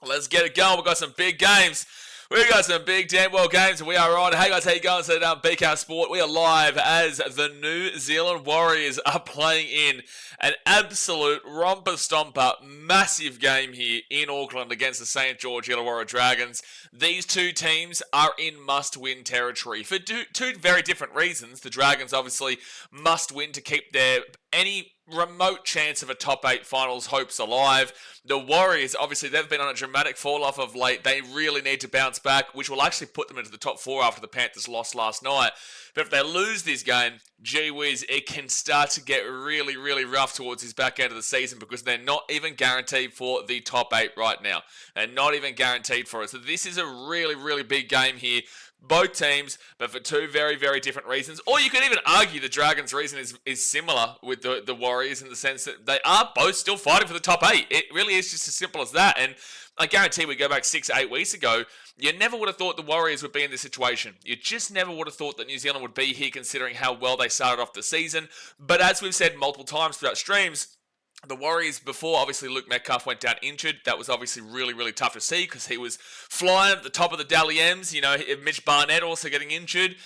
Let's get it going. We've got some big games. We've got some big damn well games, and we are on. Hey guys, how you going? So BKR Sport, we are live as the New Zealand Warriors are playing in an absolute romper stomper, massive game here in Auckland against the St. George Illawarra Dragons. These two teams are in must-win territory for two very different reasons. The Dragons obviously must win to keep their any remote chance of a top 8 finals hopes alive. The Warriors, obviously, they've been on a dramatic fall-off of late. They really need to bounce back, which will actually put them into the top 4 after the Panthers lost last night. But if they lose this game, gee whiz, it can start to get really, really rough towards this back end of the season because they're not even guaranteed for the top 8 right now. They're not even guaranteed for it. So this is a really, really big game here. Both teams, but for two very, very different reasons. Or you could even argue the Dragons' reason is similar with the Warriors in the sense that they are both still fighting for the top 8. It really is just as simple as that. And I guarantee we go back 6-8 weeks ago, you never would have thought the Warriors would be in this situation. You just never would have thought that New Zealand would be here considering how well they started off the season. But as we've said multiple times throughout streams, the Warriors, before obviously Luke Metcalf went down injured, that was obviously really, really tough to see because he was flying at the top of the Dally M's. You know, Mitch Barnett also getting injured.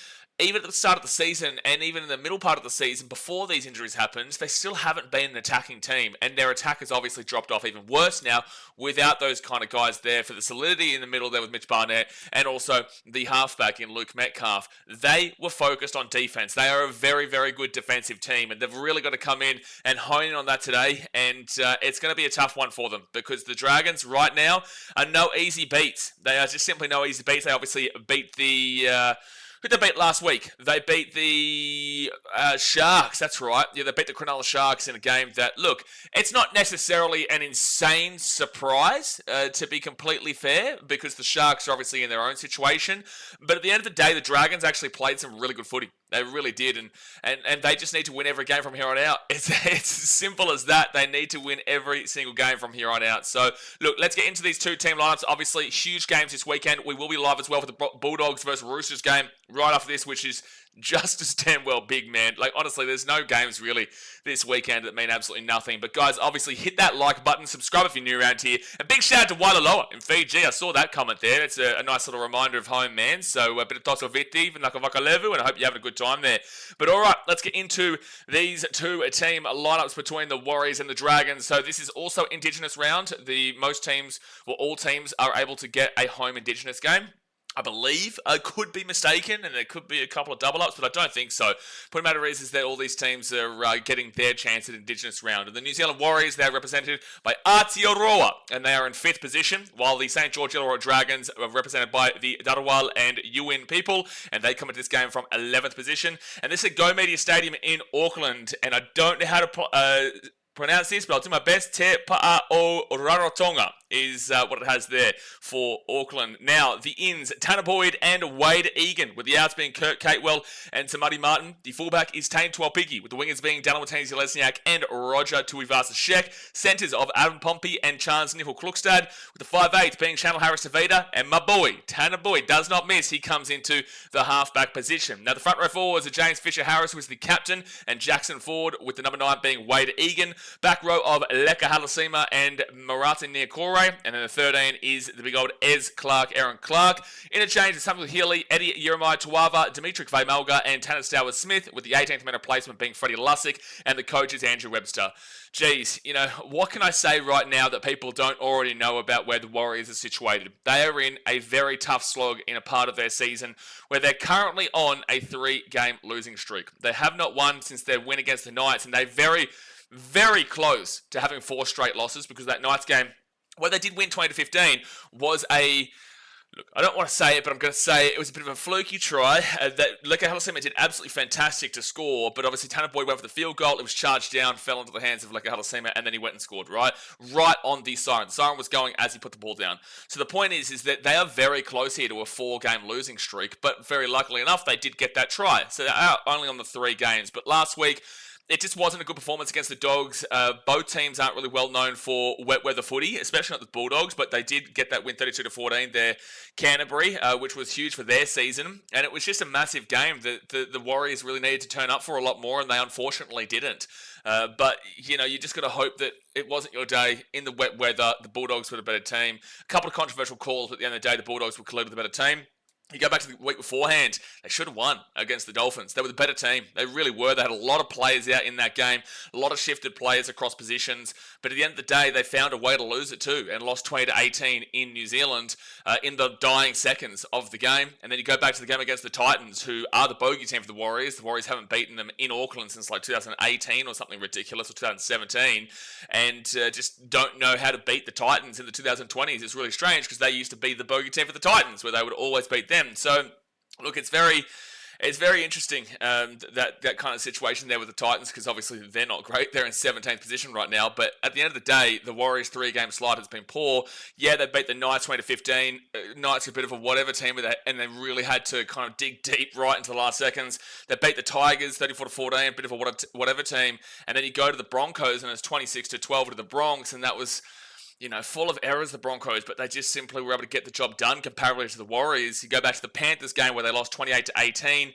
Even at the start of the season and even in the middle part of the season before these injuries happened, they still haven't been an attacking team. And their attack has obviously dropped off even worse now without those kind of guys there for the solidity in the middle there with Mitch Barnett and also the halfback in Luke Metcalf. They were focused on defense. They are a very, very good defensive team and they've really got to come in and hone in on that today. And it's going to be a tough one for them because the Dragons right now are no easy beats. They are just simply no easy beats. They obviously beat the... Who did they beat last week? They beat the Sharks, that's right. Yeah, they beat the Cronulla Sharks in a game that, look, it's not necessarily an insane surprise, to be completely fair, because the Sharks are obviously in their own situation. But at the end of the day, the Dragons actually played some really good footy. They really did, and they just need to win every game from here on out. It's as simple as that. They need to win every single game from here on out. So, look, let's get into these two team lineups. Obviously, huge games this weekend. We will be live as well for the Bulldogs versus Roosters game right after this, which is just as damn well big, man. Like, honestly, there's no games really this weekend that mean absolutely nothing. But, guys, obviously, hit that like button. Subscribe if you're new around here. A big shout out to Wailaloa in Fiji. I saw that comment there. It's a nice little reminder of home, man. So, a bit of Tosso Viti and Nakavakalevu, and I hope you're having a good time there. But, all right, let's get into these two team lineups between the Warriors and the Dragons. So, this is also Indigenous round. All teams are able to get a home Indigenous game. I believe. I could be mistaken, and there could be a couple of double-ups, but I don't think so. Point of the matter is that all these teams are getting their chance at Indigenous round. And the New Zealand Warriors, they're represented by Aotearoa, and they are in 5th position, while the St. George Illawarra Dragons are represented by the Darawal and Yuin people, and they come into this game from 11th position. And this is Go Media Stadium in Auckland, and I don't know how to pronounce this, but I'll do my best. Te Pa'ao Rarotonga is what it has there for Auckland. Now, the ins, Tanner Boyd and Wade Egan, with the outs being Kurt Catewell and Tamati Martin. The fullback is Tane Tuapiki, with the wingers being Dallin Watani-Zelezniak and Roger Tuivasa-Sheck. Centres of Adam Pompey and Chance Nichol-Klukstad, with the 5'8" being Channel Harris-Tavita, and my boy, Tanner Boyd, does not miss. He comes into the halfback position. Now, the front row forwards are James Fisher-Harris, who is the captain, and Jackson Ford, with the number 9 being Wade Egan. Back row of Leka Halasima and Marata Niakore. And then the 13 is the big old Aaron Clark. Interchange is Samuel Healy, Eddie Jeremiah Tuava, Dimitri Kvemalga, and Tanner Stowers Smith, with the 18th man replacement being Freddie Lussick, and the coach is Andrew Webster. Geez, what can I say right now that people don't already know about where the Warriors are situated? They are in a very tough slog in a part of their season where they're currently on a 3-game losing streak. They have not won since their win against the Knights, and they're very, very close to having 4 straight losses because that Knights game, where they did win 20-15, was look, I don't want to say it, but I'm going to say it was a bit of a fluky try. That Leka Halasima did absolutely fantastic to score, but obviously Tanner Boyd went for the field goal. It was charged down, fell into the hands of Leka Halasima, and then he went and scored, right on the siren. The siren was going as he put the ball down. So the point is that they are very close here to a 4-game losing streak, but very luckily enough, they did get that try. So they are only on the 3 games. But last week, it just wasn't a good performance against the Dogs. Both teams aren't really well known for wet weather footy, especially not the Bulldogs, but they did get that win 32-14 there, Canterbury, which was huge for their season. And it was just a massive game that the Warriors really needed to turn up for a lot more, and they unfortunately didn't. But, you just got to hope that it wasn't your day. In the wet weather, the Bulldogs were the better team. A couple of controversial calls, but at the end of the day, the Bulldogs were clearly the better team. You go back to the week beforehand, they should have won against the Dolphins. They were the better team. They really were. They had a lot of players out in that game, a lot of shifted players across positions. But at the end of the day, they found a way to lose it too and lost 20-18 in New Zealand in the dying seconds of the game. And then you go back to the game against the Titans, who are the bogey team for the Warriors. The Warriors haven't beaten them in Auckland since like 2018 or something ridiculous, or 2017. And just don't know how to beat the Titans in the 2020s. It's really strange because they used to be the bogey team for the Titans, where they would always beat them. So, look, it's very interesting that kind of situation there with the Titans, because obviously they're not great. They're in 17th position right now. But at the end of the day, the Warriors' 3-game slide has been poor. Yeah, they beat the Knights 20-15. Knights are a bit of a whatever team with that, and they really had to kind of dig deep right into the last seconds. They beat the Tigers 34-14, a bit of a whatever team. And then you go to the Broncos, and it's 26-12 to the Bronx, and that was, full of errors, the Broncos, but they just simply were able to get the job done comparatively to the Warriors. You go back to the Panthers game where they lost 28-18,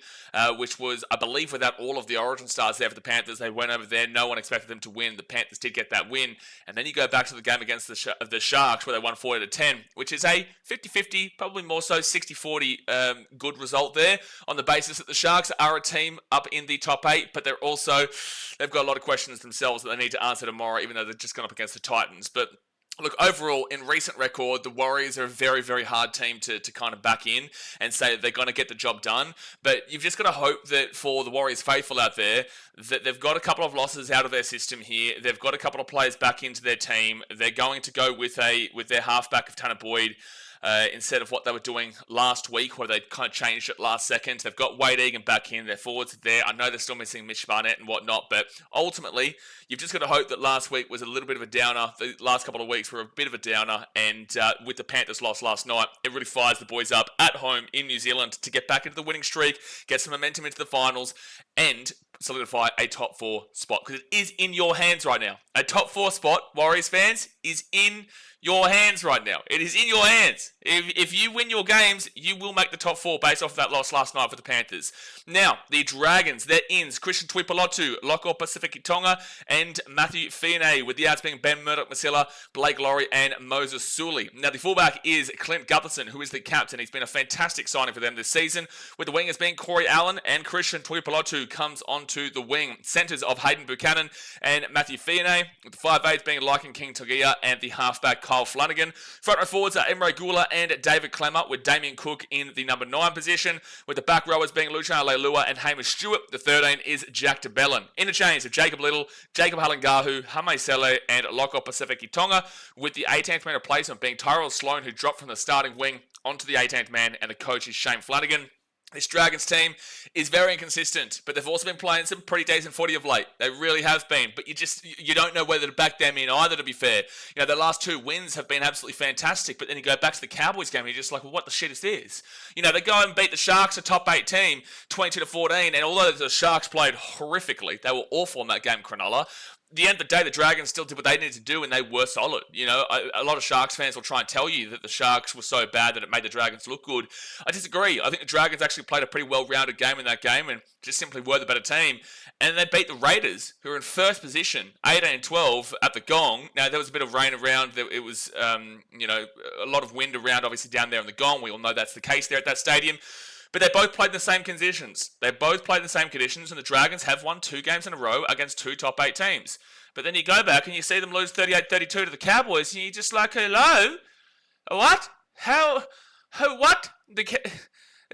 which was, I believe, without all of the origin stars there for the Panthers. They went over there. No one expected them to win. The Panthers did get that win. And then you go back to the game against the Sharks where they won 40-10, which is a 50-50, probably more so 60-40 good result there, on the basis that the Sharks are a team up in the top 8, but they've got a lot of questions themselves that they need to answer tomorrow, even though they're just gone up against the Titans. But look, overall, in recent record, the Warriors are a very, very hard team to kind of back in and say that they're going to get the job done. But you've just got to hope that for the Warriors faithful out there, that they've got a couple of losses out of their system here. They've got a couple of players back into their team. They're going to go with their halfback of Tanner Boyd, instead of what they were doing last week, where they kind of changed it last second. They've got Wade Egan back in. Their forwards are there. I know they're still missing Mitch Barnett and whatnot, but ultimately, you've just got to hope that last week was a little bit of a downer. The last couple of weeks were a bit of a downer, and with the Panthers loss last night, it really fires the boys up at home in New Zealand to get back into the winning streak, get some momentum into the finals, and solidify a top 4 spot, because it is in your hands right now. A top 4 spot, Warriors fans, is in your hands right now. It is in your hands. If you win your games, you will make the top 4 based off of that loss last night for the Panthers. Now, the Dragons, their ins, Christian Tuipulotu, Loko Pacific Tonga, and Matthew Fianay, with the outs being Ben Murdoch-Masila, Blake Laurie, and Moses Sully. Now, the fullback is Clint Gutherson, who is the captain. He's been a fantastic signing for them this season, with the wingers being Corey Allen, and Christian Tuipulotu comes onto the wing. Centres of Hayden Buchanan and Matthew Fianay, with the 5'8" being Lycan King Togia, and the halfback Kyle Flanagan. Front row forwards are Emre Gula and David Clemmer, with Damien Cook in the number 9 position, with the back rowers being Luciano Leilua and Hamish Stewart. The 13 is Jack DeBellin. Interchange of Jacob Little, Jacob Halangahu, Hame Sele, and Loko Pacific Tonga, with the 18th man replacement being Tyrell Sloan, who dropped from the starting wing onto the 18th man, and the coach is Shane Flanagan. This Dragons team is very inconsistent, but they've also been playing some pretty decent footy of late. They really have been, but you don't know whether to back them in either, to be fair. Their last 2 wins have been absolutely fantastic, but then you go back to the Cowboys game and you're just like, well, what the shit is this? They go and beat the Sharks, a top 8 team, 22-14, and although the Sharks played horrifically, they were awful in that game, Cronulla. At the end of the day, the Dragons still did what they needed to do, and they were solid. A lot of Sharks fans will try and tell you that the Sharks were so bad that it made the Dragons look good. I disagree. I think the Dragons actually played a pretty well-rounded game in that game and just simply were the better team. And they beat the Raiders, who are in first position, 18-12 at the Gong. Now, there was a bit of rain around. It was, a lot of wind around, obviously, down there in the Gong. We all know that's the case there at that stadium. But they both played in the same conditions. And the Dragons have won 2 games in a row against 2 top 8 teams. But then you go back and you see them lose 38-32 to the Cowboys, and you're just like, hello? What? How? What? The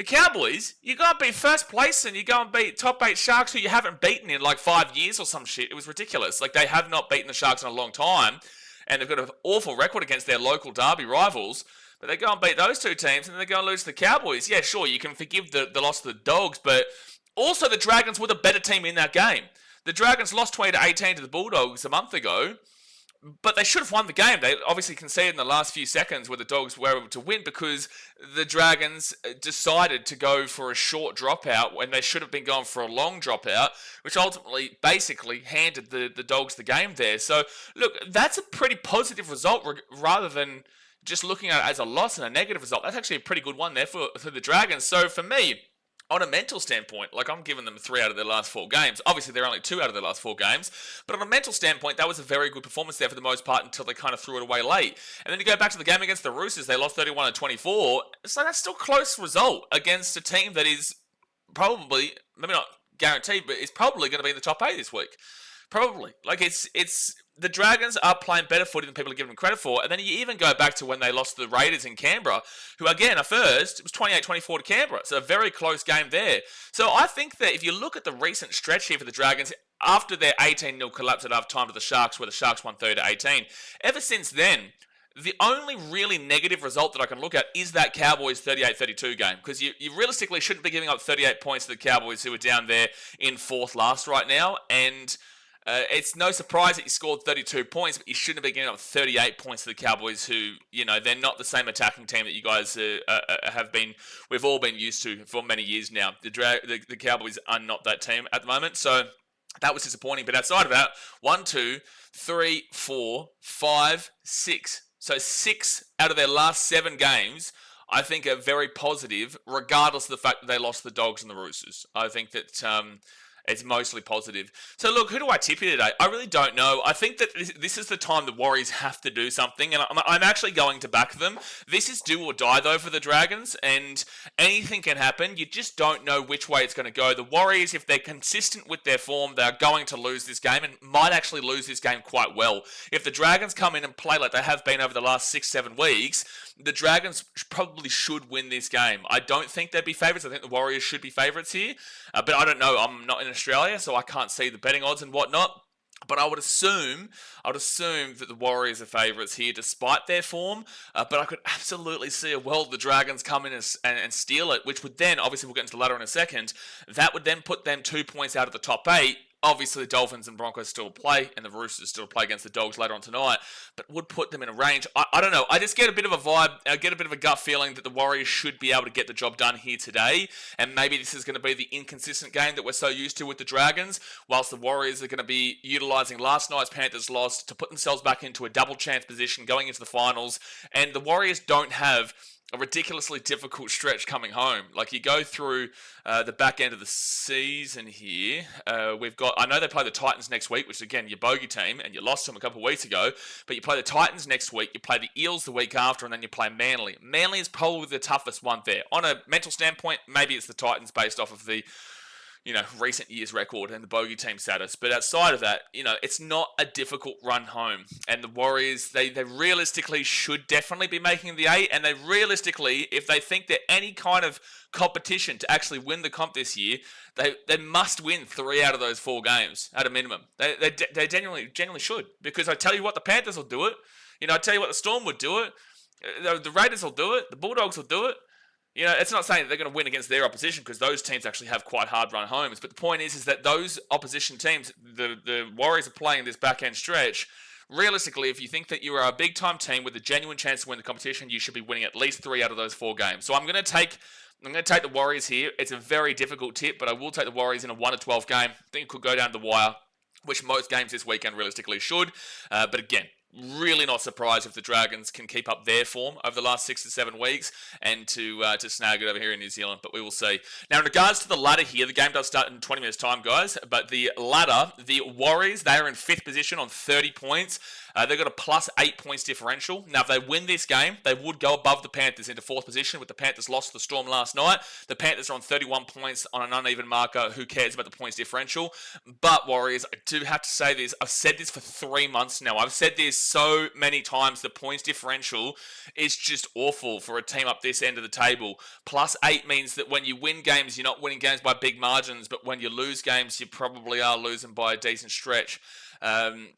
Cowboys? You go and beat first place, and you go and beat top 8 Sharks who you haven't beaten in like 5 years or some shit. It was ridiculous. Like, they have not beaten the Sharks in a long time, and they've got an awful record against their local derby rivals. But they go and beat those 2 teams, and then they go and lose to the Cowboys. Yeah, sure, you can forgive the loss to the Dogs, but also the Dragons were the better team in that game. The Dragons lost 20-18 to the Bulldogs a month ago, But they should have won the game. They obviously conceded in the last few seconds where the Dogs were able to win because the Dragons decided to go for a short dropout when they should have been going for a long dropout, which ultimately basically handed the Dogs the game there. So, look, that's a pretty positive result rather than just looking at it as a loss and a negative result. That's actually a pretty good one there for the Dragons. So, for me, on a mental standpoint, like I'm giving them 3 out of their last 4 games. Obviously, they're only 2 out of their last 4 games. But on a mental standpoint, that was a very good performance there for the most part until they kind of threw it away late. And then you go back to the game against the Roosters, they lost 31-24. So that's still a close result against a team that is probably, maybe not guaranteed, but is probably going to be in the top 8 this week. Probably. Like, it's the Dragons are playing better footy than people are giving them credit for. And then you even go back to when they lost to the Raiders in Canberra, who, again, at first, it was 28-24 to Canberra. So a very close game there. So I think that if you look at the recent stretch here for the Dragons, after their 18-0 collapse at half-time to the Sharks, where the Sharks won 30-18, ever since then, the only really negative result that I can look at is that Cowboys 38-32 game. Because you realistically shouldn't be giving up 38 points to the Cowboys, who are down there in 4th last right now. And it's no surprise that you scored 32 points, but you shouldn't be giving up 38 points to the Cowboys, who, they're not the same attacking team that you guys we've all been used to for many years now. The Cowboys are not that team at the moment, so that was disappointing. But outside of that, 1, 2, 3, 4, 5, 6. So 6 out of their last 7 games, I think, are very positive, regardless of the fact that they lost the Dogs and the Roosters. I think that it's mostly positive. So look, who do I tip here today? I really don't know. I think that this is the time the Warriors have to do something, and I'm actually going to back them. This is do or die, though, for the Dragons, and anything can happen. You just don't know which way it's going to go. The Warriors, if they're consistent with their form, they're going to lose this game, and might actually lose this game quite well. If the Dragons come in and play like they have been over the last 6-7 weeks, the Dragons probably should win this game. I don't think they'd be favourites. I think the Warriors should be favourites here, but I don't know. I'm not in Australia, so I can't see the betting odds and whatnot. But I would assume that the Warriors are favourites here, despite their form. But I could absolutely see a world the Dragons come in and steal it, which would then, obviously we'll get into the ladder in a second, that would then put them 2 points out of the top 8. Obviously, the Dolphins and Broncos still play, and the Roosters still play against the Dogs later on tonight, but would put them in a range. I don't know. I just get a bit of a vibe, I get a bit of a gut feeling that the Warriors should be able to get the job done here today, and maybe this is going to be the inconsistent game that we're so used to with the Dragons, whilst the Warriors are going to be utilising last night's Panthers loss to put themselves back into a double chance position going into the finals, and the Warriors don't have a ridiculously difficult stretch coming home. Like, you go through the back end of the season here. I know they play the Titans next week, which is, again, your bogey team, and you lost them a couple of weeks ago, but you play the Titans next week, you play the Eels the week after, and then you play Manly. Manly is probably the toughest one there. On a mental standpoint, maybe it's the Titans based off of the recent years record and the bogey team status. But outside of that, it's not a difficult run home. And the Warriors, they realistically should definitely be making the 8. And they realistically, if they think they're any kind of competition to actually win the comp this year, they must win 3 out of those 4 games at a minimum. They genuinely should. Because I tell you what, the Panthers will do it. I tell you what, the Storm would do it. The Raiders will do it. The Bulldogs will do it. It's not saying that they're going to win against their opposition, because those teams actually have quite hard run homes. But the point is that those opposition teams, the Warriors are playing this back end stretch. Realistically, if you think that you are a big time team with a genuine chance to win the competition, you should be winning at least 3 out of those 4 games. So I'm going to take the Warriors here. It's a very difficult tip, but I will take the Warriors in a 1-12 game. I think it could go down to the wire, which most games this weekend realistically should. But again, really not surprised if the Dragons can keep up their form over the last 6 to 7 weeks and to snag it over here in New Zealand, but we will see. Now, in regards to the ladder here, the game does start in 20 minutes time, guys, but the ladder, the Warriors, they are in 5th position on 30 points. They've got a plus 8 points differential. Now, if they win this game, they would go above the Panthers into 4th position, with the Panthers lost to the Storm last night. The Panthers are on 31 points on an uneven marker. Who cares about the points differential? But, Warriors, I do have to say this. I've said this for 3 months now. I've said this so many times. The points differential is just awful for a team up this end of the table. Plus 8 means that when you win games, you're not winning games by big margins, but when you lose games, you probably are losing by a decent stretch.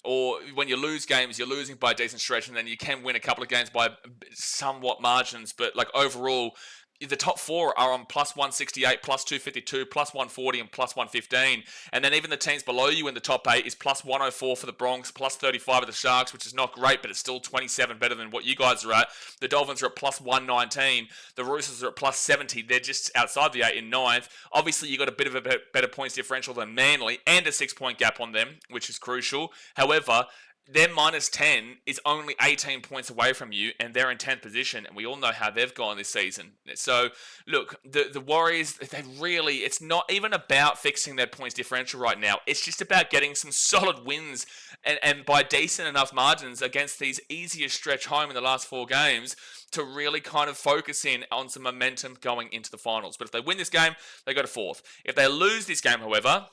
Or when you lose games, you're losing by a decent stretch, and then you can win a couple of games by somewhat margins, but like overall, the top four are on plus 168, plus 252, plus 140, and plus 115. And then even the teams below you in the top 8 is plus 104 for the Bronx, plus 35 of the Sharks, which is not great, but it's still 27 better than what you guys are at. The Dolphins are at plus 119. The Roosters are at plus 70. They're just outside the 8 in 9th. Obviously, you got a bit of a better points differential than Manly and a 6-point gap on them, which is crucial. However, their minus 10 is only 18 points away from you, and they're in 10th position, and we all know how they've gone this season. So, look, the Warriors, it's not even about fixing their points differential right now. It's just about getting some solid wins, and by decent enough margins against these easier stretch home in the last 4 games to really kind of focus in on some momentum going into the finals. But if they win this game, they go to 4th. If they lose this game, however,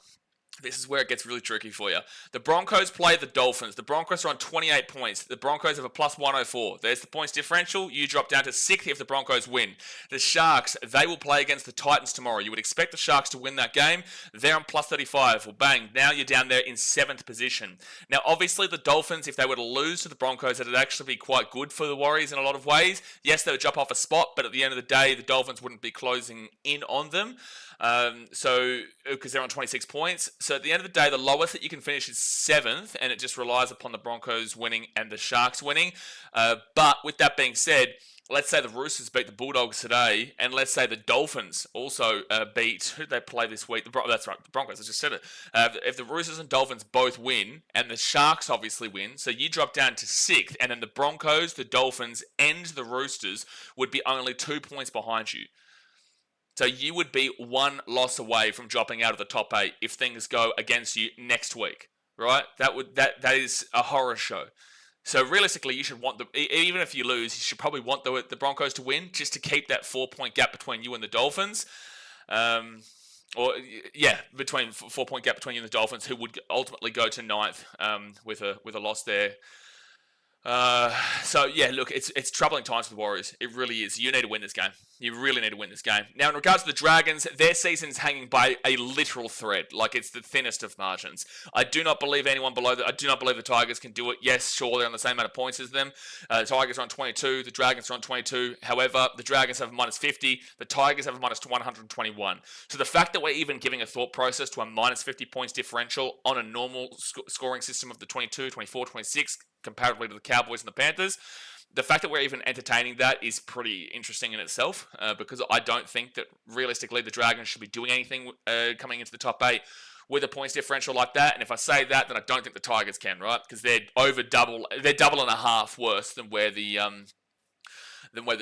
this is where it gets really tricky for you. The Broncos play the Dolphins. The Broncos are on 28 points. The Broncos have a plus 104. There's the points differential. You drop down to 6th if the Broncos win. The Sharks, they will play against the Titans tomorrow. You would expect the Sharks to win that game. They're on plus 35. Well, bang. Now you're down there in 7th position. Now, obviously, the Dolphins, if they were to lose to the Broncos, that would actually be quite good for the Warriors in a lot of ways. Yes, they would drop off a spot, but at the end of the day, the Dolphins wouldn't be closing in on them. Because they're on 26 points. So at the end of the day, the lowest that you can finish is 7th, and it just relies upon the Broncos winning and the Sharks winning. But with that being said, let's say the Roosters beat the Bulldogs today, and let's say the Dolphins also beat, who did they play this week? That's right, the Broncos, I just said it. If the Roosters and Dolphins both win, and the Sharks obviously win, so you drop down to 6th, and then the Broncos, the Dolphins, and the Roosters would be only 2 points behind you. So you would be 1 loss away from dropping out of the top 8 if things go against you next week, right? That is a horror show. So realistically, you should want even if you lose, you should probably want the Broncos to win just to keep that 4-point gap between you and the Dolphins. Between 4-point gap between you and the Dolphins, who would ultimately go to 9th with a loss there. Look, it's troubling times for the Warriors. It really is. You need to win this game. You really need to win this game. Now, in regards to the Dragons, their season's hanging by a literal thread. Like, it's the thinnest of margins. I do not believe anyone below I do not believe the Tigers can do it. Yes, sure, they're on the same amount of points as them. The Tigers are on 22. The Dragons are on 22. However, the Dragons have a minus 50. The Tigers have a minus 121. So the fact that we're even giving a thought process to a minus 50 points differential on a normal scoring system of the 22, 24, 26, comparatively to the Cowboys and the Panthers, the fact that we're even entertaining that is pretty interesting in itself, because I don't think that realistically the Dragons should be doing anything coming into the top 8 with a points differential like that. And if I say that, then I don't think the Tigers can, right? Because they're double and a half worse than where the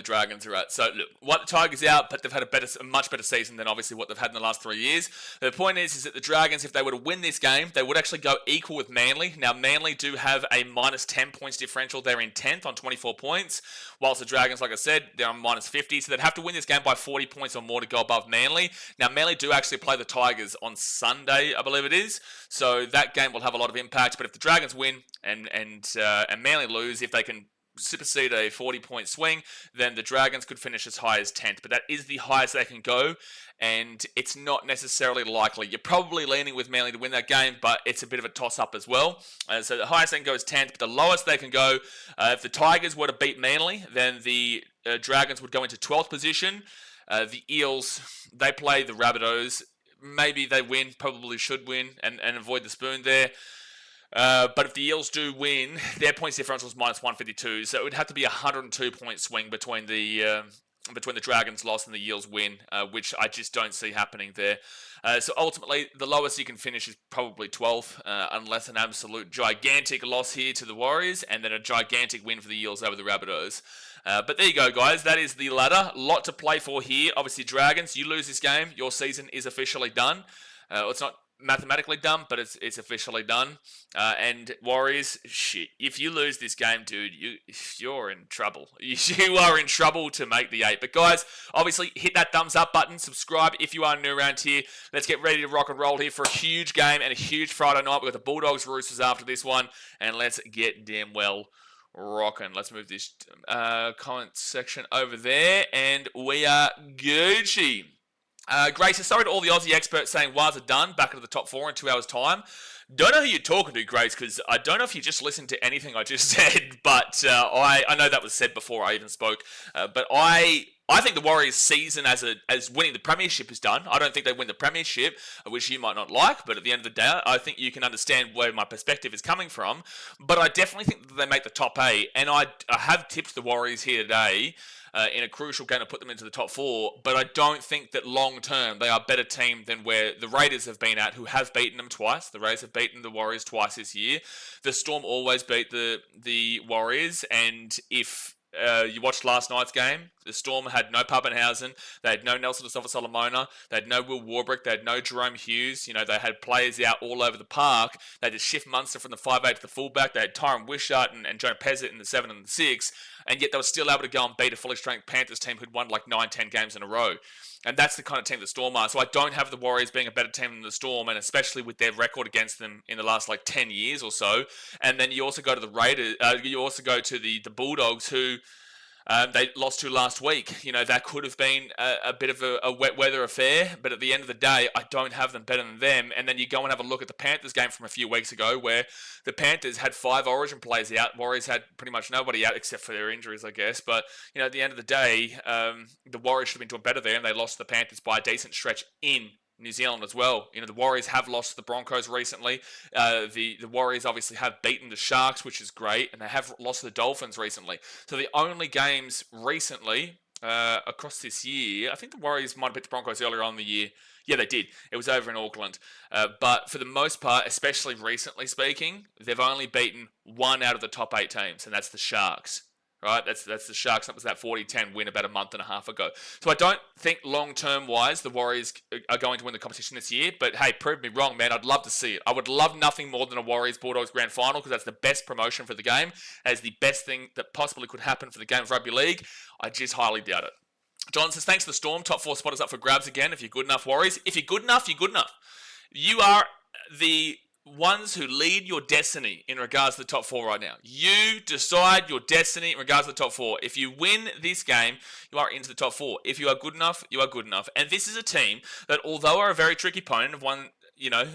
Dragons are at. So look, what the Tigers out, but they've had a much better season than obviously what they've had in the last 3 years. The point is that the Dragons, if they were to win this game, they would actually go equal with Manly. Now, Manly do have a minus 10 points differential. They're in 10th on 24 points, whilst the Dragons, like I said, they're on minus 50. So they'd have to win this game by 40 points or more to go above Manly. Now, Manly do actually play the Tigers on Sunday, I believe it is. So that game will have a lot of impact. But if the Dragons win and Manly lose, if they can supersede a 40-point swing, then the Dragons could finish as high as 10th. But that is the highest they can go, and it's not necessarily likely. You're probably leaning with Manly to win that game, but it's a bit of a toss-up as well. So the highest they can go is 10th, but the lowest they can go, if the Tigers were to beat Manly, then the Dragons would go into 12th position. The Eels, they play the Rabbitohs. Maybe they win, probably should win, and avoid the spoon there. But if the Eels do win, their points differential is minus 152, so it would have to be a 102-point swing between the Dragons' loss and the Eels' win, which I just don't see happening there. So ultimately, the lowest you can finish is probably 12th, unless an absolute gigantic loss here to the Warriors, and then a gigantic win for the Eels over the Rabbitohs. But there you go, guys. That is the ladder. A lot to play for here. Obviously, Dragons, you lose this game, your season is officially done. It's not mathematically done, but it's officially done. And Warriors, shit, if you lose this game, dude, you're in trouble. You are in trouble to make the 8. But guys, obviously hit that thumbs up button, subscribe if you are new around here. Let's get ready to rock and roll here for a huge game and a huge Friday night. We've got the Bulldogs Roosters after this one, and let's get damn well rocking. Let's move this comment section over there, and we are Gucci. Grace, sorry to all the Aussie experts saying Waz are done, back into the top 4 in 2 hours' time. Don't know who you're talking to, Grace, because I don't know if you just listened to anything I just said, but I know that was said before I even spoke. But I I think the Warriors' season as winning the premiership is done. I don't think they win the premiership, which you might not like, but at the end of the day, I think you can understand where my perspective is coming from. But I definitely think that they make the top 8, and I have tipped the Warriors here today in a crucial game to put them into the top 4, but I don't think that long term they are a better team than where the Raiders have been at, who have beaten them twice. The Raiders have beaten the Warriors twice this year. The Storm always beat the Warriors, and if you watched last night's game, the Storm had no Pappenhausen, they had no Nelson Asafa-Solomona, they had no Will Warbrick, they had no Jerome Hughes, they had players out all over the park. They had to shift Munster from the 5'8 to the fullback, they had Tyron Wishart and Joe Pezzett in the 7 and the 6, and yet they were still able to go and beat a fully strength Panthers team who'd won like 9-10 games in a row. And that's the kind of team the Storm are. So I don't have the Warriors being a better team than the Storm, and especially with their record against them in the last 10 years or so. And then you also go to the Raiders, you also go to the Bulldogs, who they lost to last week. That could have been a bit of a wet weather affair, but at the end of the day, I don't have them better than them. And then you go and have a look at the Panthers game from a few weeks ago, where the Panthers had 5 Origin players out. Warriors had pretty much nobody out except for their injuries, I guess. But, at the end of the day, the Warriors should have been doing better there, and they lost the Panthers by a decent stretch in New Zealand as well. The Warriors have lost to the Broncos recently. The Warriors obviously have beaten the Sharks, which is great, and they have lost to the Dolphins recently. So the only games recently across this year, I think the Warriors might have beat the Broncos earlier on in the year. Yeah, they did. It was over in Auckland. But for the most part, especially recently speaking, they've only beaten 1 out of the top 8 teams, and that's the Sharks. Right, that's the Sharks. That was that 40-10 win about a month and a half ago. So I don't think long-term wise the Warriors are going to win the competition this year. But hey, prove me wrong, man. I'd love to see it. I would love nothing more than a Warriors-Bulldogs grand final, because that's the best promotion for the game. As the best thing that possibly could happen for the game of rugby league. I just highly doubt it. John says, thanks for the Storm. Top 4 spot is up for grabs again. If you're good enough, Warriors. If you're good enough, you're good enough. You are the ones who lead your destiny in regards to the top 4 right now. You decide your destiny in regards to the top 4. If you win this game, you are into the top 4. If you are good enough, you are good enough. And this is a team that, although are a very tricky opponent, have won,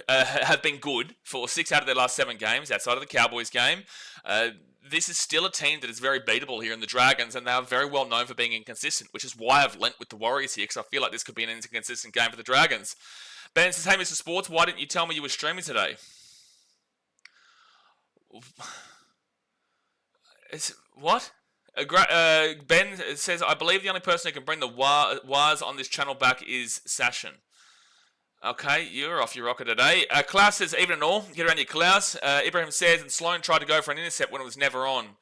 have been good for 6 out of their last 7 games outside of the Cowboys game. This is still a team that is very beatable here in the Dragons, and they are very well known for being inconsistent, which is why I've lent with the Warriors here, because I feel like this could be an inconsistent game for the Dragons. Ben says, hey, Mr. Sports, why didn't you tell me you were streaming today? What? Ben says, I believe the only person who can bring the wires on this channel back is Sashin. Okay, you're off your rocker today. Klaus says, even and all, get around your Klaus. Ibrahim says, and Sloan tried to go for an intercept when it was never on.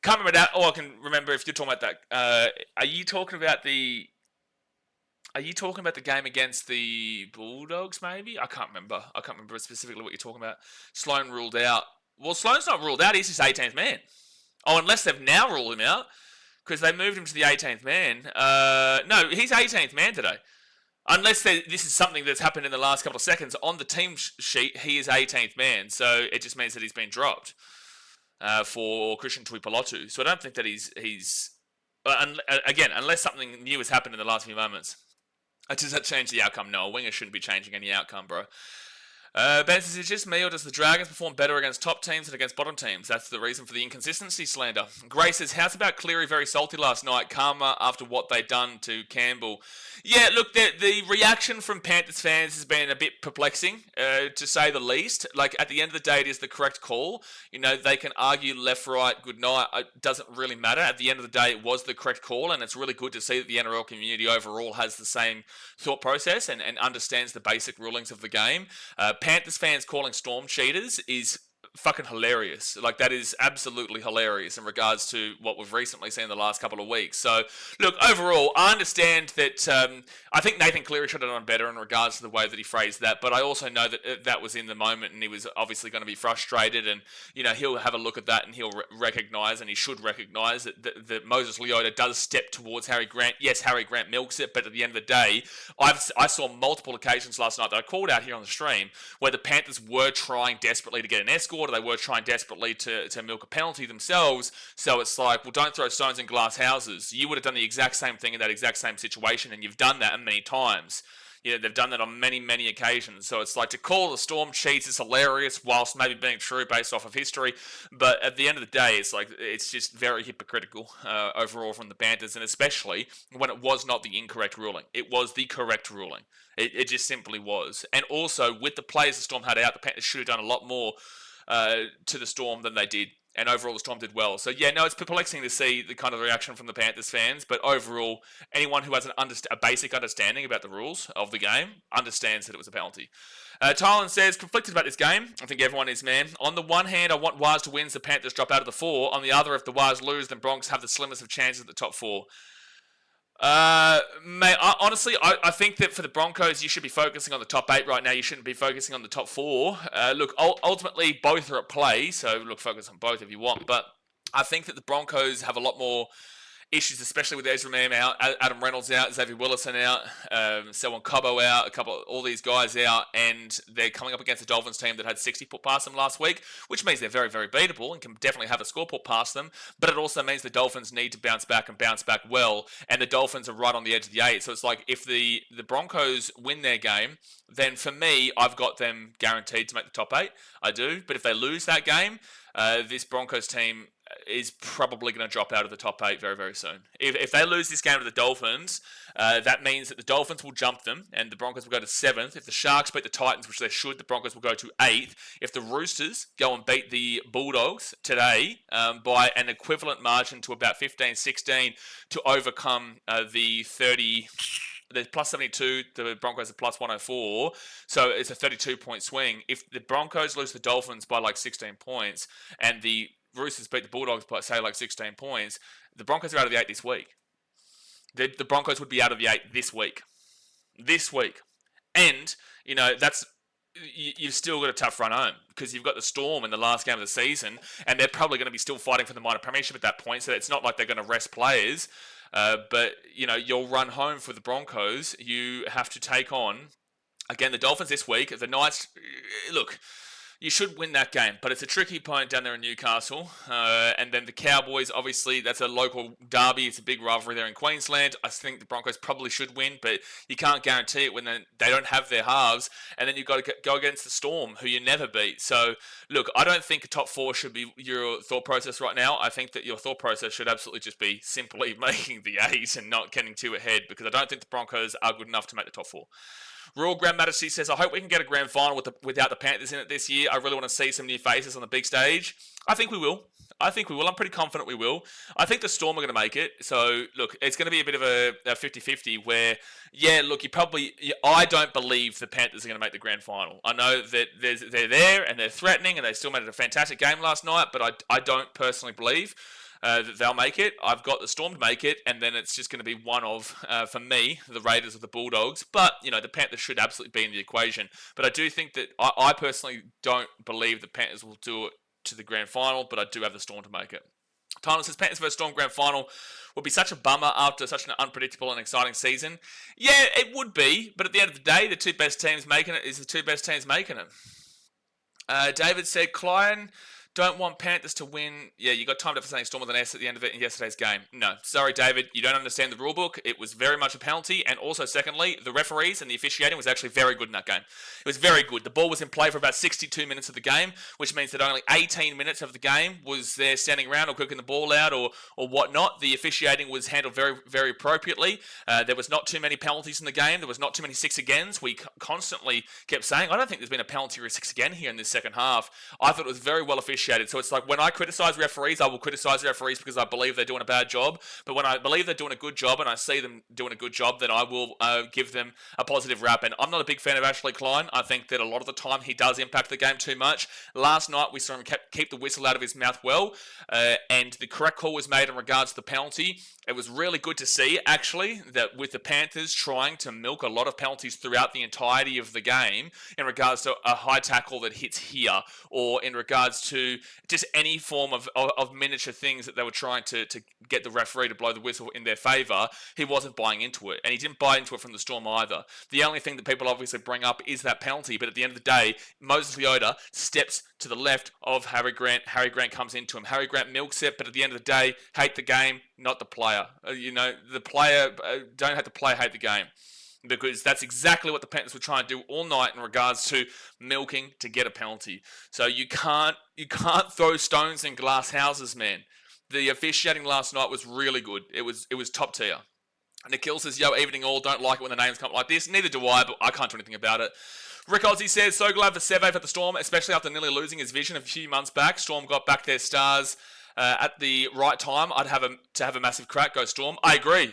Can't remember that. Oh, I can remember if you're talking about that. Are you talking about the game against the Bulldogs, maybe? I can't remember. I can't remember specifically what you're talking about. Sloan ruled out. Well, Sloan's not ruled out. He's just 18th man. Oh, unless they've now ruled him out, because they moved him to the 18th man. No, he's 18th man today. Unless this is something that's happened in the last couple of seconds. On the team sheet, he is 18th man. So it just means that he's been dropped for Christian Tuipulotu. So I don't think that he's again, unless something new has happened in the last few moments. Does that change the outcome? No, a winger shouldn't be changing any outcome, bro. Ben says, is it just me, or does the Dragons perform better against top teams than against bottom teams? That's the reason for the inconsistency slander. Gray says, how's about Cleary very salty last night? Karma after what they'd done to Campbell. Yeah, look, the reaction from Panthers fans has been a bit perplexing, to say the least. Like, at the end of the day, it is the correct call. They can argue left, right, good night. It doesn't really matter. At the end of the day, it was the correct call, and it's really good to see that the NRL community overall has the same thought process and understands the basic rulings of the game. Panthers fans calling Storm cheaters is fucking hilarious. Like, that is absolutely hilarious in regards to what we've recently seen in the last couple of weeks. So, look, overall, I understand that I think Nathan Cleary should have done better in regards to the way that he phrased that, but I also know that that was in the moment, and he was obviously going to be frustrated, and, he'll have a look at that, and he'll recognise, and he should recognise that Moses Leota does step towards Harry Grant. Yes, Harry Grant milks it, but at the end of the day, I saw multiple occasions last night that I called out here on the stream where the Panthers were trying desperately to get an escort, or they were trying desperately to milk a penalty themselves. So it's like, well, don't throw stones in glass houses. You would have done the exact same thing in that exact same situation, and you've done that many times. they've done that on many, many occasions. So it's like, to call the Storm cheats is hilarious, whilst maybe being true based off of history. But at the end of the day, it's just very hypocritical overall from the Panthers, and especially when it was not the incorrect ruling. It was the correct ruling. It just simply was. And also, with the players the Storm had out, the Panthers should have done a lot more to the Storm than they did. And overall, the Storm did well. So, yeah, no, it's perplexing to see the kind of reaction from the Panthers fans. But overall, anyone who has a basic understanding about the rules of the game understands that it was a penalty. Tylen says, conflicted about this game. I think everyone is, man. On the one hand, I want Wars to win so the Panthers drop out of the 4. On the other, if the Wars lose, then Bronx have the slimmest of chances at the top 4. Mate, honestly, I think that for the Broncos, you should be focusing on the top 8 right now. You shouldn't be focusing on the top 4. Look, ultimately, both are at play, so look, focus on both if you want. But I think that the Broncos have a lot more issues, especially with Ezra Mam out, Adam Reynolds out, Xavier Willison out, Selwyn Cobbo out, all these guys out, and they're coming up against a Dolphins team that had 60 put past them last week, which means they're very, very beatable and can definitely have a score put past them, but it also means the Dolphins need to bounce back and bounce back well, and the Dolphins are right on the edge of the 8, so it's like, if the Broncos win their game, then for me, I've got them guaranteed to make the top 8, I do, but if they lose that game, this Broncos team is probably going to drop out of the top 8 very, very soon. If they lose this game to the Dolphins, that means that the Dolphins will jump them and the Broncos will go to 7th. If the Sharks beat the Titans, which they should, the Broncos will go to 8th. If the Roosters go and beat the Bulldogs today by an equivalent margin to about 15-16 to overcome the 30... They're plus 72, the Broncos are plus 104, so it's a 32-point swing. If the Broncos lose the Dolphins by like 16 points, and the Roosters beat the Bulldogs by, say, like 16 points, the Broncos are out of the 8 this week. The Broncos would be out of the 8 this week. This week. And, you've still got a tough run home, because you've got the Storm in the last game of the season, and they're probably going to be still fighting for the minor premiership at that point, so it's not like they're going to rest players. But, your run home for the Broncos, you have to take on, again, the Dolphins this week. The Knights, look, you should win that game, but it's a tricky opponent down there in Newcastle. And then the Cowboys, obviously, that's a local derby. It's a big rivalry there in Queensland. I think the Broncos probably should win, but you can't guarantee it when they don't have their halves. And then you've got to go against the Storm, who you never beat. So, look, I don't think a top 4 should be your thought process right now. I think that your thought process should absolutely just be simply making the 8 and not getting too ahead, because I don't think the Broncos are good enough to make the top 4. Royal Grand Majesty says, I hope we can get a grand final without the Panthers in it this year. I really want to see some new faces on the big stage. I think we will. I'm pretty confident we will. I think the Storm are going to make it. So, look, it's going to be a bit of a 50-50 where, I don't believe the Panthers are going to make the grand final. I know that they're there and they're threatening and they still made it a fantastic game last night, but I don't personally believe that they'll make it. I've got the Storm to make it, and then it's just going to be one of, for me, the Raiders or the Bulldogs. But, the Panthers should absolutely be in the equation. But I do think that, I personally don't believe the Panthers will do it to the grand final, but I do have the Storm to make it. Tyler says, Panthers vs Storm grand final would be such a bummer after such an unpredictable and exciting season. Yeah, it would be, but at the end of the day, the two best teams making it is the two best teams making it. David said, Klein, don't want Panthers to win. Yeah, you got timed up for saying Storm with an S at the end of it in yesterday's game. No, sorry, David, you don't understand the rule book. It was very much a penalty, and also, secondly, the referees and the officiating was actually very good in that game. It was very good. The ball was in play for about 62 minutes of the game, which means that only 18 minutes of the game was there standing around or cooking the ball out or whatnot. The officiating was handled very, very appropriately. There was not too many penalties in the game. There was not too many 6-agains. We constantly kept saying, I don't think there's been a penalty or a 6-again here in this second half. I thought it was very well officiated. So it's like, when I criticize referees, I will criticize referees because I believe they're doing a bad job. But when I believe they're doing a good job and I see them doing a good job, then I will give them a positive rap. And I'm not a big fan of Ashley Klein. I think that a lot of the time he does impact the game too much. Last night we saw him keep the whistle out of his mouth well, and the correct call was made in regards to the penalty. It was really good to see, actually, that with the Panthers trying to milk a lot of penalties throughout the entirety of the game in regards to a high tackle that hits here, or in regards to just any form of miniature things that they were trying to get the referee to blow the whistle in their favour, he wasn't buying into it. And he didn't buy into it from the Storm either. The only thing that people obviously bring up is that penalty, but at the end of the day, Moses Leota steps to the left of Harry Grant. Harry Grant comes into him. Harry Grant milks it, but at the end of the day, hate the game, not the player. The player, don't have to play, hate the game. because that's exactly what the Panthers were trying to do all night in regards to milking to get a penalty. So you can't throw stones in glass houses, man. The officiating last night was really good. It was top tier. Nikhil says, yo, evening all, don't like it when the names come up like this. Neither do I, but I can't do anything about it. Rick Ozzie says, so glad for Seve for the Storm, especially after nearly losing his vision a few months back. Storm got back their stars at the right time. I'd have a massive crack. Go Storm. I agree.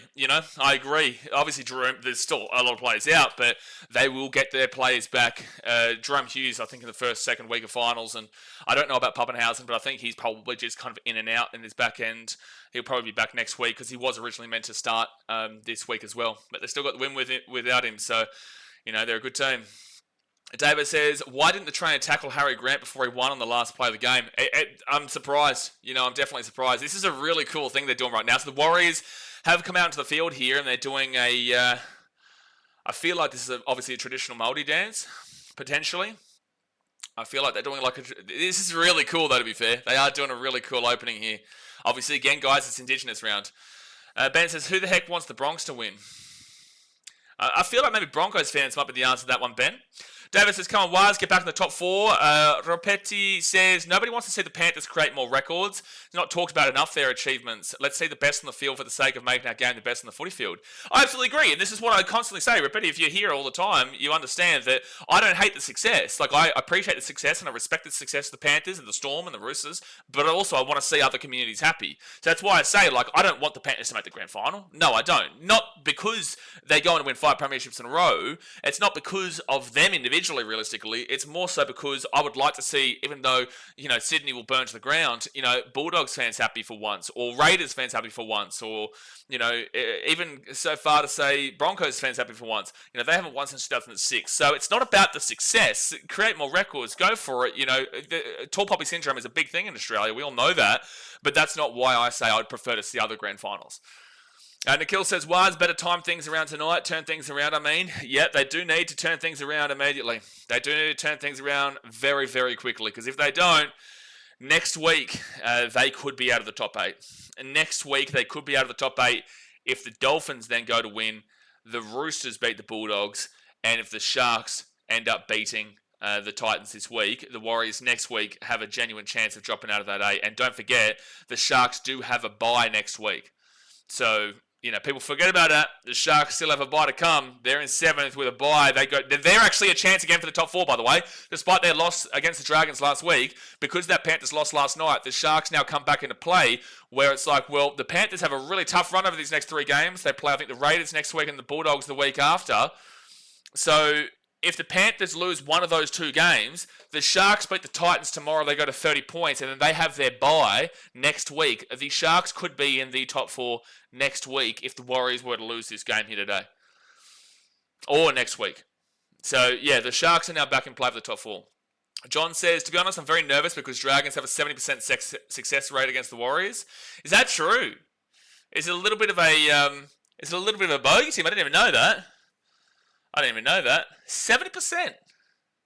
I agree. Obviously, Jerome, there's still a lot of players out, but they will get their players back. Jerome Hughes, I think, in the second week of finals, and I don't know about Pappenhausen, but I think he's probably just kind of in and out in his back end. He'll probably be back next week because he was originally meant to start this week as well, but they still got the win without him. So, they're a good team. David says, why didn't the trainer tackle Harry Grant before he won on the last play of the game? I'm surprised. I'm definitely surprised. This is a really cool thing they're doing right now. So the Warriors have come out into the field here and they're doing I feel like this is obviously a traditional Māori dance, potentially. I feel like they're doing this is really cool though, to be fair. They are doing a really cool opening here. Obviously, again, guys, it's Indigenous round. Ben says, who the heck wants the Bronx to win? I feel like maybe Broncos fans might be the answer to that one, Ben. David says, come on, Waz, get back in the top 4. Ropetti says, nobody wants to see the Panthers create more records. It's not talked about enough, their achievements. Let's see the best on the field for the sake of making our game the best on the footy field. I absolutely agree, and this is what I constantly say. Ropetti, if you're here all the time, you understand that I don't hate the success. I appreciate the success, and I respect the success of the Panthers and the Storm and the Roosters, but also I want to see other communities happy. So that's why I say, I don't want the Panthers to make the grand final. No, I don't. Not because they go on to win 5 premierships in a row. It's not because of them individually, realistically. It's more so because I would like to see, even though, Sydney will burn to the ground, Bulldogs fans happy for once, or Raiders fans happy for once, or, even so far to say Broncos fans happy for once. They haven't won since 2006. So it's not about the success. Create more records. Go for it. The tall poppy syndrome is a big thing in Australia. We all know that. But that's not why I say I'd prefer to see other grand finals. Nikhil says, Waz, better time things around tonight. Turn things around, Yeah, they do need to turn things around immediately. They do need to turn things around very, very quickly. Because if they don't, next week, they could be out of the top 8. And next week, they could be out of the top 8 if the Dolphins then go to win, the Roosters beat the Bulldogs, and if the Sharks end up beating the Titans this week, the Warriors next week have a genuine chance of dropping out of that 8. And don't forget, the Sharks do have a bye next week. So, people forget about that. The Sharks still have a bye to come. They're in 7th with a bye. They're actually a chance again for the top 4, by the way. Despite their loss against the Dragons last week, because that Panthers lost last night, the Sharks now come back into play where it's the Panthers have a really tough run over these next 3 games. They play, I think, the Raiders next week and the Bulldogs the week after. So if the Panthers lose one of those 2 games, the Sharks beat the Titans tomorrow, they go to 30 points, and then they have their bye next week. The Sharks could be in the top 4 next week if the Warriors were to lose this game here today. Or next week. So, yeah, the Sharks are now back in play for the top 4. John says, to be honest, I'm very nervous because Dragons have a 70% success rate against the Warriors. Is that true? Is it a little bit of a bogey team? I didn't even know that. 70%.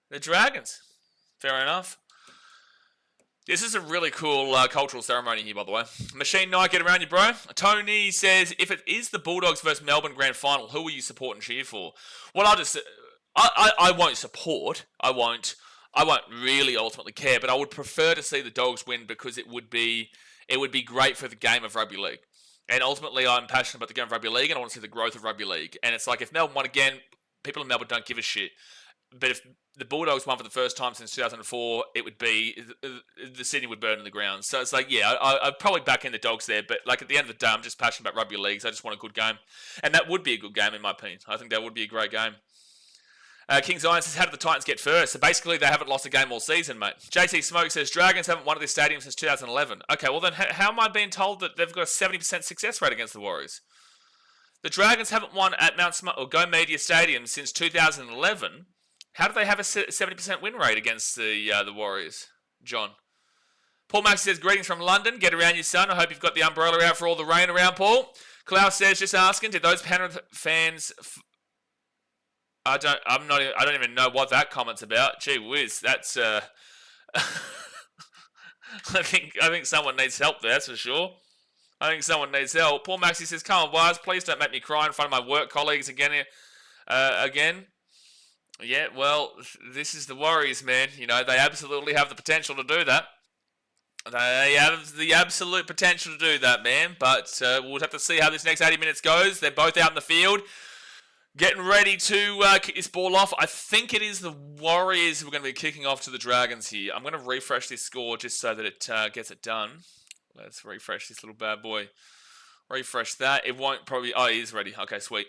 The Dragons. Fair enough. This is a really cool cultural ceremony here, by the way. Machine Knight, get around you, bro. Tony says, if it is the Bulldogs versus Melbourne grand final, who will you support and cheer for? Well, I won't support. I won't really ultimately care, but I would prefer to see the Dogs win because it would be great for the game of rugby league. And ultimately, I'm passionate about the game of rugby league, and I want to see the growth of rugby league. And it's if Melbourne won again, people in Melbourne don't give a shit. But if the Bulldogs won for the first time since 2004, it would be the Sydney would burn in the ground. So it's I'd probably back in the Dogs there. But at the end of the day, I'm just passionate about rugby league. So I just want a good game, and that would be a good game in my opinion. I think that would be a great game. King Zion says, how did the Titans get first? So basically, they haven't lost a game all season, mate. JC Smoke says, Dragons haven't won at this stadium since 2011. Okay, well then, how am I being told that they've got a 70% success rate against the Warriors? The Dragons haven't won at Go Media Stadium since 2011. How do they have a 70% win rate against the Warriors, John? Paul Max says, greetings from London. Get around your son. I hope you've got the umbrella out for all the rain around, Paul. Klaus says, just asking, did those Penrith fans... I don't even know what that comment's about. Gee whiz, that's I think someone needs help there, that's for sure. I think someone needs help. Paul Maxey says, come on, Waz, please don't make me cry in front of my work colleagues again. again. Yeah, well, this is the Warriors, man. You know, they absolutely have the potential to do that. They have the absolute potential to do that, man. But we'll have to see how this next 80 minutes goes. They're both out in the field, getting ready to kick this ball off. I think it is the Warriors who are going to be kicking off to the Dragons here. I'm going to refresh this score just so that it gets it done. Let's refresh this little bad boy. Refresh that. It won't probably... Oh, it is ready. Okay, sweet.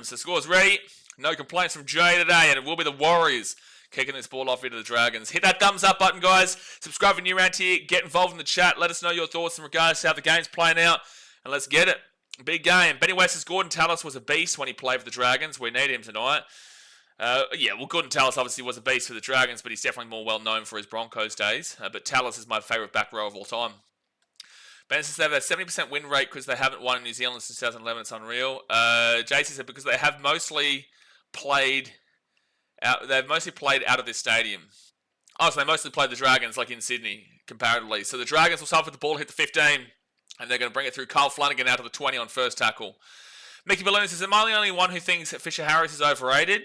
So score's ready. No complaints from Jay today, and it will be the Warriors kicking this ball off into the Dragons. Hit that thumbs up button, guys. Subscribe if you're new around here. Get involved in the chat. Let us know your thoughts in regards to how the game's playing out, and let's get it. Big game. Benny West's Gordon Tallis was a beast when he played for the Dragons. We need him tonight. Yeah, well, Gordon Tallis obviously was a beast for the Dragons, but he's definitely more well-known for his Broncos days. But Tallis is my favourite back row of all time. Ben says they have a 70% win rate because they haven't won in New Zealand since 2011. It's unreal. JC said because they have mostly played out. They've mostly played out of this stadium. Oh, so they mostly played the Dragons like in Sydney, comparatively. So the Dragons will start with the ball, hit the 15, and they're going to bring it through Carl Flanagan out to the 20 on first tackle. Mickey Balloon says, am I the only one who thinks that Fisher Harris is overrated?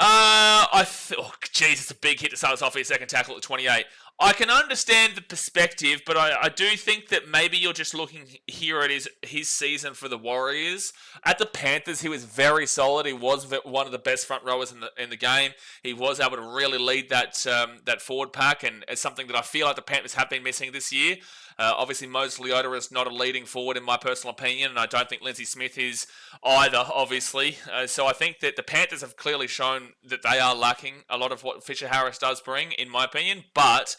Jeez, it's a big hit to start us off for your second tackle at 28. I can understand the perspective, but I do think that maybe you're just looking here at his season for the Warriors. At the Panthers, he was very solid. He was one of the best front rowers in the game. He was able to really lead that forward pack, and it's something that I feel like the Panthers have been missing this year. Obviously, Moses Leota is not a leading forward in my personal opinion, and I don't think Lindsay Smith is either, obviously. So I think that the Panthers have clearly shown that they are lacking a lot of what Fisher Harris does bring, in my opinion. But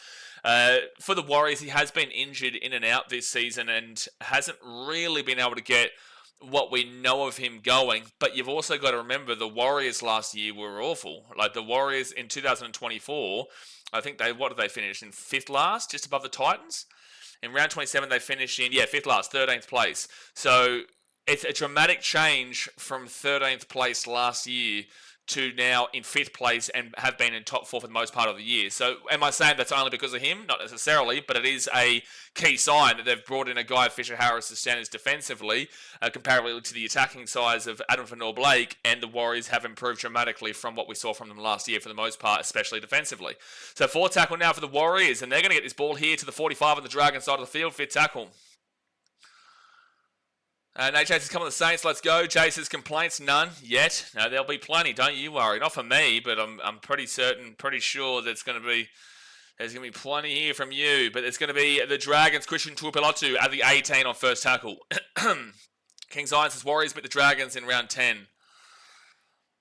for the Warriors, he has been injured in and out this season and hasn't really been able to get what we know of him going. But you've also got to remember the Warriors last year were awful. Like the Warriors in 2024, I think what did they finish? In 5th last, just above the Titans? In round 27, they finished in, 5th last, 13th place. So it's a dramatic change from 13th place last year to now in 5th place and have been in top 4 for the most part of the year. So am I saying that's only because of him? Not necessarily, but it is a key sign that they've brought in a guy of Fisher Harris' standards defensively, comparatively to the attacking size of Adam Fanor-Blake, and the Warriors have improved dramatically from what we saw from them last year for the most part, especially defensively. So 4th tackle now for the Warriors, and they're going to get this ball here to the 45 on the Dragons side of the field, 5th tackle. Nate Chase is coming to the Saints. Let's go. Chase's complaints, none yet. No, there'll be plenty. Don't you worry. Not for me, but I'm pretty sure there's going to be plenty here from you. But it's going to be the Dragons. Christian Tuipulotu at the 18 on first tackle. Kings Irons says Warriors beat the Dragons in round 10.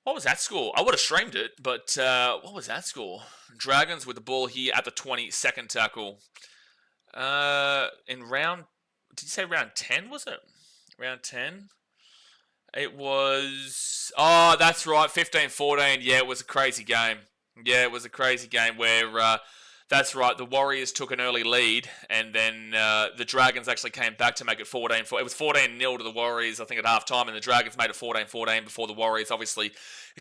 What was that score? I would have streamed it, but what was that score? Dragons with the ball here at the 20, second tackle. In round, did you say round 10? Was it? Round 10. It was... Oh, that's right. 15-14. Yeah, it was a crazy game. Yeah, it was a crazy game where... that's right. The Warriors took an early lead, and then the Dragons actually came back to make it 14-4. It was 14-0 to the Warriors, I think, at halftime, and the Dragons made it 14-14 before the Warriors obviously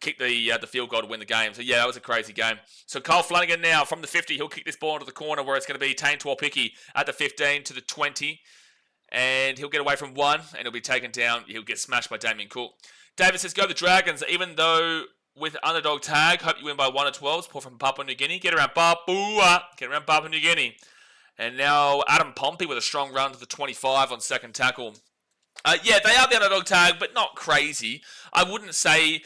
kicked the field goal to win the game. So, yeah, that was a crazy game. So, Cole Flanagan now from the 50. He'll kick this ball into the corner where it's going to be Tane Tuolpiki at the 15 to the 20. And he'll get away from one, and he'll be taken down. He'll get smashed by Damien Cook. David says, go the Dragons, even though with underdog tag, hope you win by 1 or 12. Support from Papua New Guinea. Get around Papua New Guinea. And now Adam Pompey with a strong run to the 25 on second tackle. Yeah, they are the underdog tag, but not crazy. I wouldn't say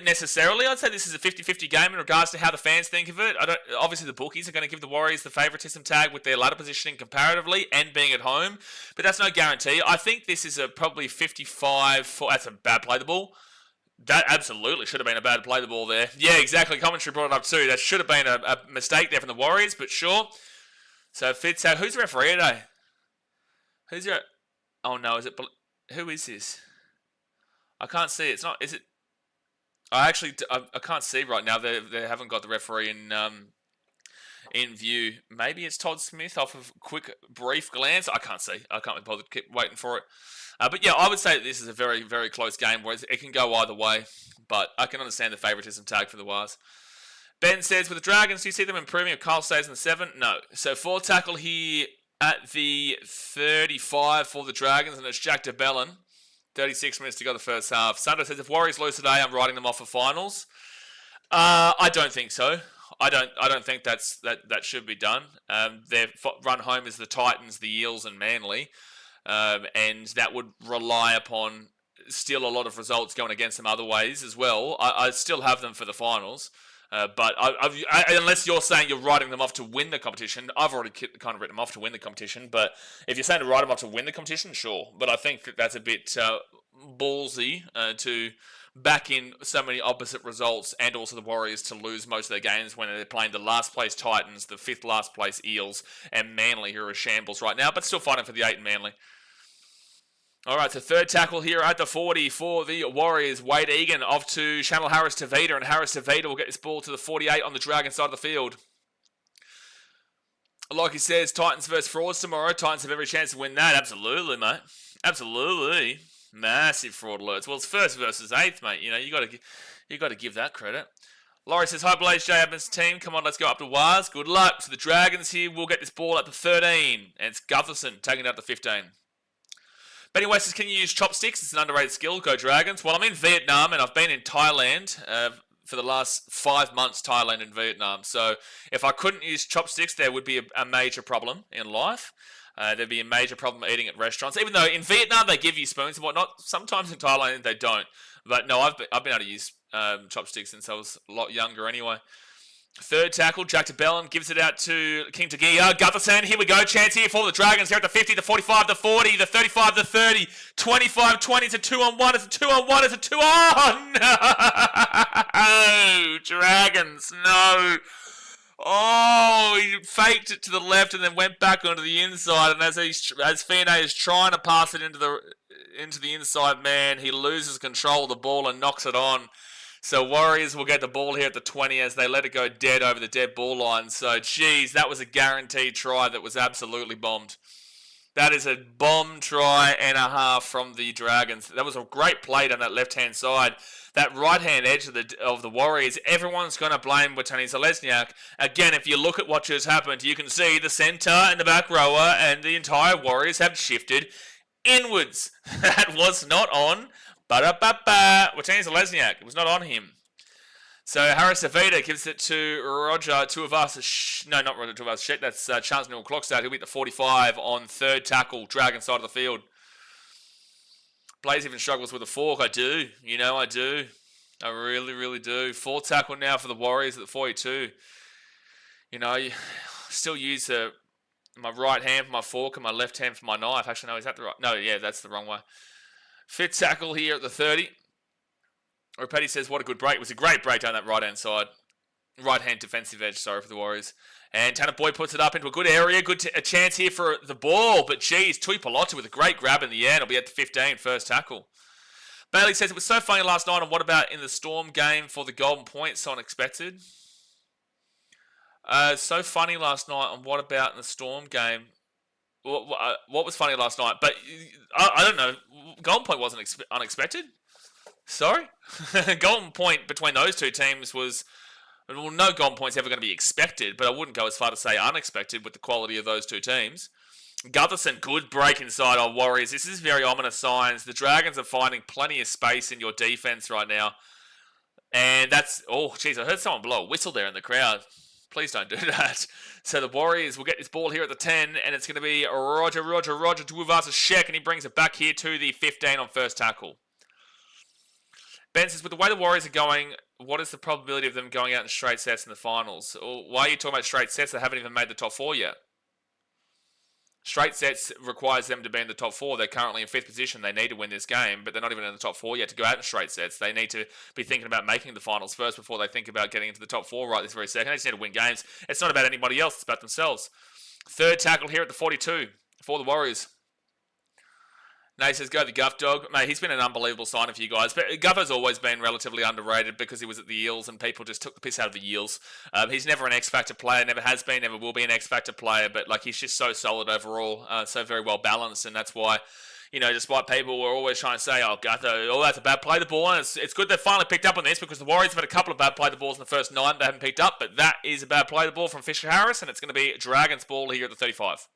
necessarily. I'd say this is a 50-50 game in regards to how the fans think of it. Obviously, the bookies are going to give the Warriors the favouritism tag with their ladder positioning comparatively and being at home, but that's no guarantee. I think this is a probably 55. That's a bad play the ball. That absolutely should have been a bad play the ball there. Yeah, exactly. Commentary brought it up too. That should have been a mistake there from the Warriors, but sure. So Fitz, who's the referee today? Who's your... Oh no, is it... Who is this? I can't see. It's not... Is it... I can't see right now. They haven't got the referee in view. Maybe it's Todd Smith off of quick, brief glance. I can't see. I can't be bothered to keep waiting for it. But yeah, I would say that this is a very, very close game, whereas it can go either way. But I can understand the favouritism tag for the Wires. Ben says, with the Dragons, do you see them improving if Kyle stays in the 7? No. So 4 tackle here at the 35 for the Dragons, and it's Jack DeBellin. 36 minutes to go the first half. Sunder says, if Warriors lose today, I'm writing them off for finals. I don't think so. I don't think that should be done. Their run home is the Titans, the Eels, and Manly, and that would rely upon still a lot of results going against them other ways as well. I still have them for the finals, but unless you're saying you're writing them off to win the competition, I've already kind of written them off to win the competition. But if you're saying to write them off to win the competition, sure. But I think that's a bit ballsy to back in so many opposite results, and also the Warriors to lose most of their games when they're playing the last place Titans, the 5th last place Eels, and Manly, who are a shambles right now, but still fighting for the 8 in Manly. All right, so third tackle here at the 40 for the Warriors. Wade Egan off to channel Harris Tavita, and Harris Tavita will get this ball to the 48 on the Dragon side of the field. Like he says, Titans versus Frauds tomorrow. Titans have every chance to win that. Absolutely, mate. Absolutely. Massive fraud alerts. Well, it's 1st versus 8th, mate. You know, you got to give that credit. Laurie says, hi, Blaze J. Evans team. Come on, let's go up to Waz. Good luck to the Dragons here. We'll get this ball at the 13. And it's Gutherson taking it up to 15. Benny West says, can you use chopsticks? It's an underrated skill. Go Dragons. Well, I'm in Vietnam and I've been in Thailand for the last 5 months, Thailand and Vietnam. So if I couldn't use chopsticks, there would be a major problem in life. There'd be a major problem eating at restaurants. Even though in Vietnam they give you spoons and whatnot, sometimes in Thailand they don't. But no, I've been able to use chopsticks since I was a lot younger anyway. Third tackle, Jack to Bellin, gives it out to King Tagia. Gutherson, here we go. Chance here for the Dragons. Here at the 50, the 45, the 40, the 35, the 30, 25, 20. It's a 2-on-1. It's a 2-on-1. It's a 2. Oh, no! Dragons, no. Oh, he faked it to the left and then went back onto the inside. And as Fiane is trying to pass it into the inside man, he loses control of the ball and knocks it on. So Warriors will get the ball here at the 20 as they let it go dead over the dead ball line. So, geez, that was a guaranteed try that was absolutely bombed. That is a bomb try and a half from the Dragons. That was a great play down that left-hand side. That right-hand edge of the Warriors, everyone's going to blame Watani Zelezniak. Again, if you look at what just happened, you can see the centre and the back rower and the entire Warriors have shifted inwards. That was not on Watani Zelezniak. It was not on him. So Harris Avita gives it to Roger Tuivasa. No, not Roger Tuivasa. That's Chance Newell Clockstad. He'll be at the 45 on third tackle, Dragon side of the field. Blaze even struggles with a fork. I do. You know, I do. I really, really do. Fourth tackle now for the Warriors at the 42. You know, I still use my right hand for my fork and my left hand for my knife. Actually, no, is that the right? No, yeah, that's the wrong way. Fifth tackle here at the 30. Rapetti says, what a good break. It was a great break down that right-hand side. Right-hand defensive edge, sorry, for the Warriors. And Tanner Boyd puts it up into a good area. A chance here for the ball. But, geez, Tui Pallotta with a great grab in the air. It'll be at the 15, first tackle. Bailey says, it was so funny last night. And what about in the Storm game for the Golden Point? So unexpected. So funny last night. And what about in the Storm game? What was funny last night? But, I don't know. Golden Point wasn't unexpected. Sorry? Golden Point between those two teams was... Well, no Golden Point's ever going to be expected, but I wouldn't go as far to say unexpected with the quality of those two teams. Gutherson, good break inside on Warriors. This is very ominous signs. The Dragons are finding plenty of space in your defense right now. And that's... Oh, jeez, I heard someone blow a whistle there in the crowd. Please don't do that. So the Warriors will get this ball here at the 10, and it's going to be Roger Tuivasa Shek, and he brings it back here to the 15 on first tackle. Ben says, with the way the Warriors are going, what is the probability of them going out in straight sets in the finals? Why are you talking about straight sets? They haven't even made the top 4 yet. Straight sets requires them to be in the top 4. They're currently in 5th position. They need to win this game, but they're not even in the top 4 yet to go out in straight sets. They need to be thinking about making the finals first before they think about getting into the top 4 right this very second. They just need to win games. It's not about anybody else. It's about themselves. Third tackle here at the 42 for the Warriors. Nate says, go the Guff dog. Mate, he's been an unbelievable signing for you guys. But Guff has always been relatively underrated because he was at the Eels and people just took the piss out of the Eels. He's never an X-Factor player, never has been, never will be an X-Factor player. But like he's just so solid overall, so very well balanced. And that's why, you know, despite people were always trying to say, oh, Gutho, oh, that's a bad play the ball. And it's good they finally picked up on this because the Warriors have had a couple of bad play the balls in the first 9 they haven't picked up. But that is a bad play the ball from Fisher Harris. And it's going to be Dragons ball here at the 35.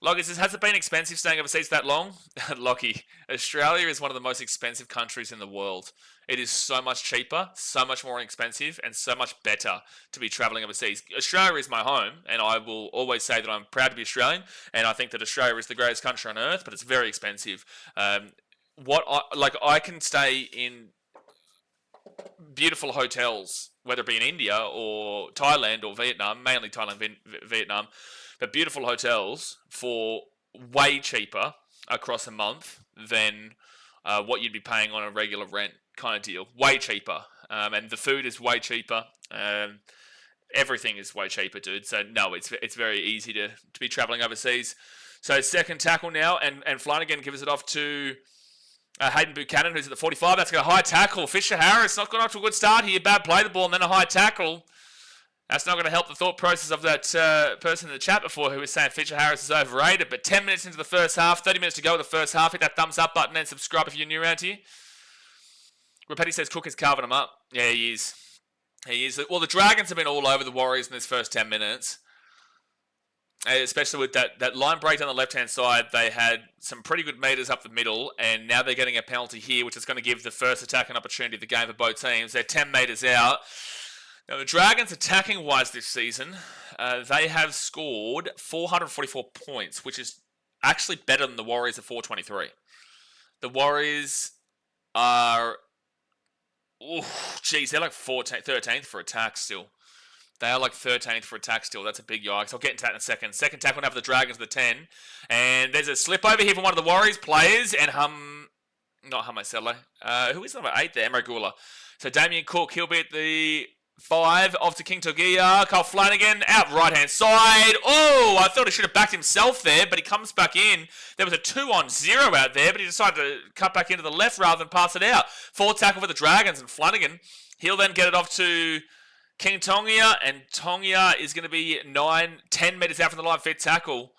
Lockie says, has it been expensive staying overseas that long? Lockie, Australia is one of the most expensive countries in the world. It is so much cheaper, so much more inexpensive, and so much better to be travelling overseas. Australia is my home, and I will always say that I'm proud to be Australian, and I think that Australia is the greatest country on earth, but it's very expensive. I can stay in beautiful hotels, whether it be in India or Thailand or Vietnam, mainly Thailand, Vietnam, but beautiful hotels for way cheaper across a month than what you'd be paying on a regular rent kind of deal. Way cheaper. And the food is way cheaper. Everything is way cheaper, dude. So, no, it's very easy to be travelling overseas. So, second tackle now, and Flanagan gives it off to Hayden Buchanan, who's at the 45. That's got a high tackle. Fisher Harris not got off to a good start here. Bad play the ball and then a high tackle. That's not going to help the thought process of that person in the chat before who was saying Fisher Harris is overrated. But 10 minutes into the first half, 30 minutes to go in the first half. Hit that thumbs up button and subscribe if you're new around here. Rapetti says Cook is carving them up. Yeah, he is. He is. Well, the Dragons have been all over the Warriors in this first 10 minutes. Especially with that line break down the left-hand side. They had some pretty good meters up the middle, and now they're getting a penalty here, which is going to give the first attack an opportunity of the game for both teams. They're 10 meters out. Now, the Dragons, attacking-wise this season, they have scored 444 points, which is actually better than the Warriors at 423. The Warriors are... they're like 13th for attack still. They are like 13th for attack still. That's a big yikes. I'll get into that in a second. Second tackle now for the Dragons, the 10. And there's a slip over here from one of the Warriors players. And not Hamasello. Who is number 8 there? Emre. So Damien Cook, he'll be at the 5. Off to King Togia. Kyle Flanagan out right-hand side. Oh, I thought he should have backed himself there, but he comes back in. There was a 2-on-0 out there, but he decided to cut back into the left rather than pass it out. Forward tackle for the Dragons, and Flanagan, he'll then get it off to King Tongia, and Tongia is going to be 10 metres out from the line, fit tackle.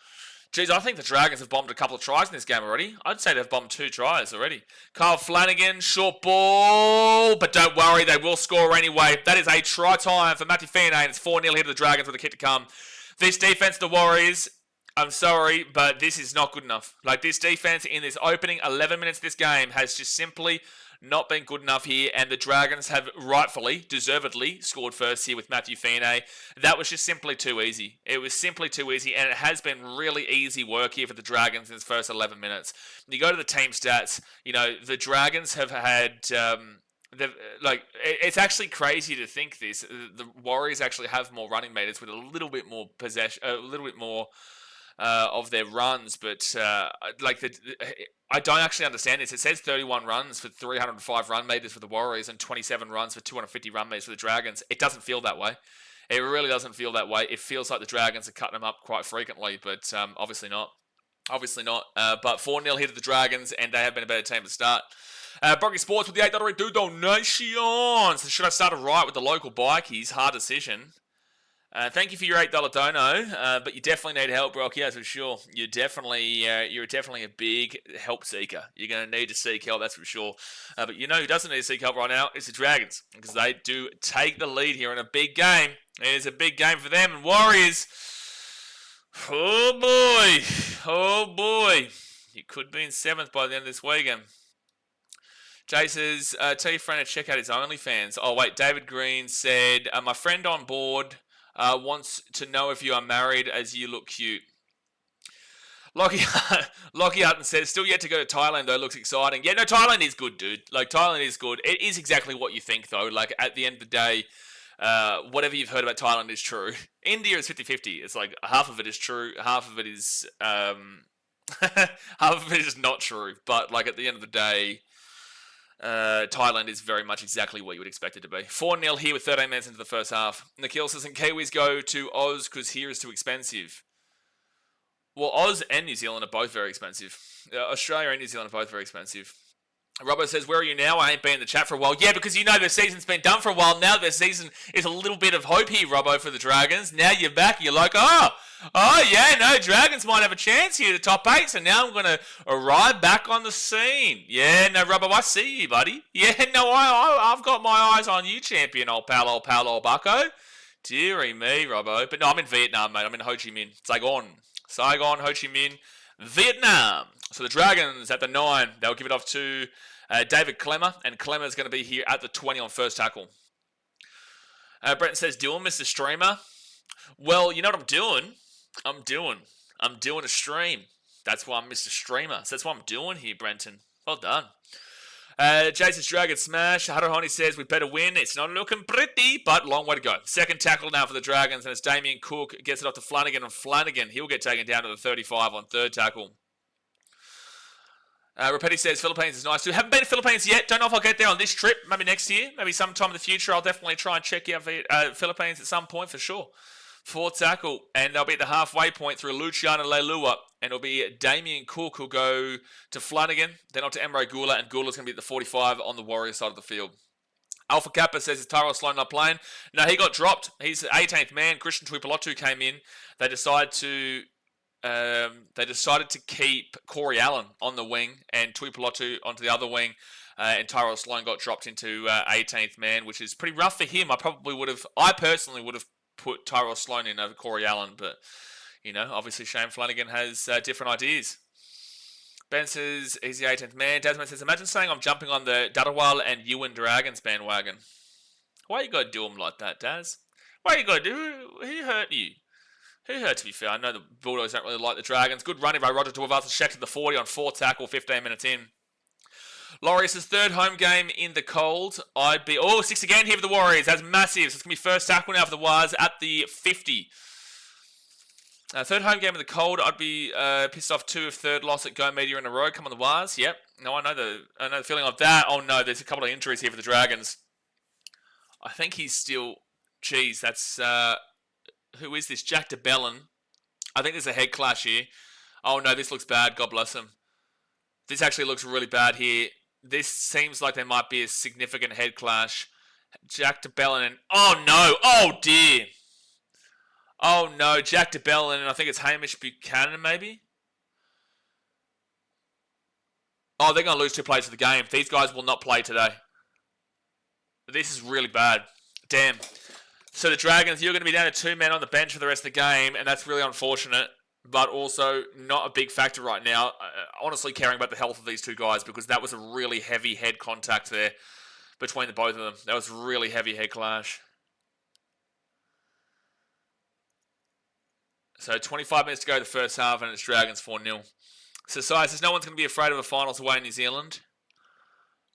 Geez, I think the Dragons have bombed a couple of tries in this game already. I'd say they've bombed 2 tries already. Kyle Flanagan, short ball, but don't worry, they will score anyway. That is a try time for Matty Feeney, and it's 4-0 here to the Dragons with a kick to come. This defense, the Warriors, I'm sorry, but this is not good enough. Like, this defense in this opening 11 minutes of this game has just simply not been good enough here, and the Dragons have rightfully, deservedly, scored first here with Matthew Feeney. That was just simply too easy. It was simply too easy, and it has been really easy work here for the Dragons in the first 11 minutes. You go to the team stats, the Dragons have had... it's actually crazy to think this. The Warriors actually have more running meters with a little bit more possession, a little bit more of their runs, but I don't actually understand this. It says 31 runs for 305 run meters for the Warriors and 27 runs for 250 run meters for the Dragons. It doesn't feel that way. It really doesn't feel that way. It feels like the Dragons are cutting them up quite frequently, but obviously not. Obviously not. But 4-0 here to the Dragons, and they have been a better team to start. Brocky Sports with the $8 donation. So should I start a right with the local bikies? Hard decision. Thank you for your $8 dono, but you definitely need help, Brocky, that's for sure. You're definitely a big help seeker. You're going to need to seek help, that's for sure. But you know who doesn't need to seek help right now? It's the Dragons, because they do take the lead here in a big game. It is a big game for them. And Warriors, oh boy, you could be in 7th by the end of this weekend. Jay says, tell your friend to check out his OnlyFans. Oh wait, David Green said, my friend on board wants to know if you are married as you look cute. Lockie Hutton says, still yet to go to Thailand though, looks exciting. Yeah, no, Thailand is good, dude. Like, Thailand is good. It is exactly what you think though. Like, at the end of the day, whatever you've heard about Thailand is true. India is 50-50. It's like, half of it is true, half of it is, half of it is not true. But, like, at the end of the day, Thailand is very much exactly what you would expect it to be. 4-0 here with 13 minutes into the first half. Nikhil says, and Kiwis go to Oz because here is too expensive. Well, Oz and New Zealand are both very expensive. Australia and New Zealand are both very expensive. Robbo says, where are you now? I ain't been in the chat for a while. Yeah, because you know the season's been done for a while. Now the season is a little bit of hope here, Robbo, for the Dragons. Now you're back. You're like, oh yeah, no, Dragons might have a chance here to top 8. So now I'm going to arrive back on the scene. Yeah, no, Robbo, I see you, buddy. Yeah, no, I've got my eyes on you, champion, old pal, old bucko. Deary me, Robbo. But no, I'm in Vietnam, mate. I'm in Ho Chi Minh. Saigon. Saigon, Ho Chi Minh, Vietnam. So the Dragons at the 9. They'll give it off to David Clemmer, and Clemmer's going to be here at the 20 on first tackle. Brenton says, doing Mr. Streamer. Well, you know what I'm doing? I'm doing a stream. That's why I'm Mr. Streamer. So that's what I'm doing here, Brenton. Well done. Jason's Dragon Smash. Haruhoni says, we better win. It's not looking pretty, but long way to go. Second tackle now for the Dragons, and it's Damien Cook. Gets it off to Flanagan, and Flanagan, he'll get taken down to the 35 on third tackle. Rapetti says, Philippines is nice too. Haven't been to Philippines yet. Don't know if I'll get there on this trip. Maybe next year. Maybe sometime in the future. I'll definitely try and check out Philippines at some point for sure. Fourth tackle, and they'll be at the halfway point through Luciano Leilua, and it'll be Damien Cook who'll go to Flanagan, then on to Emre Gula, and Gula's going to be at the 45 on the Warrior side of the field. Alpha Kappa says, is Tyrell Sloan not playing? No, he got dropped. He's the 18th man. Christian Tuipulotu came in. They decided to keep Corey Allen on the wing and Tuipulotu onto the other wing, and Tyrell Sloan got dropped into 18th man, which is pretty rough for him. I personally would have put Tyrell Sloan in over Corey Allen, but, you know, obviously Shane Flanagan has different ideas. Ben says, he's the 18th man. Desmond says, imagine saying I'm jumping on the Dadawal and Ewan Dragons bandwagon. Why you got to do them like that, Daz? Why you got to do? Who hurt you? Who hurt, to be fair? I know the Bulldogs don't really like the Dragons. Good running by Roger Tuivasa-Sheck to the 40 on fourth tackle, 15 minutes in. Laureus' third home game in the cold. 6 again here for the Warriors. That's massive. So it's going to be first tackle now for the Wars at the 50. Third home game in the cold. I'd be pissed off too if third loss at Go Media in a row. Come on the Wars. Yep. No, I know the feeling of that. Oh no, there's a couple of injuries here for the Dragons. I think he's still. Geez, that's who is this? Jack DeBellin. I think there's a head clash here. Oh no, this looks bad. God bless him. This actually looks really bad here. This seems like there might be a significant head clash. Jack DeBellin and... Oh, no. Oh, dear. Oh, no. Jack DeBellin and I think it's Hamish Buchanan, maybe? Oh, they're going to lose 2 plays of the game. These guys will not play today. This is really bad. Damn. So the Dragons, you're going to be down to 2 men on the bench for the rest of the game, and that's really unfortunate. But also not a big factor right now. Honestly caring about the health of these 2 guys because that was a really heavy head contact there between the both of them. That was a really heavy head clash. So 25 minutes to go the first half and it's Dragons 4-0. So Sai says no one's going to be afraid of a finals away in New Zealand.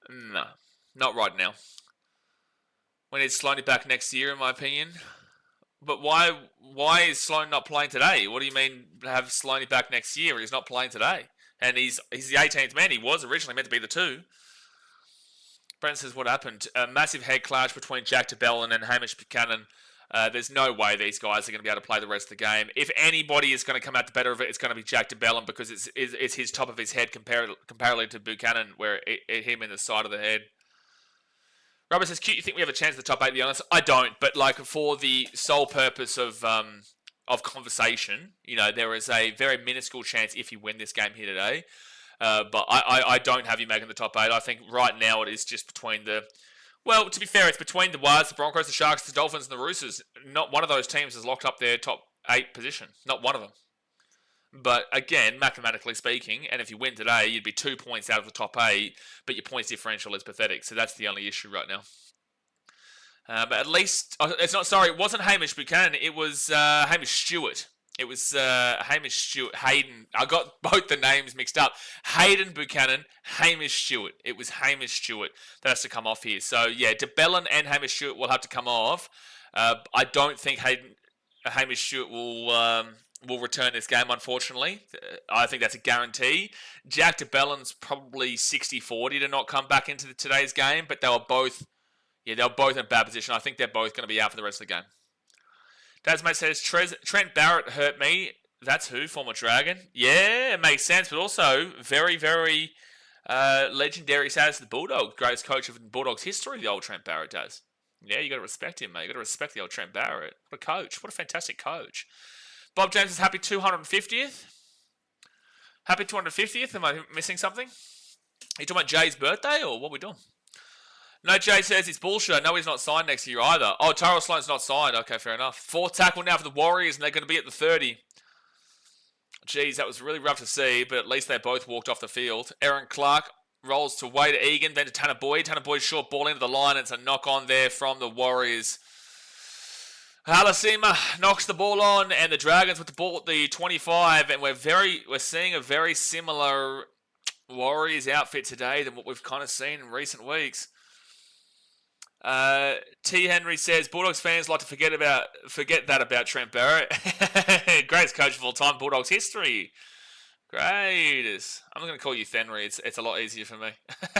No, not right now. We need Sloaney back next year in my opinion. But why is Sloan not playing today? What do you mean have Sloaney back next year? He's not playing today. And he's the 18th man. He was originally meant to be the 2. Brent says, what happened? A massive head clash between Jack DeBellin and Hamish Buchanan. There's no way these guys are going to be able to play the rest of the game. If anybody is going to come out the better of it, it's going to be Jack DeBellin because it's his top of his head comparatively to Buchanan, where it hit him in the side of the head. Robert says, cute, you think we have a chance at the top 8, to be honest? I don't, but like for the sole purpose of conversation, you know, there is a very minuscule chance if you win this game here today. But I don't have you making the top 8. I think right now it is just between the... Well, to be fair, it's between the Wires, the Broncos, the Sharks, the Dolphins, and the Roosters. Not one of those teams has locked up their top 8 position. Not one of them. But again, mathematically speaking, and if you win today, you'd be 2 points out of the top 8, but your points differential is pathetic. So that's the only issue right now. But at least, it wasn't Hamish Buchanan, it was Hamish Stewart. It was Hamish Stewart, Hayden. I got both the names mixed up. Hayden Buchanan, Hamish Stewart. It was Hamish Stewart that has to come off here. So yeah, DeBellin and Hamish Stewart will have to come off. I don't think Hamish Stewart will return this game, unfortunately. I think that's a guarantee. Jack DeBellin's probably 60-40 to not come back into today's game, but they were both in a bad position. I think they're both going to be out for the rest of the game. Dasmate says, Trent Barrett hurt me. That's who? Former Dragon? Yeah, it makes sense, but also very, very legendary status of the Bulldogs. Greatest coach of Bulldogs history, the old Trent Barrett does. Yeah, you got to respect him, mate. You got to respect the old Trent Barrett. What a coach. What a fantastic coach. Bob James is happy 250th. Happy 250th? Am I missing something? Are you talking about Jay's birthday or what are we doing? No, Jay says it's bullshit. No, he's not signed next year either. Oh, Tyrell Sloan's not signed. Okay, fair enough. Fourth tackle now for the Warriors, and they're going to be at the 30. Geez, that was really rough to see, but at least they both walked off the field. Aaron Clark rolls to Wade Egan, then to Tanner Boyd. Tanner Boyd's short ball into the line. It's a knock on there from the Warriors. Halasima knocks the ball on, and the Dragons with the ball at the 25, and we're seeing a very similar Warriors outfit today than what we've kind of seen in recent weeks. T. Henry says Bulldogs fans like to forget that about Trent Barrett. Greatest coach of all time, Bulldogs history. Greatest. I'm going to call you Thenry. It's a lot easier for me.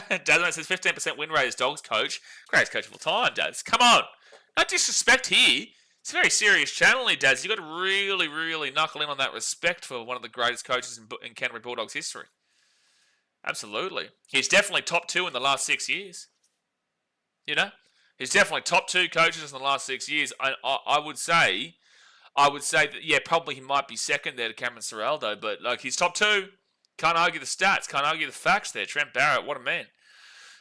Dazman says 15% win rate as Dogs coach. Greatest coach of all time, Daz. Come on. No disrespect here. It's a very serious channel here, Daz. You've got to really, really knuckle in on that respect for one of the greatest coaches in Canterbury Bulldogs history. Absolutely. He's definitely top 2 in the last 6 years. You know? He's definitely top 2 coaches in the last 6 years. I would say that, yeah, probably he might be second there to Cameron Ciraldo, but like he's top 2. Can't argue the stats, can't argue the facts there. Trent Barrett, what a man.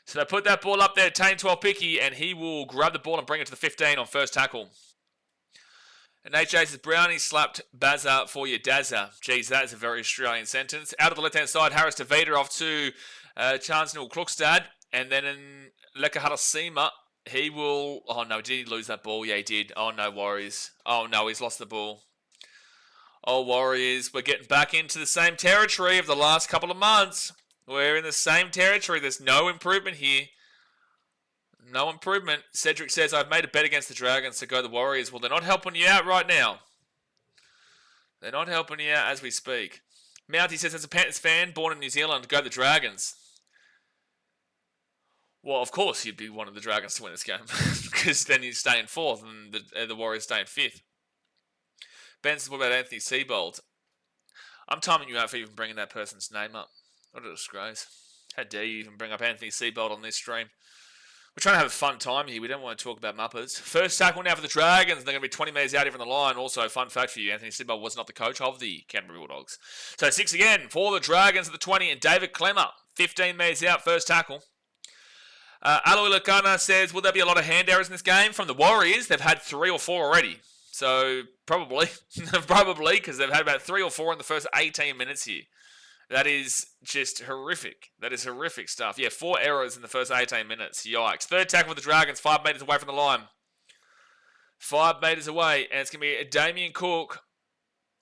So they put that ball up there, Tane 12 picky, and he will grab the ball and bring it to the 15 on first tackle. And Nate J says, Brownie slapped Bazza for your Dazza. Geez, that is a very Australian sentence. Out of the left-hand side, Harris to Vader off to Chancellor Krukstad, and then in Leka Halasima, he will... Oh, no, did he lose that ball? Yeah, he did. Oh, no, Warriors. Oh, no, he's lost the ball. Oh, Warriors, we're getting back into the same territory of the last couple of months. We're in the same territory. There's no improvement here. No improvement. Cedric says, I've made a bet against the Dragons to go the Warriors. Well, they're not helping you out right now. They're not helping you out as we speak. Mounty says, as a Panthers fan born in New Zealand, go the Dragons. Well, of course you'd be one of the Dragons to win this game. Because then you stay in 4th and the Warriors stay in 5th. Ben says, what about Anthony Seibold? I'm timing you out for even bringing that person's name up. What a disgrace. How dare you even bring up Anthony Seibold on this stream? We're trying to have a fun time here. We don't want to talk about Muppets. First tackle now for the Dragons. They're going to be 20 metres out here from the line. Also, fun fact for you, Anthony Seibold was not the coach of the Canterbury Bulldogs. So 6 again for the Dragons at the 20. And David Clemmer, 15 metres out, first tackle. Aloy Lacana says, will there be a lot of hand errors in this game? From the Warriors, they've had 3 or 4 already. So, probably. Probably, because they've had about 3 or 4 in the first 18 minutes here. That is just horrific. That is horrific stuff. Yeah, 4 errors in the first 18 minutes. Yikes. Third tackle for the Dragons, 5 metres away from the line. 5 metres away, and it's going to be Damien Cook.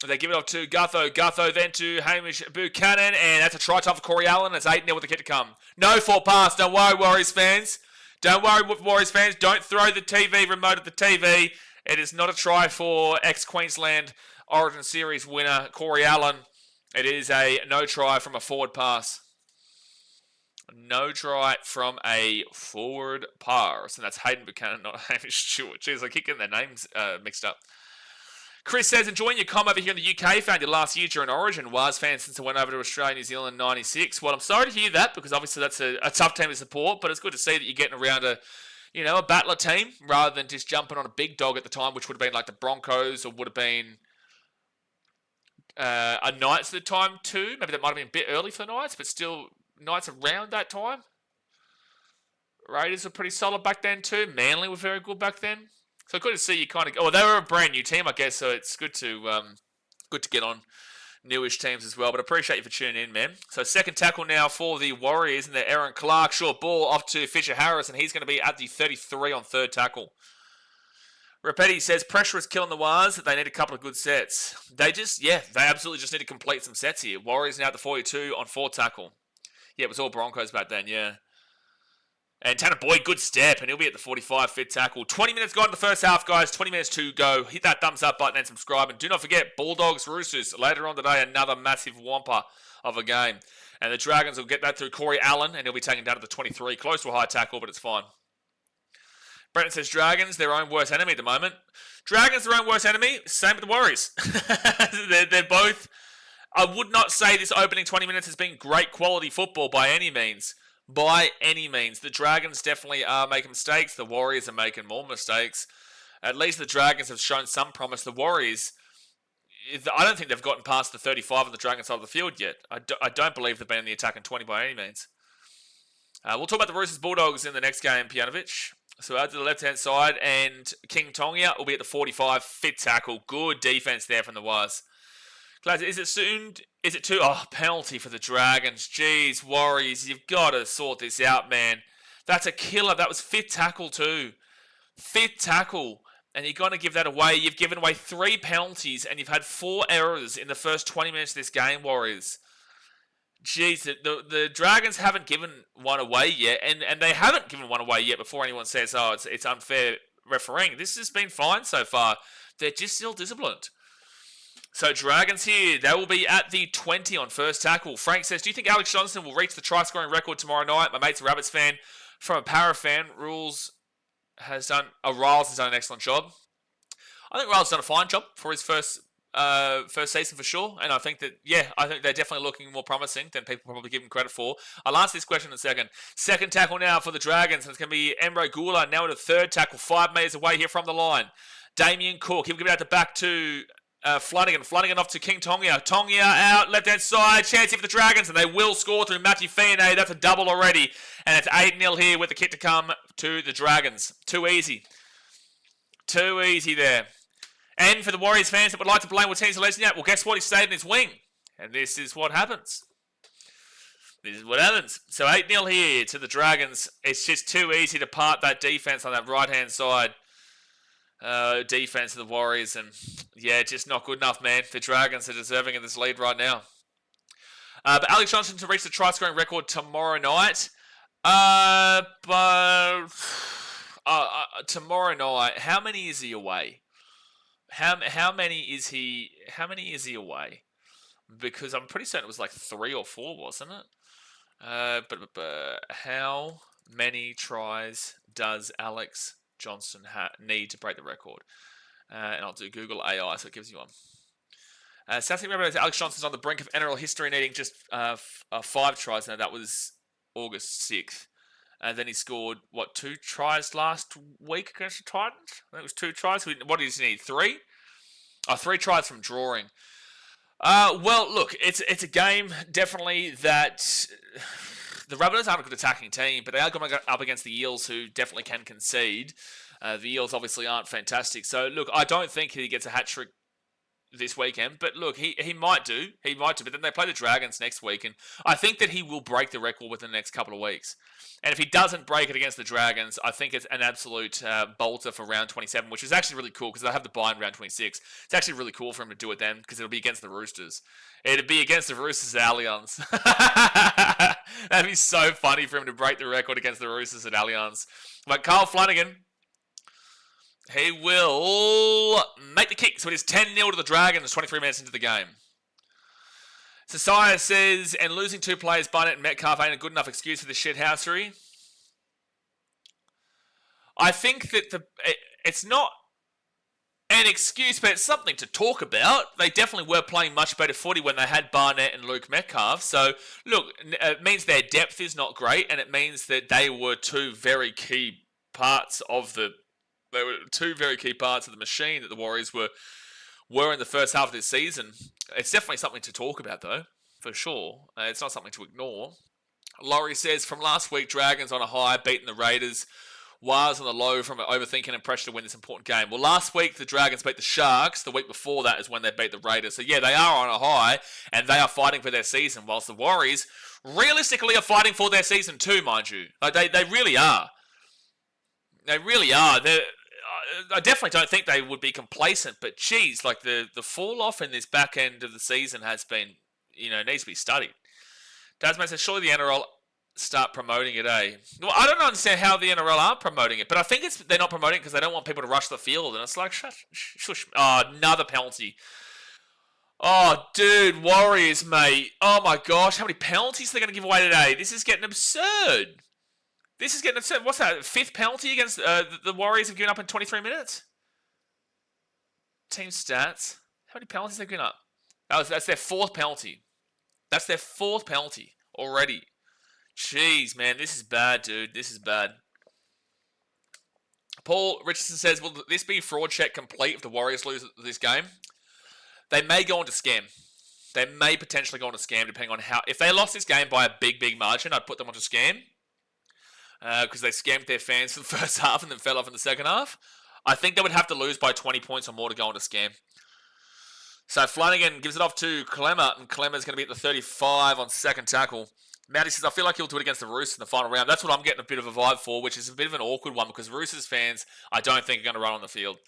They give it off to Gutho. Gutho then to Hamish Buchanan, and that's a try time for Corey Allen. It's 8-0 with the kick to come. No forward pass. Don't worry, Warriors fans. Don't worry, Warriors fans. Don't throw the TV remote at the TV. It is not a try for ex-Queensland Origin Series winner Corey Allen. It is a no try from a forward pass. No try from a forward pass. And that's Hayden Buchanan, not Hamish Stewart. Jeez, I keep getting their names mixed up. Chris says, enjoying your com over here in the UK. Found your last year during Origin. Was fan since I went over to Australia, New Zealand in 96. Well, I'm sorry to hear that because obviously that's a tough team to support. But it's good to see that you're getting around a battler team rather than just jumping on a big dog at the time, which would have been like the Broncos or would have been... a Knights at the time too. Maybe that might have been a bit early for the Knights, but still Knights around that time. Raiders were pretty solid back then too. Manly were very good back then. So good to see you kind of... Oh, they were a brand new team, I guess, so it's good to get on newish teams as well. But I appreciate you for tuning in, man. So second tackle now for the Warriors, and they're Aaron Clark. Short ball off to Fisher Harris, and he's going to be at the 33 on third tackle. Rapetti says, pressure is killing the Wars. They need a couple of good sets. They absolutely just need to complete some sets here. Warriors now at the 42 on fourth tackle. Yeah, it was all Broncos back then, yeah. And Tanner Boyd, good step, and he'll be at the 45 fifth tackle. 20 minutes gone in the first half, guys. 20 minutes to go. Hit that thumbs up button and subscribe. And do not forget, Bulldogs Roosters. Later on today, another massive whomper of a game. And the Dragons will get that through Corey Allen, and he'll be taken down to the 23. Close to a high tackle, but it's fine. Brenton says, Dragons, their own worst enemy at the moment. Dragons, their own worst enemy. Same with the Warriors. they're both... I would not say this opening 20 minutes has been great quality football by any means. By any means. The Dragons definitely are making mistakes. The Warriors are making more mistakes. At least the Dragons have shown some promise. The Warriors, I don't think they've gotten past the 35 on the Dragons side of the field yet. I don't believe they've been in the attack in 20 by any means. We'll talk about the Roosters Bulldogs in the next game, Pjanovic. So out to the left-hand side, and King Tongia will be at the 45, fifth tackle. Good defense there from the Waz. Glad, is it soon? Is it too? Oh, penalty for the Dragons. Jeez, Warriors, you've got to sort this out, man. That's a killer. That was fifth tackle too. Fifth tackle. And you're going to give that away. You've given away 3 penalties and you've had 4 errors in the first 20 minutes of this game, Warriors. Jeez, the Dragons haven't given one away yet. And they haven't given one away yet before anyone says, oh, it's unfair refereeing. This has been fine so far. They're just still disciplined. So Dragons here, they will be at the 20 on first tackle. Frank says, do you think Alex Johnson will reach the try-scoring record tomorrow night? My mate's a Rabbits fan. From a Para fan, Riles has done an excellent job. I think Riles has done a fine job for his first season for sure. And I think that, I think they're definitely looking more promising than people probably give them credit for. I'll answer this question in a second. Second tackle now for the Dragons. And it's going to be Emro Gula now at a third tackle, 5 metres away here from the line. Damien Cook, he'll give it out the back to Flanagan. Flanagan off to King Tongia. Tongia out, left-hand side. Chance here for the Dragons, and they will score through Matthew Fiane. That's a double already. And it's 8-0 here with the kick to come to the Dragons. Too easy. Too easy there. And for the Warriors fans that would like to blame Watini's losing out, well, guess what? He stayed in his wing. And this is what happens. This is what happens. So 8-0 here to the Dragons. It's just too easy to part that defense on that right-hand side. Defense of the Warriors, and just not good enough, man. The Dragons are deserving of this lead right now. But Alex Johnson to reach the try-scoring record tomorrow night. Tomorrow night, how many is he away? How many is he away? Because I'm pretty certain it was like 3 or 4, wasn't it? But how many tries does Alex Johnson need to break the record? And I'll do Google AI so it gives you one. Something remember Alex Johnson's on the brink of NRL history, needing just 5 tries. Now that was August 6th. And then he scored, 2 tries last week against the Titans? I think it was 2 tries. What does he need? 3? 3 tries from drawing. Well, look, it's a game definitely that the Rabbitohs aren't a good attacking team, but they are going up against the Eels, who definitely can concede. The Eels obviously aren't fantastic. So, look, I don't think he gets a hat-trick this weekend, but look, he might do. He might do, but then they play the Dragons next week, and I think that he will break the record within the next couple of weeks. And if he doesn't break it against the Dragons, I think it's an absolute bolter for round 27, which is actually really cool because they'll have the bye in round 26. It's actually really cool for him to do it then because it'll be against the Roosters. It'd be against the Roosters at Allianz. That'd be so funny for him to break the record against the Roosters at Allianz. But Kyle Flanagan, he will make the kick. So it is 10-0 to the Dragons, 23 minutes into the game. Sasaya says, and losing 2 players, Barnett and Metcalf, ain't a good enough excuse for the shithousery. I think that it's not an excuse, but it's something to talk about. They definitely were playing much better footy when they had Barnett and Luke Metcalf. So, look, it means their depth is not great, and it means that they were 2 very key parts of the machine that the Warriors were in the first half of this season. It's definitely something to talk about, though, for sure. It's not something to ignore. Laurie says, from last week, Dragons on a high, beating the Raiders. Wires on the low from overthinking and pressure to win this important game. Well, last week, the Dragons beat the Sharks. The week before that is when they beat the Raiders. So, they are on a high, and they are fighting for their season, whilst the Warriors realistically are fighting for their season too, mind you. Like, they really are. They really are. I definitely don't think they would be complacent, but geez, like the fall off in this back end of the season has been, needs to be studied. Dasman says, surely the NRL start promoting it, eh? Well, I don't understand how the NRL are promoting it, but I think they're not promoting it because they don't want people to rush the field, and it's like, shush. Oh, another penalty. Oh, dude, Warriors, mate. Oh my gosh, how many penalties are they going to give away today? This is getting absurd. What's that? 5th penalty against the Warriors have given up in 23 minutes? Team stats. How many penalties have they given up? That's their 4th penalty. That's their 4th penalty already. Jeez, man. This is bad, dude. This is bad. Paul Richardson says, will this be fraud check complete if the Warriors lose this game? They may go on to scam. They may potentially go on to scam depending on how... If they lost this game by a big, big margin, I'd put them on to scam. Because they scammed their fans for the first half and then fell off in the second half. I think they would have to lose by 20 points or more to go on to scam. So Flanagan gives it off to Clemmer, and Clemmer's going to be at the 35 on second tackle. Matty says, I feel like he'll do it against the Roosters in the final round. That's what I'm getting a bit of a vibe for, which is a bit of an awkward one because Roosters fans, I don't think, are going to run on the field.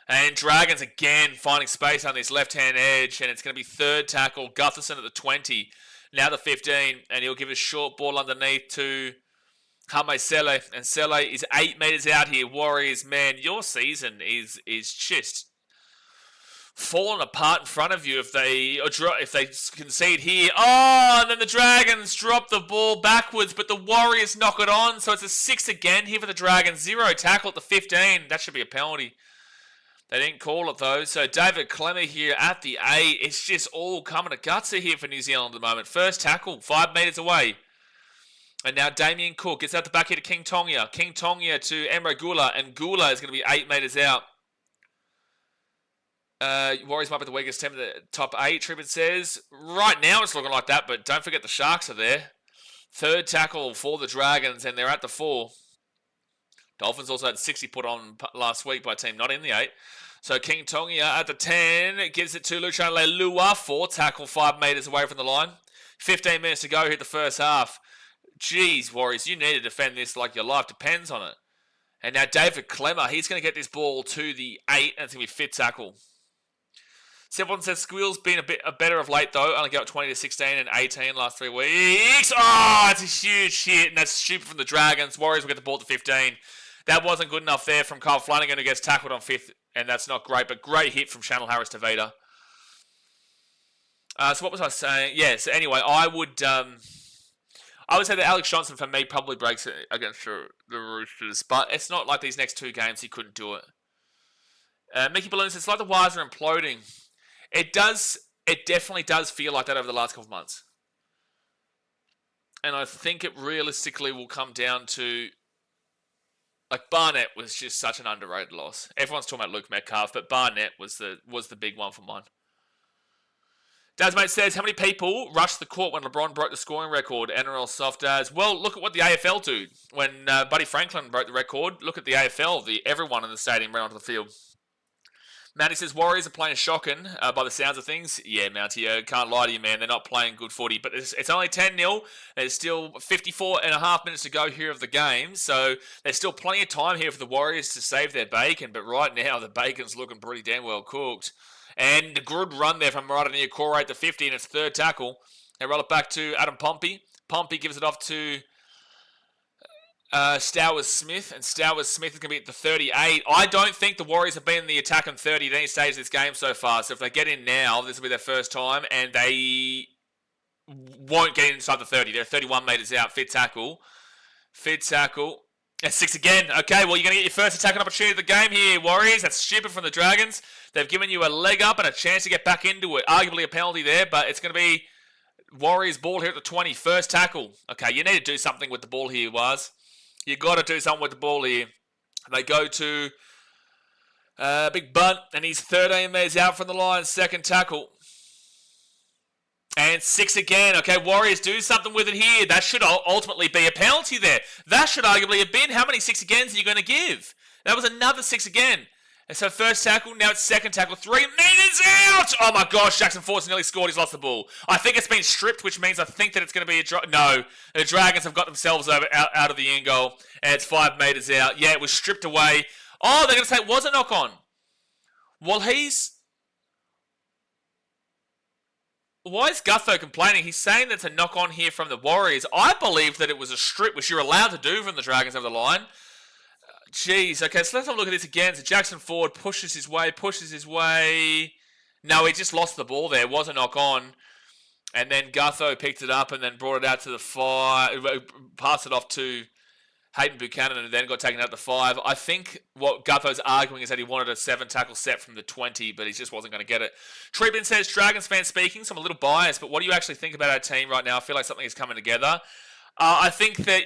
And Dragons again finding space on this left-hand edge, and it's going to be third tackle, Gutherson at the 20, now the 15, and he'll give a short ball underneath to Hame Sele, and Sele is 8 metres out here. Warriors, man, your season is just falling apart in front of you if they concede here. Oh, and then the Dragons drop the ball backwards, but the Warriors knock it on, so it's a 6 again here for the Dragons. 0 tackle at the 15. That should be a penalty. They didn't call it, though. So David Clemmer here at the 8. It's just all coming to guts here for New Zealand at the moment. First tackle, 5 metres away. And now Damien Cook gets out the back here to King Tonga. King Tonga to Emre Gula. And Gula is going to be 8 metres out. Warriors might be the weakest team in the top 8, Trippett says. Right now it's looking like that, but don't forget the Sharks are there. Third tackle for the Dragons, and they're at the 4. Dolphins also had 60 put on last week by a team not in the 8. So King Tonga at the 10 gives it to Luchan Leilua. 4 tackle, 5 metres away from the line. 15 minutes to go here at the first half. Jeez, Warriors, you need to defend this like your life depends on it. And now David Clemmer, he's going to get this ball to the 8, and it's going to be 5th tackle. Someone says Squeal's been a bit better of late, though. Only got 20 to 16 and 18 last 3 weeks. Oh, it's a huge hit, and that's stupid from the Dragons. Warriors will get the ball to 15. That wasn't good enough there from Kyle Flanagan, who gets tackled on 5th, and that's not great, but great hit from Channel Harris to Veda. So what was I saying? Yeah, so anyway, I would say that Alex Johnson, for me, probably breaks it against the Roosters, but it's not like these next 2 games he couldn't do it. Mickey Balloon says, it's like the wires are imploding. It definitely does feel like that over the last couple of months. And I think it realistically will come down to, like, Barnett was just such an underrated loss. Everyone's talking about Luke Metcalf, but Barnett was the big one for mine. Dazmate says, how many people rushed the court when LeBron broke the scoring record? NRL soft as. Well, look at what the AFL do. When Buddy Franklin broke the record, look at the AFL. Everyone in the stadium ran onto the field. Matty says, Warriors are playing shocking by the sounds of things. Yeah, Mountie, can't lie to you, man. They're not playing good footy. But it's only 10-0. There's still 54 and a half minutes to go here of the game. So there's still plenty of time here for the Warriors to save their bacon. But right now, the bacon's looking pretty damn well cooked. And a good run there from right near Corey at the 50 in its 3rd tackle. They roll it back to Adam Pompey. Pompey gives it off to Stowers Smith, and Stowers Smith is going to be at the 38. I don't think the Warriors have been in the attack on 30 at any stage of this game so far. So if they get in now, this will be their first time, and they won't get inside the 30. They're 31 metres out. 5th tackle. 5th tackle. And 6 again. Okay, well, you're going to get your first attacking opportunity of the game here, Warriors. That's stupid from the Dragons. They've given you a leg up and a chance to get back into it. Arguably a penalty there, but it's going to be Warriors ball here at the 20. First tackle. Okay, you need to do something with the ball here, Waz. You got to do something with the ball here. They go to Big Bunt, and he's 13 metres out from the line. 2nd tackle. And 6 again. Okay, Warriors do something with it here. That should ultimately be a penalty there. That should arguably have been. How many 6 agains are you going to give? That was another 6 again. And so first tackle, now it's 2nd tackle. 3 metres out! Oh my gosh, Jackson Force nearly scored. He's lost the ball. I think it's been stripped, which means I think that it's going to be a... No, the Dragons have got themselves out of the end goal. And it's 5 metres out. Yeah, it was stripped away. Oh, they're going to say it was a knock-on. Well, why is Gutho complaining? He's saying that's a knock-on here from the Warriors. I believe that it was a strip, which you're allowed to do from the Dragons over the line. Jeez, okay, so let's have a look at this again. So Jackson Ford pushes his way. No, he just lost the ball there. It was a knock-on. And then Gutho picked it up and then brought it out to the 5, passed it off to Hayden Buchanan and then got taken out to 5. I think what Gutho's arguing is that he wanted a 7-tackle set from the 20, but he just wasn't going to get it. Treatment says, Dragons fan speaking, so I'm a little biased, but what do you actually think about our team right now? I feel like something is coming together. I think that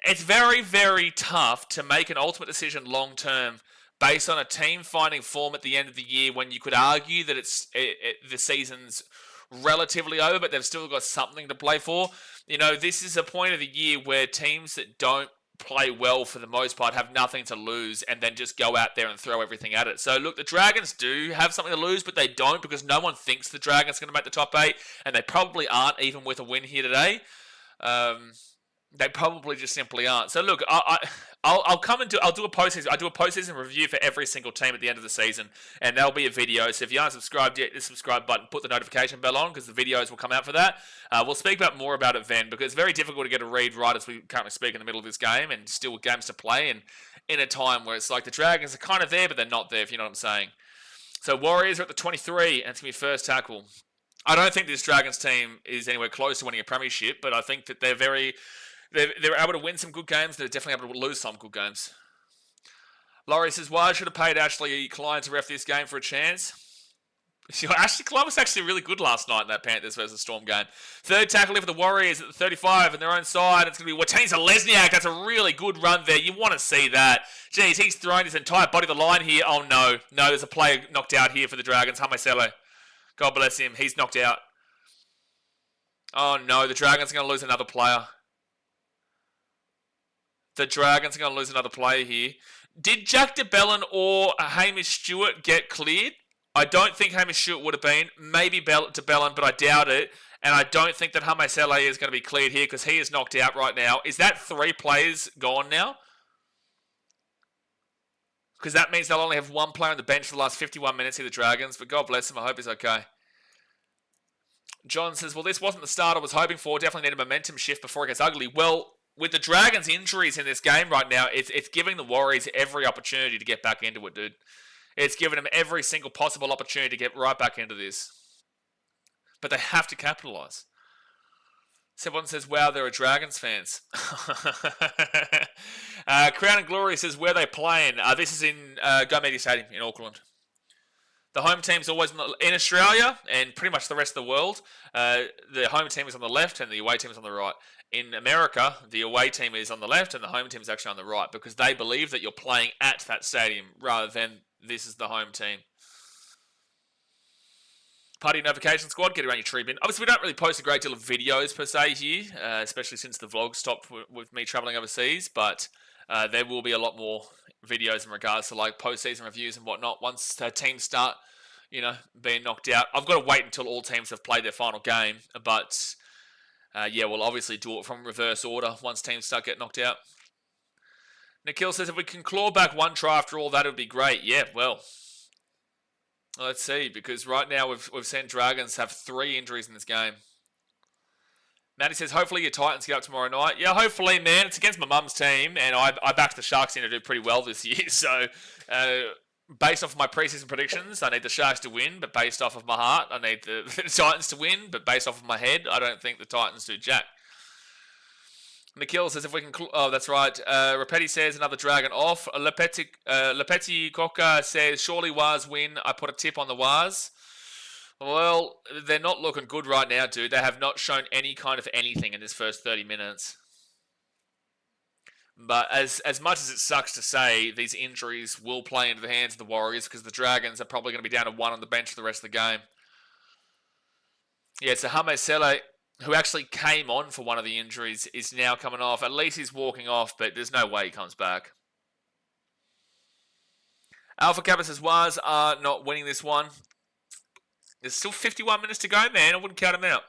it's very, very tough to make an ultimate decision long-term based on a team finding form at the end of the year when you could argue that the season's relatively over, but they've still got something to play for. You know, this is a point of the year where teams that don't play well for the most part, have nothing to lose, and then just go out there and throw everything at it. So look, the Dragons do have something to lose, but they don't, because no one thinks the Dragons are going to make the top 8, and they probably aren't, even with a win here today. They probably just simply aren't. So look, I'll do a postseason. I do a postseason review for every single team at the end of the season, and there'll be a video. So if you aren't subscribed yet, the subscribe button, put the notification bell on, because the videos will come out for that. We'll speak about more about it then, because it's very difficult to get a read right as we currently speak in the middle of this game, and still with games to play, and in a time where it's like the Dragons are kind of there, but they're not there, if you know what I'm saying. So Warriors are at the 23, and it's going to be first tackle. I don't think this Dragons team is anywhere close to winning a premiership, but I think that they're able to win some good games. They're definitely able to lose some good games. Laurie says, why should have paid Ashley Klein to ref this game for a chance? Ashley Klein was actually really good last night in that Panthers versus Storm game. Third tackle for the Warriors at the 35 on their own side. It's going to be Watene Lesniak. That's a really good run there. You want to see that. Jeez, he's thrown his entire body to the line here. Oh, no. No, there's a player knocked out here for the Dragons. Hamiselo. God bless him. He's knocked out. Oh, no. The Dragons are going to lose another player. The Dragons are going to lose another player here. Did Jack DeBellin or Hamish Stewart get cleared? I don't think Hamish Stewart would have been. Maybe DeBellin, but I doubt it. And I don't think that Hamiselo is going to be cleared here, because he is knocked out right now. Is that 3 players gone now? Because that means they'll only have 1 player on the bench for the last 51 minutes here, the Dragons. But God bless him. I hope he's okay. John says, well, this wasn't the start I was hoping for. Definitely need a momentum shift before it gets ugly. Well, with the Dragons' injuries in this game right now, it's giving the Warriors every opportunity to get back into it, dude. It's given them every single possible opportunity to get right back into this. But they have to capitalise. Someone says, wow, there are Dragons fans. Crown and Glory says, where are they playing? This is in Go Media Stadium in Auckland. The home team's always in Australia and pretty much the rest of the world. The home team is on the left and the away team is on the right. In America, the away team is on the left and the home team is actually on the right, because they believe that you're playing at that stadium rather than this is the home team. Party notification squad, get around your tree bin. Obviously, we don't really post a great deal of videos per se here, especially since the vlog stopped with me traveling overseas, but there will be a lot more videos in regards to like post-season reviews and whatnot once teams start, being knocked out. I've got to wait until all teams have played their final game, but yeah, we'll obviously do it from reverse order once teams start getting knocked out. Nikhil says, if we can claw back 1 try after all that, it would be great. Yeah, well, let's see, because right now we've seen Dragons have 3 injuries in this game. Matty says, hopefully your Titans get up tomorrow night. Yeah, hopefully, man. It's against my mum's team, and I backed the Sharks in to do pretty well this year. So, based off of my preseason predictions, I need the Sharks to win, but based off of my heart, I need the Titans to win, but based off of my head, I don't think the Titans do jack. Nikhil says, if we can... Oh, that's right. Rapetti says, another Dragon off. Lepetti Coca says, surely Waz win. I put a tip on the Waz. Well, they're not looking good right now, dude. They have not shown any kind of anything in this first 30 minutes. But as much as it sucks to say, these injuries will play into the hands of the Warriors, because the Dragons are probably going to be down to 1 on the bench for the rest of the game. Yeah, so Hamiselo, who actually came on for one of the injuries, is now coming off. At least he's walking off, but there's no way he comes back. Alpha Kappa says, Waz are not winning this one. There's still 51 minutes to go, man. I wouldn't count him out.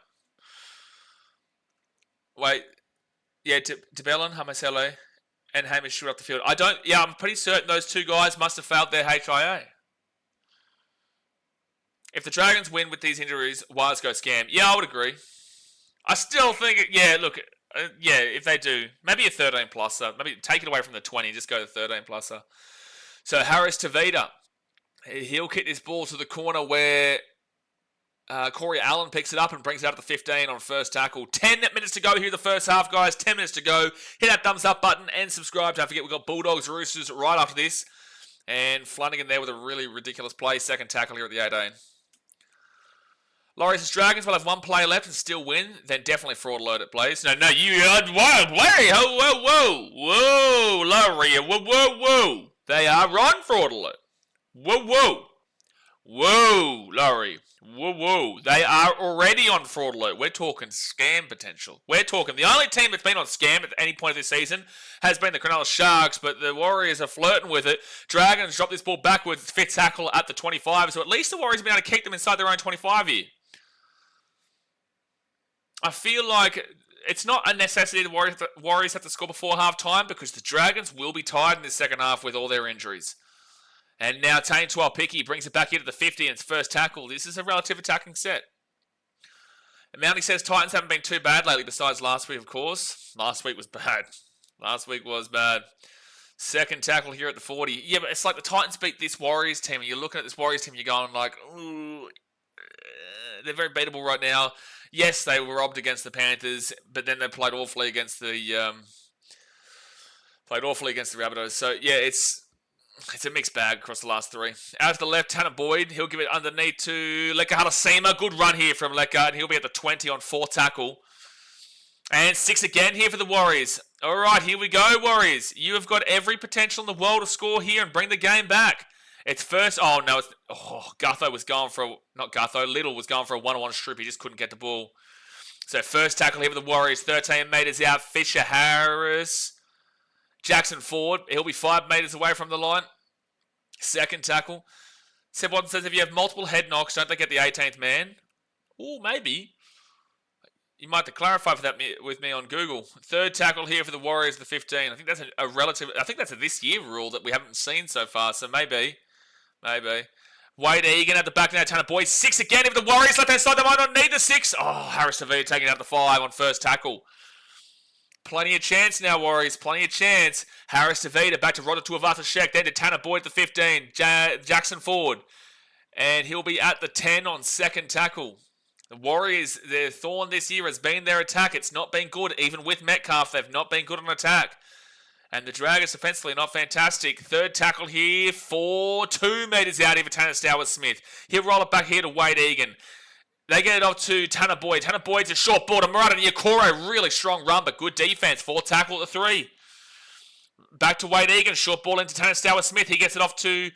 Wait. Yeah, DeBellin, Hamiselo, and Hamish Stewart up the field. I'm pretty certain those 2 guys must have failed their HIA. If the Dragons win with these injuries, Waz go scam. Yeah, I would agree. I still think, if they do, maybe a 13-pluser. Maybe take it away from the 20, just go to 13-pluser. So Harris Tavita, he'll kick this ball to the corner where Corey Allen picks it up and brings it out to the 15 on first tackle. 10 minutes to go here in the first half, guys. 10 minutes to go. Hit that thumbs up button and subscribe. Don't forget, we've got Bulldogs, Roosters right after this. And Flanagan there with a really ridiculous play. Second tackle here at the 18. Laurie says, Dragons will have 1 play left and still win. Then definitely fraud alert it, Blaze. No, you... Whoa, Laurie. Whoa. They are on fraud alert. Whoa. Whoa, Laurie. Whoa. They are already on fraud alert. We're talking scam potential. We're talking the only team that's been on scam at any point of this season has been the Cronulla Sharks, but the Warriors are flirting with it. Dragons drop this ball backwards, fit tackle at the 25, so at least the Warriors have been able to keep them inside their own 25 here. I feel like it's not a necessity the Warriors have to score before half-time because the Dragons will be tired in the second half with all their injuries. And now Tane Tuaupiki brings it back into the 50 and its first tackle. This is a relative attacking set. And Mounty says Titans haven't been too bad lately besides last week, of course. Last week was bad. Last week was bad. Second tackle here at the 40. Yeah, but it's like the Titans beat this Warriors team. And you're looking at this Warriors team, you're going like, ooh, they're very beatable right now. Yes, they were robbed against the Panthers, but then they played awfully against the Rabbitohs. So yeah, it's a mixed bag across the last three. Out to the left, Tanner Boyd. He'll give it underneath to Leka Halasima. Good run here from Leka, and he'll be at the 20 on 4 tackle. And 6 again here for the Warriors. All right, here we go, Warriors. You have got every potential in the world to score here and bring the game back. It's first. Oh, no. Gutho was going for Little was going for a one-on-one strip. He just couldn't get the ball. So first tackle here for the Warriors. 13 metres out. Fisher Harris. Jackson Ford. He'll be 5 metres away from the line. Second tackle. Seb Watson says if you have multiple head knocks, don't they get the 18th man? Oh, maybe. You might have to clarify for that with me on Google. Third tackle here for the Warriors, the 15. I think that's a relative. I think that's a this year rule that we haven't seen so far. So maybe. Wade Egan at the back now. Tanner Boyd 6 again. If the Warriors left hand side, they might not need the 6. Oh, Harris Tavita taking out the 5 on first tackle. Plenty of chance now, Warriors. Plenty of chance. Harris Tavita back to Roger Tuivasa-Sheck. Then to Tanner Boyd at the 15. Jackson Ford. And he'll be at the 10 on second tackle. The Warriors, their thorn this year has been their attack. It's not been good. Even with Metcalf, they've not been good on attack. And the Dragons defensively not fantastic. Third tackle here for 2 metres out here for Tanner Stowers-Smith. He'll roll it back here to Wade Egan. They get it off to Tanner Boyd. Tanner Boyd's a short ball to Murata Niokoro. Really strong run, but good defense. 4 tackle at the 3. Back to Wade Egan. Short ball into Tanner Stowers-Smith. He gets it off to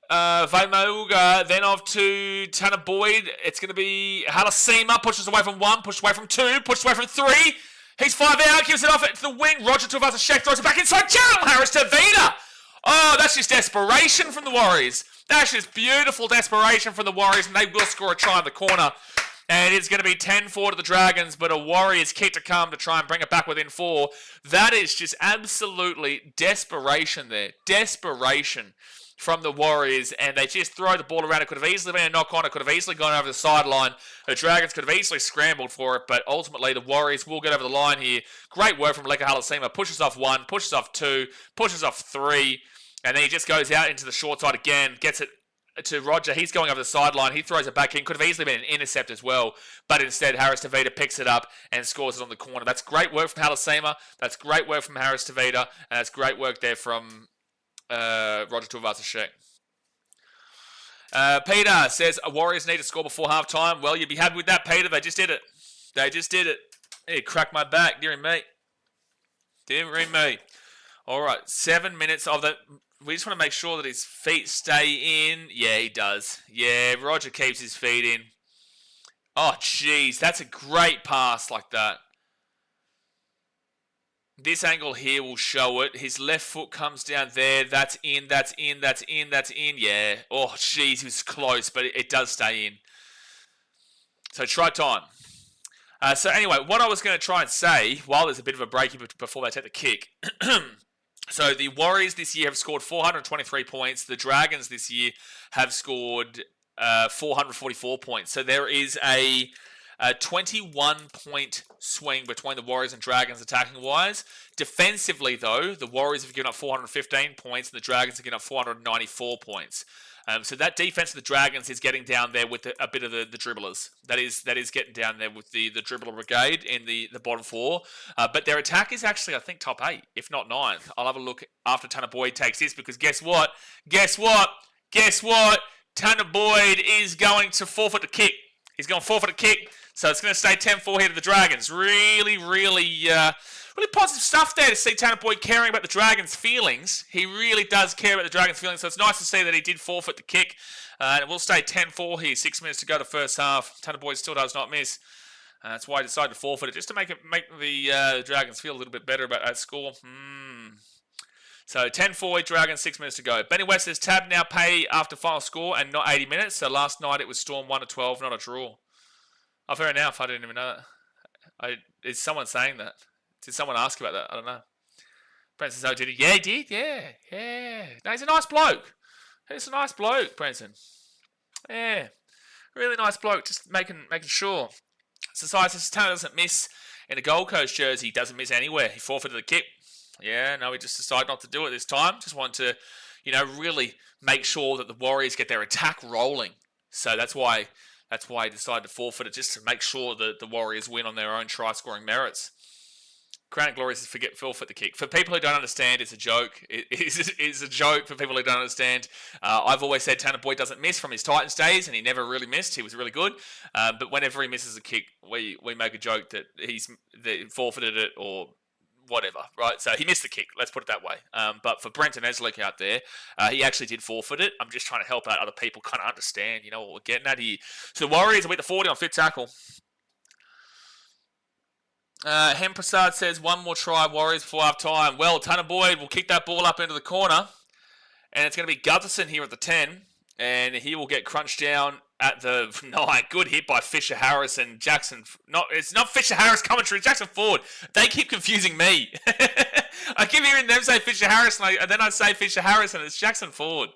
Vaimauga, then off to Tanner Boyd. It's going to be Halasima. Pushes away from 1, pushes away from 2, pushes away from 3. He's 5 out, gives it off to the wing. Roger Tuivasa-Sheck throws it back inside. Channel Harris Tavita. Oh, that's just desperation from the Warriors. That's just beautiful desperation from the Warriors, and they will score a try in the corner. And it's going to be 10-4 to the Dragons, but a Warriors kick to come to try and bring it back within 4. That is just absolutely desperation there. Desperation from the Warriors, and they just throw the ball around. It could have easily been a knock-on. It could have easily gone over the sideline. The Dragons could have easily scrambled for it, but ultimately the Warriors will get over the line here. Great work from Leka Halasima. Pushes off 1, pushes off 2, pushes off 3, and then he just goes out into the short side again, gets it to Roger. He's going over the sideline. He throws it back in. Could have easily been an intercept as well, but instead Harris Tavita picks it up and scores it on the corner. That's great work from Halasima. That's great work from Harris Tavita, and that's great work there from Roger Tuivasa-Sheck. Peter says Warriors need to score before halftime. Well, you'd be happy with that, Peter. They just did it. It cracked my back, dearie me. All right, 7 minutes of that. We just want to make sure that his feet stay in. Yeah, he does. Yeah, Roger keeps his feet in. Oh, jeez, that's a great pass like that. This angle here will show it. His left foot comes down there. That's in. Yeah. Oh, jeez, he was close, but it does stay in. So try time. So anyway, what I was going to try and say, while there's a bit of a break before they take the kick. So the Warriors this year have scored 423 points. The Dragons this year have scored 444 points. So there is a 21-point swing between the Warriors and Dragons attacking-wise. Defensively, though, the Warriors have given up 415 points and the Dragons have given up 494 points. So that defense of the Dragons is getting down there with a bit of the dribblers. That is getting down there with the dribbler brigade in the bottom 4. But their attack is actually, I think, top 8, if not 9th. I'll have a look after Tanner Boyd takes this because guess what? Tanner Boyd is going to forfeit the kick. He's going to forfeit a kick. So it's going to stay 10-4 here to the Dragons. Really really positive stuff there to see Tanner Boyd caring about the Dragons' feelings. He really does care about the Dragons' feelings, so it's nice to see that he did forfeit the kick. And it will stay 10-4 here, 6 minutes to go the first half. Tanner Boyd still does not miss. That's why I decided to forfeit it, just to make the Dragons feel a little bit better about that score. So 10-4 Dragons, 6 minutes to go. Benny West says tab now pay after final score and not 80 minutes. So last night it was Storm 1-12, not a draw. Oh, fair enough. I didn't even know that. Is someone saying that? Did someone ask about that? I don't know. Brent says, oh, did he? Yeah, he did. Yeah. No, he's a nice bloke. He's a nice bloke, Brenton. Yeah. Really nice bloke. Just making sure. Society says Tanner doesn't miss in a Gold Coast jersey. He doesn't miss anywhere. He forfeited the kick. Yeah, no, he just decided not to do it this time. Just wanted to, really make sure that the Warriors get their attack rolling. So that's why he decided to forfeit it, just to make sure that the Warriors win on their own try-scoring merits. Crown and Glory says forfeit the kick. For people who don't understand, it's a joke. It's a joke for people who don't understand. I've always said Tanner Boyd doesn't miss from his Titans days, and he never really missed. He was really good. But whenever he misses a kick, we make a joke that he forfeited it or whatever, right? So he missed the kick, let's put it that way. But for Brenton Eslick out there, he actually did forfeit it. I'm just trying to help out other people kind of understand, what we're getting at here. So the Warriors are with the 40 on fifth tackle. Hem Prasad says, one more try, Warriors, before half time. Well, Tanner Boyd will kick that ball up into the corner, and it's going to be Gutherson here at the 10, and he will get crunched down at the 9. Good hit by Fisher Harris and Jackson. It's not Fisher Harris commentary, Jackson Ford. They keep confusing me. I keep hearing them say Fisher Harris, and then I say Fisher Harris, and it's Jackson Ford.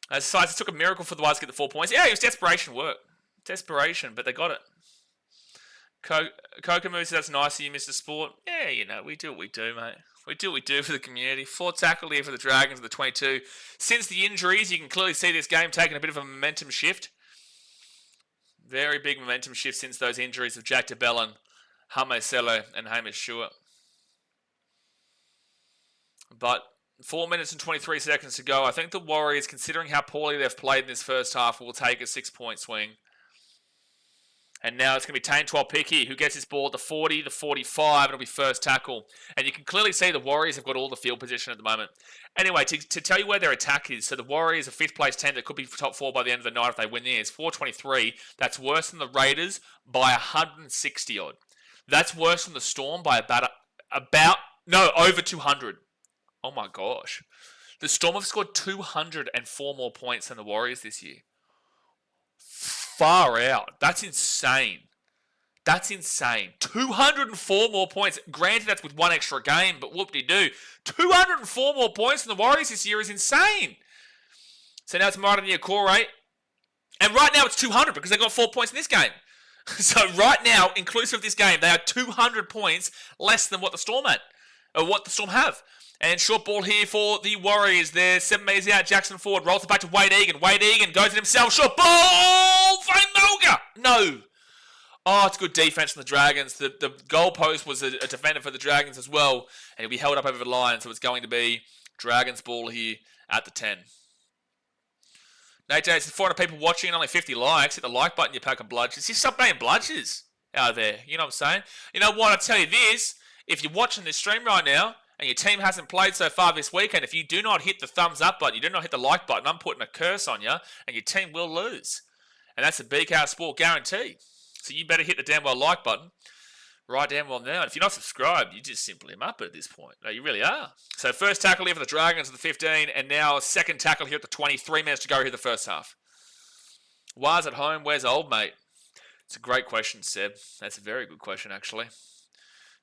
Besides, it took a miracle for the Wires to get the 4 points. Yeah, it was desperation work. Desperation, but they got it. Kokomu says, that's nice that you missed the sport. Yeah, we do what we do, mate. We do what we do for the community. 4 tackle here for the Dragons of the 22. Since the injuries, you can clearly see this game taking a bit of a momentum shift. Very big momentum shift since those injuries of Jack DeBellin, Hame Selo, and Hamish Stewart. But 4 minutes and 23 seconds to go. I think the Warriors, considering how poorly they've played in this first half, will take a 6-point swing. And now it's going to be Tane 12 Picky who gets his ball at the 40, the 45. It'll be first tackle. And you can clearly see the Warriors have got all the field position at the moment. Anyway, to tell you where their attack is, so the Warriors are 5th place team that could be top 4 by the end of the night if they win theirs. 423. That's worse than the Raiders by 160 odd. That's worse than the Storm by over 200. Oh my gosh. The Storm have scored 204 more points than the Warriors this year. Far out. That's insane. 204 more points. Granted, that's with one extra game, but whoop-de-doo. 204 more points than the Warriors this year is insane. So now it's Martin Niokore. And right now it's 200 because they got 4 points in this game. So right now, inclusive of this game, they are 200 points less than what the Storm had. Or what the Storm have. And short ball here for the Warriors. They're 7 metres out. Jackson Ford rolls it back to Wade Egan. Wade Egan goes it himself. Short ball! Vane Melga! No! Oh, it's good defense from the Dragons. The goalpost was a defender for the Dragons as well. And he'll be held up over the line. So it's going to be Dragons ball here at the 10. Nate J says 400 people watching and only 50 likes. Hit the like button, you pack of bludgers. Just stop being bludgers out there. You know what I'm saying? You know what? I tell you this. If you're watching this stream right now, and your team hasn't played so far this weekend, if you do not hit the thumbs up button, you do not hit the like button, I'm putting a curse on you, and your team will lose. And that's a BKR Sport guarantee. So you better hit the damn well like button right damn well now. And if you're not subscribed, you just simply a muppet at this point. No, you really are. So first tackle here for the Dragons at the 15, and now second tackle here at the 20. 3 minutes to go here the first half. Waz at home, where's old mate? It's a great question, Seb. That's a very good question, actually.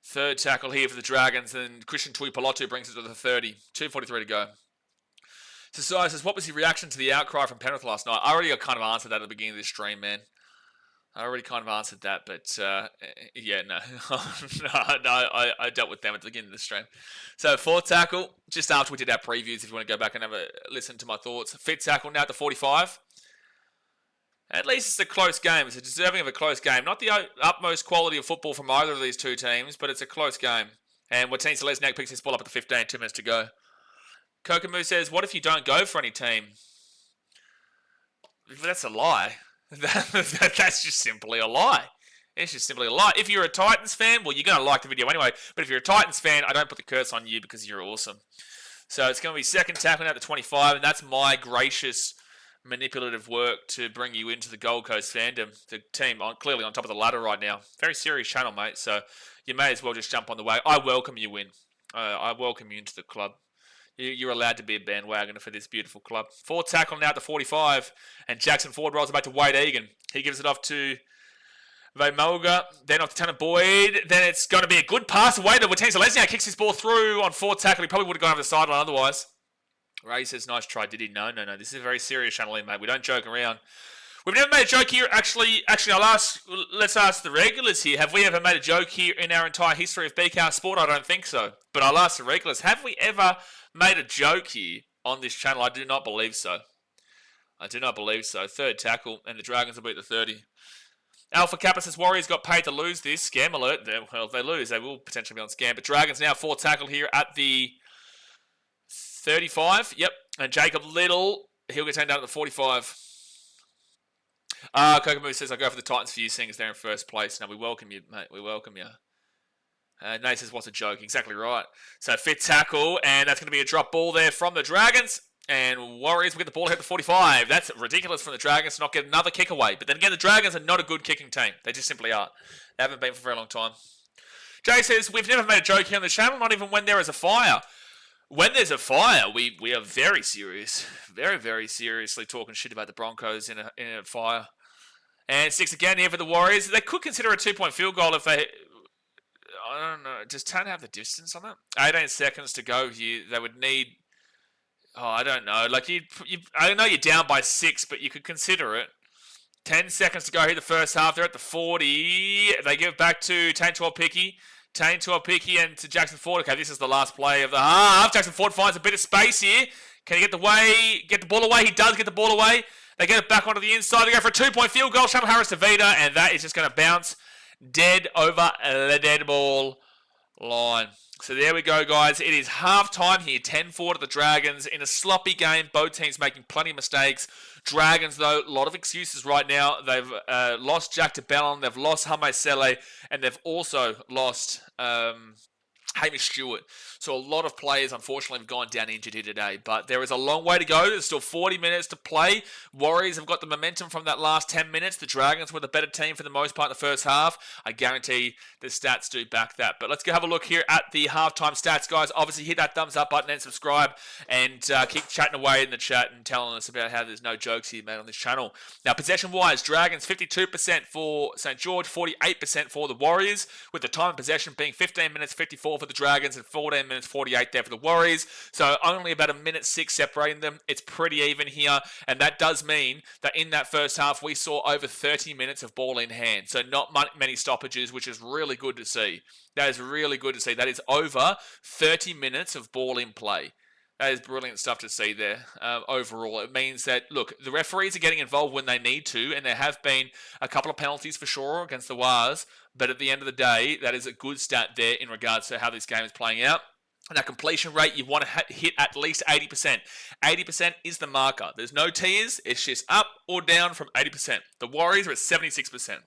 Third tackle here for the Dragons, and Christian Tuipulotu brings it to the 30. 2:43 to go. Society says, what was your reaction to the outcry from Penrith last night? I already kind of answered that at the beginning of this stream, man. I already kind of answered that, but yeah, no. I dealt with them at the beginning of the stream. So fourth tackle, just after we did our previews, if you want to go back and have a listen to my thoughts. Fifth tackle now at the 45. At least it's a close game. It's deserving of a close game. Not the utmost quality of football from either of these two teams, but it's a close game. And Watine Selesniak picks his ball up at the 15, 2 minutes to go. Kokomu says, what if you don't go for any team? That's a lie. That's just simply a lie. It's just simply a lie. If you're a Titans fan, well, you're going to like the video anyway. But if you're a Titans fan, I don't put the curse on you because you're awesome. So it's going to be second tackling out to 25, and that's my gracious manipulative work to bring you into the Gold Coast fandom. The team clearly on top of the ladder right now. Very serious channel, mate. So you may as well just jump on the wagon. I welcome you in. I welcome you into the club. You're allowed to be a bandwagoner for this beautiful club. Fourth tackle now at the 45, and Jackson Ford rolls it back to Wade Egan. He gives it off to Vaimoga, then off to Tanner Boyd. Then it's going to be a good pass away to Watanza Lesniak. Kicks his ball through on fourth tackle. He probably would have gone over the sideline otherwise. Ray says, nice try. Did he? No. This is a very serious channel here, mate. We don't joke around. We've never made a joke here. Actually, let's ask the regulars here. Have we ever made a joke here in our entire history of BKR Sport? I don't think so. But I'll ask the regulars. Have we ever made a joke here on this channel? I do not believe so. Third tackle, and the Dragons will beat the 30. Alpha Kappa says Warriors got paid to lose this. Scam alert. Well, if they lose, they will potentially be on scam. But Dragons now fourth tackle here at the 35. Yep. And Jacob Little, he'll get taken down at the 45. Kokomo says, I'll go for the Titans for you, seeing as they're in first place. No, we welcome you, mate. We welcome you. Nate says, what's a joke? Exactly right. So fifth tackle, and that's going to be a drop ball there from the Dragons. And Warriors will get the ball hit the 45. That's ridiculous from the Dragons to not get another kick away. But then again, the Dragons are not a good kicking team. They just simply aren't. They haven't been for a very long time. Jay says, we've never made a joke here on the channel, not even when there is a fire. When there's a fire, we are very serious. Very, very seriously talking shit about the Broncos in a fire. And six again here for the Warriors. They could consider a 2-point field goal if they... I don't know. Does Tan have the distance on that? 18 seconds to go here. They would need... Oh, I don't know. Like I know you're down by 6, but you could consider it. 10 seconds to go here the first half. They're at the 40. They give it back to Tane Tuapiki. Tane Tuapiki and to Jackson Ford. Okay, this is the last play of the half. Jackson Ford finds a bit of space here. Can he get the ball away? He does get the ball away. They get it back onto the inside. They go for a 2-point field goal. Shamil Harris to Vida, and that is just going to bounce dead over the dead ball line. So there we go, guys. It is half-time here. 10-4 to the Dragons in a sloppy game. Both teams making plenty of mistakes. Dragons, though, a lot of excuses right now. They've lost Jack de Bellon. They've lost Hame Sele. And they've also lost Hamish Stewart. So a lot of players, unfortunately, have gone down injured here today. But there is a long way to go. There's still 40 minutes to play. Warriors have got the momentum from that last 10 minutes. The Dragons were the better team for the most part in the first half. I guarantee the stats do back that. But let's go have a look here at the halftime stats, guys. Obviously, hit that thumbs up button and subscribe. And keep chatting away in the chat and telling us about how there's no jokes here, mate, on this channel. Now, possession-wise, Dragons 52% for St. George, 48% for the Warriors, with the time of possession being 15 minutes 54 for the Dragons and 14 minutes 48 there for the Warriors. So only about a minute 6 separating them. It's pretty even here, and that does mean that in that first half we saw over 30 minutes of ball in hand. So not many stoppages, which is really good to see. That is really good to see. That is over 30 minutes of ball in play. That is brilliant stuff to see there. Overall, it means that, look, the referees are getting involved when they need to, and there have been a couple of penalties for sure against the Wars, but at the end of the day, that is a good stat there in regards to how this game is playing out. And that completion rate, you want to hit at least 80%. 80% is the marker. There's no tiers. It's just up or down from 80%. The Warriors are at 76%.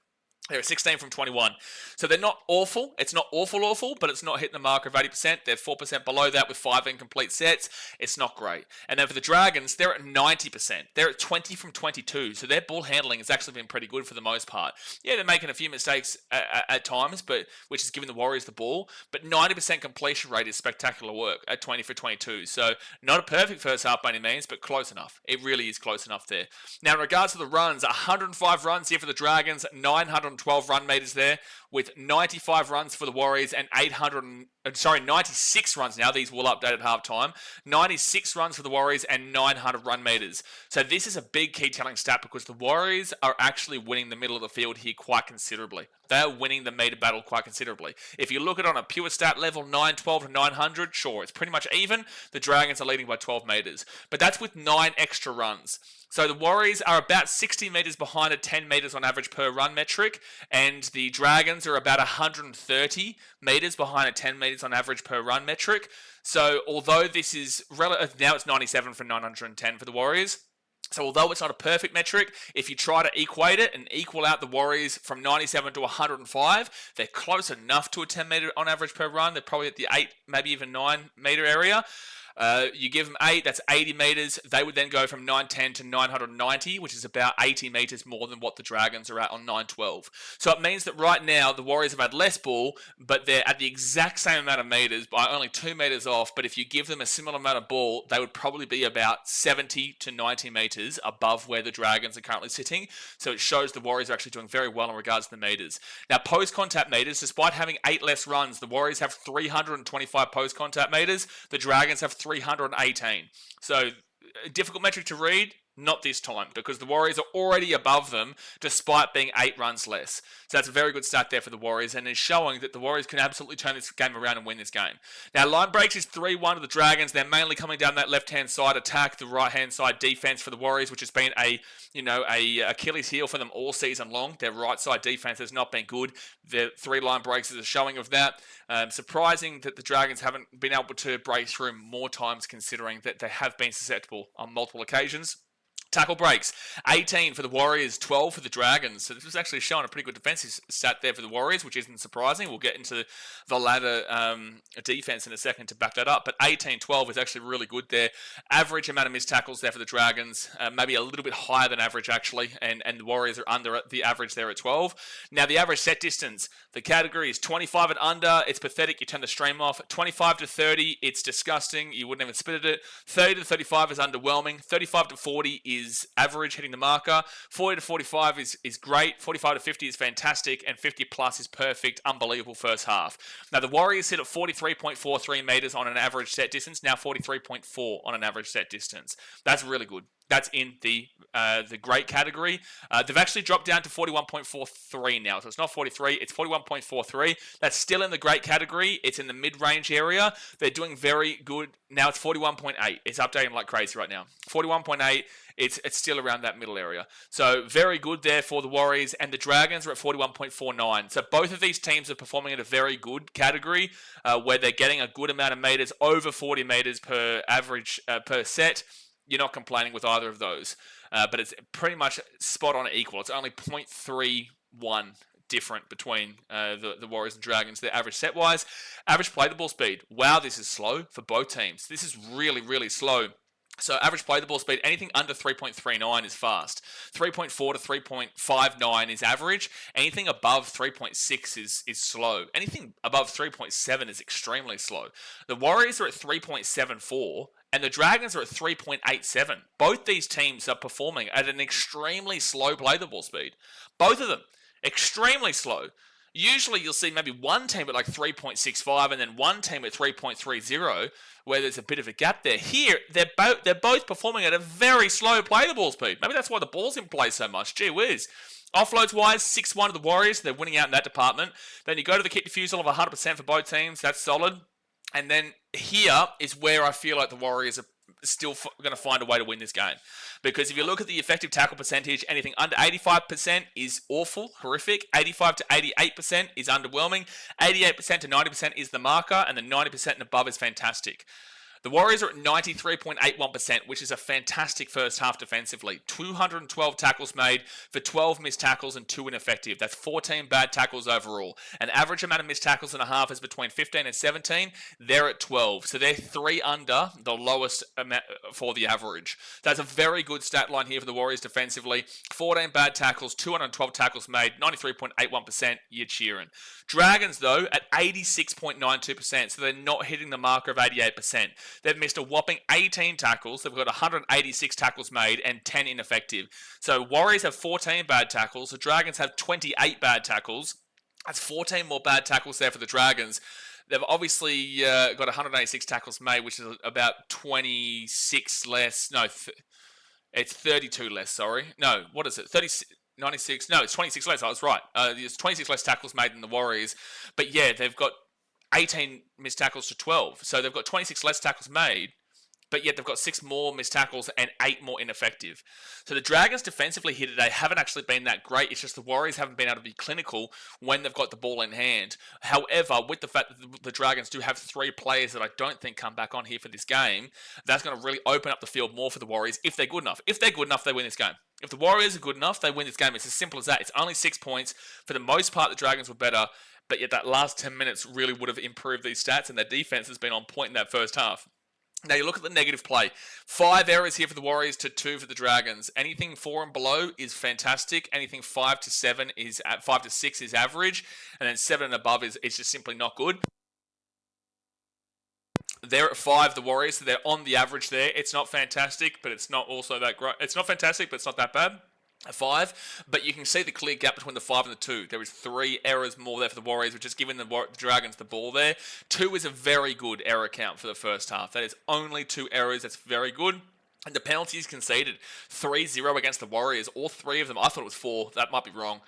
They're at 16 from 21. So they're not awful. It's not awful, but it's not hitting the marker of 80%. They're 4% below that with 5 incomplete sets. It's not great. And then for the Dragons, they're at 90%. They're at 20 from 22. So their ball handling has actually been pretty good for the most part. Yeah, they're making a few mistakes at times, but which is giving the Warriors the ball. But 90% completion rate is spectacular work at 20 for 22. So not a perfect first half by any means, but close enough. It really is close enough there. Now, in regards to the runs, 105 runs here for the Dragons, 912 run meters there, with 95 runs for the Warriors and 96 runs now. These will update at halftime. 96 runs for the Warriors and 900 run meters. So this is a big key telling stat because the Warriors are actually winning the middle of the field here quite considerably. They are winning the meter battle quite considerably. If you look at it on a pure stat level, 912 to 900, sure, it's pretty much even. The Dragons are leading by 12 meters. But that's with 9 extra runs. So the Warriors are about 60 meters behind at 10 meters on average per run metric, and the Dragons are about 130 meters behind at 10 meters on average per run metric. So although this is relative, now it's 97 for 910 for the Warriors. So although it's not a perfect metric, if you try to equate it and equal out the Warriors from 97 to 105, they're close enough to a 10 metre on average per run. They're probably at the 8, maybe even 9 metre area. You give them 8, that's 80 metres. They would then go from 910 to 990, which is about 80 metres more than what the Dragons are at on 912. So it means that right now the Warriors have had less ball, but they're at the exact same amount of metres by only 2 metres off. But if you give them a similar amount of ball, they would probably be about 70 to 90 metres above where the Dragons are currently sitting. So it shows the Warriors are actually doing very well in regards to the metres. Now, post-contact metres, despite having 8 less runs, the Warriors have 325 post-contact metres. The Dragons have 318. So a difficult metric to read, not this time, because the Warriors are already above them despite being 8 runs less. So that's a very good stat there for the Warriors, and is showing that the Warriors can absolutely turn this game around and win this game. Now, line breaks is 3-1 to the Dragons. They're mainly coming down that left-hand side attack, the right-hand side defense for the Warriors, which has been a Achilles heel for them all season long. Their right side defense has not been good. Their 3 line breaks is a showing of that. Surprising that the Dragons haven't been able to break through more times, considering that they have been susceptible on multiple occasions. Tackle breaks, 18 for the Warriors, 12 for the Dragons. So this was actually showing a pretty good defensive stat there for the Warriors, which isn't surprising. We'll get into the latter defense in a second to back that up. But 18-12 is actually really good there. Average amount of missed tackles there for the Dragons, maybe a little bit higher than average actually, and the Warriors are under the average there at 12. Now the average set distance, the category is 25 and under. It's pathetic. You turn the stream off. 25 to 30, it's disgusting. You wouldn't even spit at it. 30 to 35 is underwhelming. 35 to 40 is average, hitting the marker. 40 to 45 is great. 45 to 50 is fantastic. And 50 plus is perfect. Unbelievable first half. Now, the Warriors sit at 43.43 metres on an average set distance. Now 43.4 on an average set distance. That's really good. That's in the great category. They've actually dropped down to 41.43 now. So it's not 43, it's 41.43. That's still in the great category. It's in the mid-range area. They're doing very good. Now it's 41.8. It's updating like crazy right now. 41.8. It's still around that middle area. So very good there for the Warriors, and the Dragons are at 41.49. So both of these teams are performing at a very good category where they're getting a good amount of meters, over 40 meters per average per set. You're not complaining with either of those, but it's pretty much spot on equal. It's only 0.31 different between the Warriors and Dragons, their average set-wise. Average play the ball speed. Wow, this is slow for both teams. This is really, really slow. So average play the ball speed, anything under 3.39 is fast. 3.4 to 3.59 is average. Anything above 3.6 is slow. Anything above 3.7 is extremely slow. The Warriors are at 3.74 and the Dragons are at 3.87. Both these teams are performing at an extremely slow play the ball speed. Both of them, extremely slow. Usually you'll see maybe one team at like 3.65 and then one team at 3.30 where there's a bit of a gap there. Here, they're both performing at a very slow play the ball speed. Maybe that's why the ball's in play so much. Gee whiz. Offloads wise, 6-1 to the Warriors. They're winning out in that department. Then you go to the kick defusal of 100% for both teams. That's solid. And then here is where I feel like the Warriors are still going to find a way to win this game. Because if you look at the effective tackle percentage, anything under 85% is awful, horrific. 85 to 88% is underwhelming. 88% to 90% is the marker, and the 90% and above is fantastic. The Warriors are at 93.81%, which is a fantastic first half defensively. 212 tackles made for 12 missed tackles and 2 ineffective. That's 14 bad tackles overall. An average amount of missed tackles in a half is between 15 and 17. They're at 12. So they're 3 under the lowest amount for the average. That's a very good stat line here for the Warriors defensively. 14 bad tackles, 212 tackles made, 93.81%. You're cheering. Dragons, though, at 86.92%. So they're not hitting the marker of 88%. They've missed a whopping 18 tackles. They've got 186 tackles made and 10 ineffective. So Warriors have 14 bad tackles. The Dragons have 28 bad tackles. That's 14 more bad tackles there for the Dragons. They've obviously got 186 tackles made, which is about 26 less. No, it's 32 less, sorry. No, what is it? 96. No, it's 26 less. I was right. There's 26 less tackles made than the Warriors. But yeah, they've got 18 missed tackles to 12. So they've got 26 less tackles made but yet they've got 6 more missed tackles and 8 more ineffective. So the Dragons defensively here today haven't actually been that great. It's just the Warriors haven't been able to be clinical when they've got the ball in hand. However, with the fact that the Dragons do have 3 players that I don't think come back on here for this game, that's going to really open up the field more for the Warriors if they're good enough. If they're good enough, they win this game. If the Warriors are good enough, they win this game. It's as simple as that. It's only 6 points. For the most part, the Dragons were better, but yet that last 10 minutes really would have improved these stats, and their defense has been on point in that first half. Now you look at the negative play. 5 errors here for the Warriors to 2 for the Dragons. Anything 4 and below is fantastic. Anything 5 to 7 is 5 to 6 is average, and then 7 and above is just simply not good. They're at 5, the Warriors, so they're on the average there. It's not fantastic, but it's not also that great. It's not fantastic, but it's not that bad. A 5, but you can see the clear gap between the 5 and the 2. There is 3 errors more there for the Warriors, which is giving the Dragons the ball there. 2 is a very good error count for the first half. That is only 2 errors. That's very good. And the penalties conceded, 3-0 against the Warriors. All 3 of them, I thought it was 4. That might be wrong.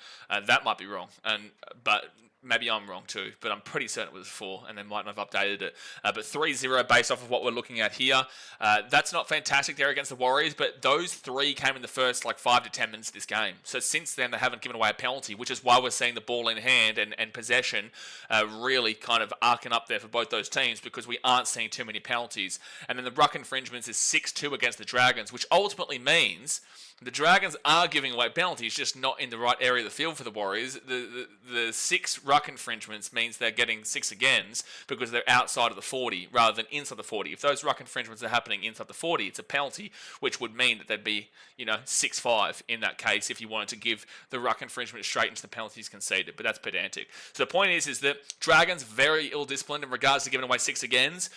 But maybe I'm wrong too, but I'm pretty certain it was 4, and they might not have updated it. But 3-0 based off of what we're looking at here. That's not fantastic there against the Warriors, but those 3 came in the first 5 to 10 minutes of this game. So since then, they haven't given away a penalty, which is why we're seeing the ball in hand and possession really kind of arcing up there for both those teams, because we aren't seeing too many penalties. And then the ruck infringements is 6-2 against the Dragons, which ultimately means the Dragons are giving away penalties, just not in the right area of the field for the Warriors. The 6 ruck infringements means they're getting 6 agains because they're outside of the 40 rather than inside the 40. If those ruck infringements are happening inside the 40, it's a penalty, which would mean that there'd be 6-5 in that case if you wanted to give the ruck infringement straight into the penalties conceded. But that's pedantic. So the point is that Dragons very ill-disciplined in regards to giving away 6 agains.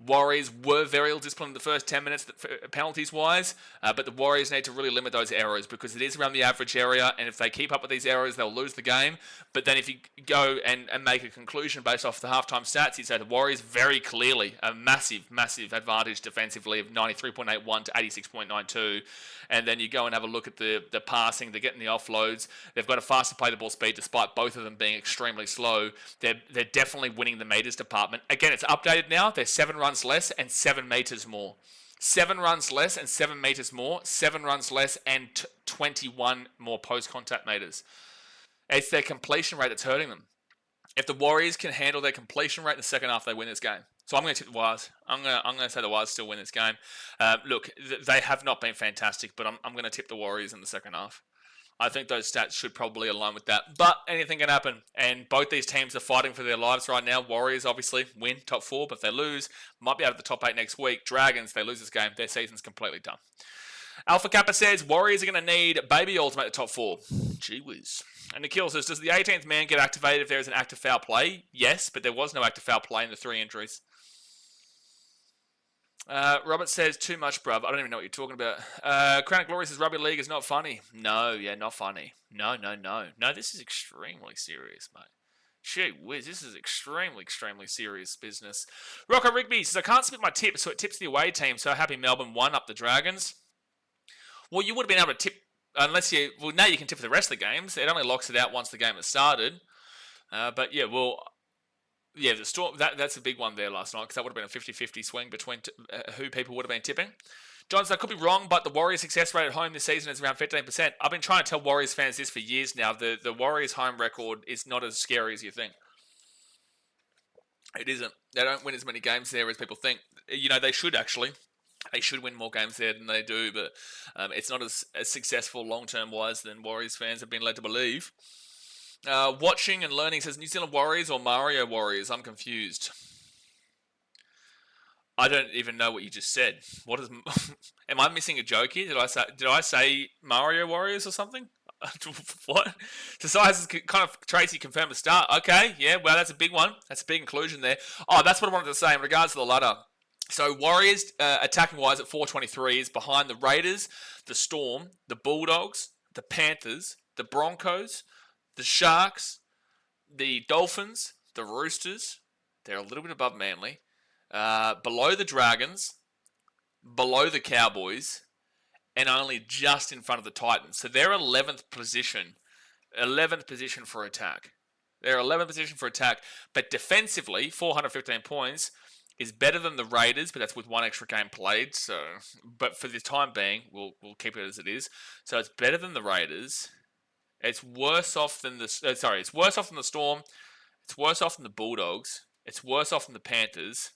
Warriors were very ill-disciplined in the first 10 minutes penalties-wise, but the Warriors need to really limit those errors because it is around the average area, and if they keep up with these errors, they'll lose the game. But then if you go and make a conclusion based off the halftime stats, you'd say the Warriors very clearly a massive, massive advantage defensively of 93.81 to 86.92. And then you go and have a look at the passing, they're getting the offloads. They've got a faster play the ball speed despite both of them being extremely slow. They're definitely winning the meters department. Again, it's updated now. They're 7 runs less and 7 meters more. 7 runs less and 7 meters more. 7 runs less and 21 more post-contact meters. It's their completion rate that's hurting them. If the Warriors can handle their completion rate in the second half, they win this game. So I'm going to tip the Warriors. I'm going to say the Warriors still win this game. Look, they have not been fantastic, but I'm going to tip the Warriors in the second half. I think those stats should probably align with that. But anything can happen. And both these teams are fighting for their lives right now. Warriors obviously win top 4, but if they lose, might be out of the top 8 next week. Dragons, they lose this game, their season's completely done. Alpha Kappa says, Warriors are going to need Baby All to make the top 4. Gee whiz. And Nikhil says, does the 18th man get activated if there is an active foul play? Yes, but there was no active foul play in the 3 injuries. Robert says, too much, bruv. I don't even know what you're talking about. Crown of Glory says, rugby league is not funny. No, not funny. No, this is extremely serious, mate. Gee whiz, this is extremely, extremely serious business. Rocco Rigby says, I can't split my tip, so it tips the away team, so happy Melbourne won up the Dragons. Well, you would have been able to tip, now you can tip for the rest of the games. It only locks it out once the game has started. The Storm, that's a big one there last night because that would have been a 50-50 swing between who people would have been tipping. Johnson, I could be wrong, but the Warriors' success rate at home this season is around 15%. I've been trying to tell Warriors fans this for years now. The Warriors' home record is not as scary as you think. It isn't. They don't win as many games there as people think. They should actually. They should win more games there than they do, but it's not as successful long-term wise than Warriors fans have been led to believe. Watching and learning says New Zealand Warriors or Mario Warriors. I'm confused. I don't even know what you just said. What is? Am I missing a joke here? Did I say Mario Warriors or something? What? Society's kind of Tracy confirmed the start. Okay, yeah. Well, that's a big one. That's a big inclusion there. Oh, that's what I wanted to say in regards to the ladder. So Warriors attacking wise at 423 is behind the Raiders, the Storm, the Bulldogs, the Panthers, the Broncos, the Sharks, the Dolphins, the Roosters. They're a little bit above Manly. Below the Dragons, below the Cowboys, and only just in front of the Titans. So they're 11th position. 11th position for attack. They're 11th position for attack. But defensively, 415 points. is better than the Raiders, but that's with one extra game played. So, but for the time being, we'll keep it as it is. So it's better than the Raiders. It's worse off than the it's worse off than the Storm. It's worse off than the Bulldogs. It's worse off than the Panthers.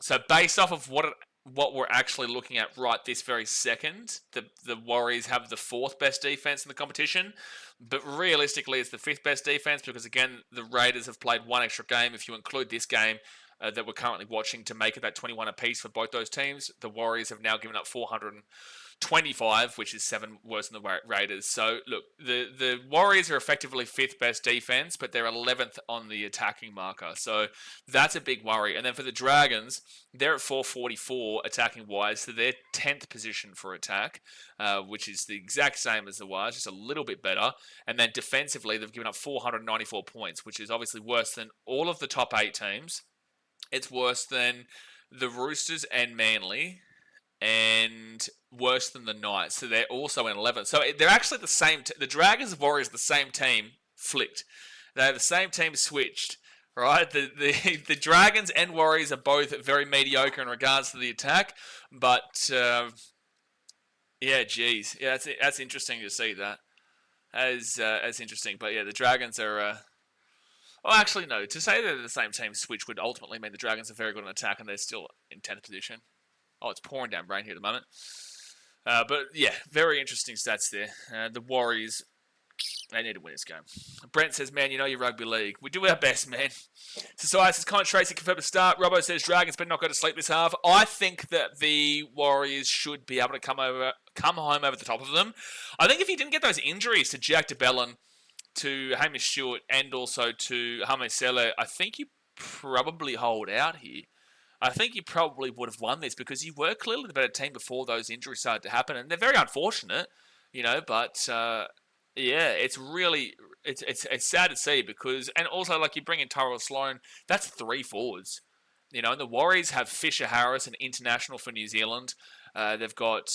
So based off of what we're actually looking at right this very second, the Warriors have the 4th best defense in the competition, but realistically it's the 5th best defense because, again, the Raiders have played one extra game. If you include this game that we're currently watching to make it that 21 apiece for both those teams, the Warriors have now given up 425, which is 7 worse than the Raiders. So, look, the Warriors are effectively 5th best defense, but they're 11th on the attacking marker. So that's a big worry. And then for the Dragons, they're at 444 attacking-wise, so they're 10th position for attack, which is the exact same as the Wires, just a little bit better. And then defensively, they've given up 494 points, which is obviously worse than all of the top 8 teams. It's worse than the Roosters and Manly, and worse than the Knights. So they're also in 11th. So they're actually the same. The Dragons and Warriors are the same team flipped. They're the same team switched, right? The Dragons and Warriors are both very mediocre in regards to the attack. But, yeah, geez. Yeah, that's interesting to see that. As interesting. But, yeah, the Dragons are... well, actually, no. To say they're the same team switch would ultimately mean the Dragons are very good on attack and they're still in 10th position. Oh, it's pouring down rain here at the moment. But, yeah, very interesting stats there. The Warriors, they need to win this game. Brent says, man, you know your rugby league. We do our best, man. Society says, Connor Tracy confirmed to start. Robbo says, Dragons better not go to sleep this half. I think that the Warriors should be able to come home over the top of them. I think if you didn't get those injuries to Jack DeBellin, to Hamish Stewart, and also to Hame Sele, I think you probably hold out here. I think you probably would have won this because you were clearly the better team before those injuries started to happen, and they're very unfortunate, but yeah, it's really it's sad to see because, and also like you bring in Tyrell Sloan, that's 3 forwards, and the Warriors have Fisher Harris, an international for New Zealand. They've got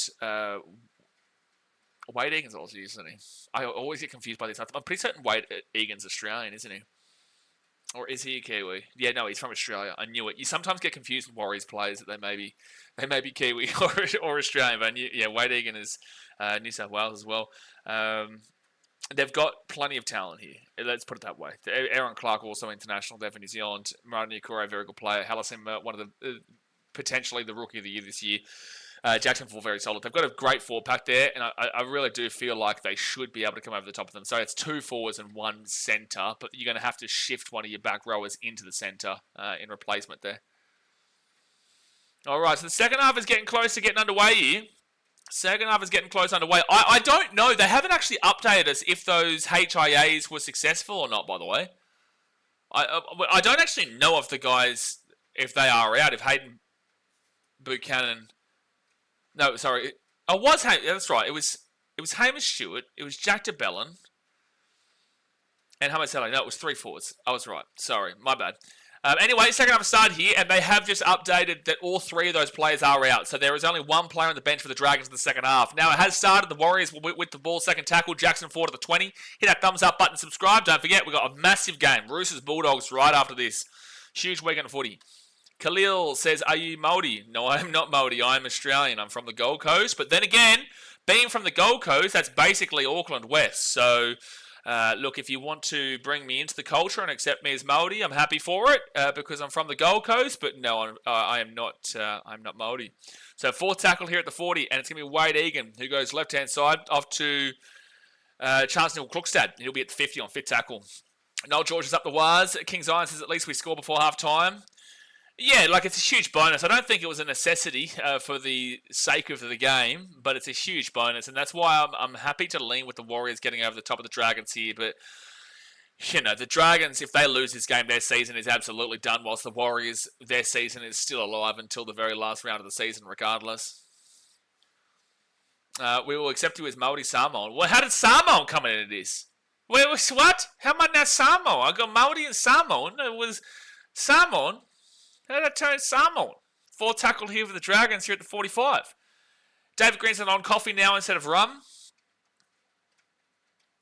Wade Egan's Aussie, isn't he? I always get confused by this. I'm pretty certain Wade Egan's Australian, isn't he? Or is he a Kiwi? Yeah, no, he's from Australia. I knew it. You sometimes get confused with Warriors players that they may be Kiwi or Australian. But Wade Egan is New South Wales as well. They've got plenty of talent here. Let's put it that way. Aaron Clark, also international there for New Zealand. Martin Nikore, very good player. Hallison, one of the potentially the rookie of the year this year. Jacksonville, very solid. They've got a great 4-pack there, and I really do feel like they should be able to come over the top of them. So it's 2 forwards and 1 centre, but you're going to have to shift one of your back rowers into the centre in replacement there. All right, so the second half is getting close to getting underway here. Second half is getting close underway. I don't know. They haven't actually updated us if those HIAs were successful or not, by the way. I don't actually know if the guys, if they are out, if Hayden Buchanan... No, sorry. That's right. It was Hamish Stewart. It was Jack DeBellin. And Hamish Sele. No, it was 3 forwards. I was right. Sorry. My bad. Anyway, second half started here, and they have just updated that all 3 of those players are out. So there is only 1 player on the bench for the Dragons in the second half. Now, it has started. The Warriors with the ball, second tackle. Jackson forward to the 20. Hit that thumbs up button, subscribe. Don't forget, we've got a massive game. Roosters Bulldogs right after this. Huge weekend of footy. Khalil says, are you Māori? No, I am not Māori. I am Australian. I'm from the Gold Coast. But then again, being from the Gold Coast, that's basically Auckland West. So, look, if you want to bring me into the culture and accept me as Māori, I'm happy for it because I'm from the Gold Coast. But no, I am not. I'm not Māori. So, 4th tackle here at the 40, and it's going to be Wade Egan who goes left-hand side off to Chance Neil-Krokstad. He'll be at the 50 on 5th tackle. Noel George is up the wires. Kings Iron says at least we score before half-time. Yeah, like it's a huge bonus. I don't think it was a necessity for the sake of the game, but it's a huge bonus, and that's why I'm happy to lean with the Warriors getting over the top of the Dragons here. But the Dragons, if they lose this game, their season is absolutely done. Whilst the Warriors, their season is still alive until the very last round of the season, regardless. We will accept you as Māori Samoan. Well, how did Samoan come into this? What? How am I now Samoan? I got Māori and Samoan. It was Samoan. How did I turn Samoan? 4th tackle here for the Dragons here at the 45. David Greenson on coffee now instead of rum.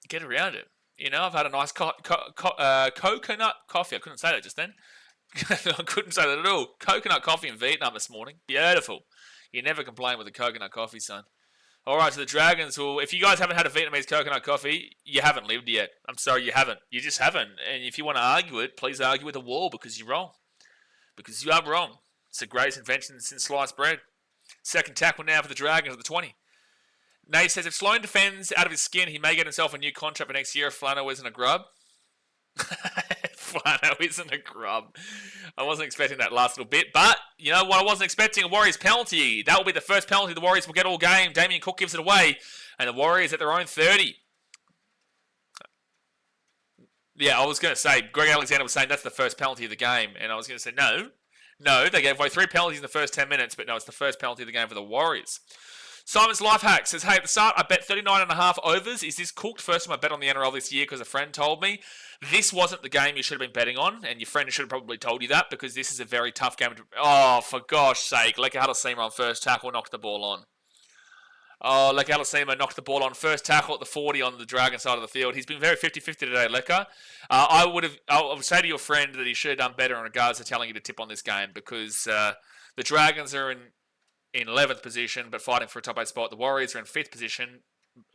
Get around it. I've had a nice coconut coffee. I couldn't say that just then. I couldn't say that at all. Coconut coffee in Vietnam this morning. Beautiful. You never complain with a coconut coffee, son. All right, so the Dragons will... If you guys haven't had a Vietnamese coconut coffee, you haven't lived yet. I'm sorry, you haven't. You just haven't. And if you want to argue it, please argue with the wall because you're wrong. Because you are wrong. It's the greatest invention since sliced bread. Second tackle now for the Dragons at the 20. Nate says, if Sloan defends out of his skin, he may get himself a new contract for next year if Flano isn't a grub. Flano isn't a grub. I wasn't expecting that last little bit. But, you know what I wasn't expecting? A Warriors penalty. That will be the first penalty the Warriors will get all game. Damien Cook gives it away. And the Warriors at their own 30. Yeah, I was going to say, Greg Alexander was saying that's the first penalty of the game. And I was going to say, no, they gave away 3 penalties in the first 10 minutes. But no, it's the first penalty of the game for the Warriors. Simon's Life Hack says, hey, at the start, I bet 39.5 overs. Is this cooked? First time I bet on the NRL this year because a friend told me. This wasn't the game you should have been betting on, and your friend should have probably told you that because this is a very tough game. Oh, for gosh sake. Leka Halasima on first tackle knocked the ball on. Oh, Leka Halasima knocked the ball on first tackle at the 40 on the Dragon side of the field. He's been very 50-50 today, Leka. I would say to your friend that he should have done better in regards to telling you to tip on this game because the Dragons are in 11th position, but fighting for a top 8 spot. The Warriors are in 5th position,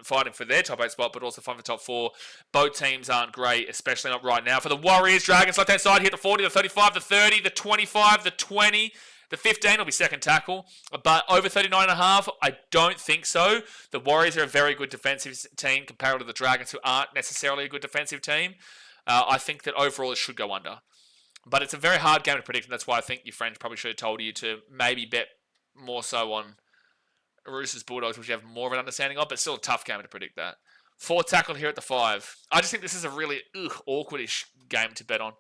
fighting for their top 8 spot, but also fighting for top 4. Both teams aren't great, especially not right now. For the Warriors, Dragons left-hand side, hit the 40, the 35, the 30, the 25, the 20, the 15 will be second tackle. But over 39.5, I don't think so. The Warriors are a very good defensive team compared to the Dragons, who aren't necessarily a good defensive team. I think that overall it should go under. But it's a very hard game to predict, and that's why I think your friends probably should have told you to maybe bet more so on Roosters Bulldogs, which you have more of an understanding of, but still a tough game to predict that. 4 tackle here at the 5. I just think this is a really awkward-ish game to bet on.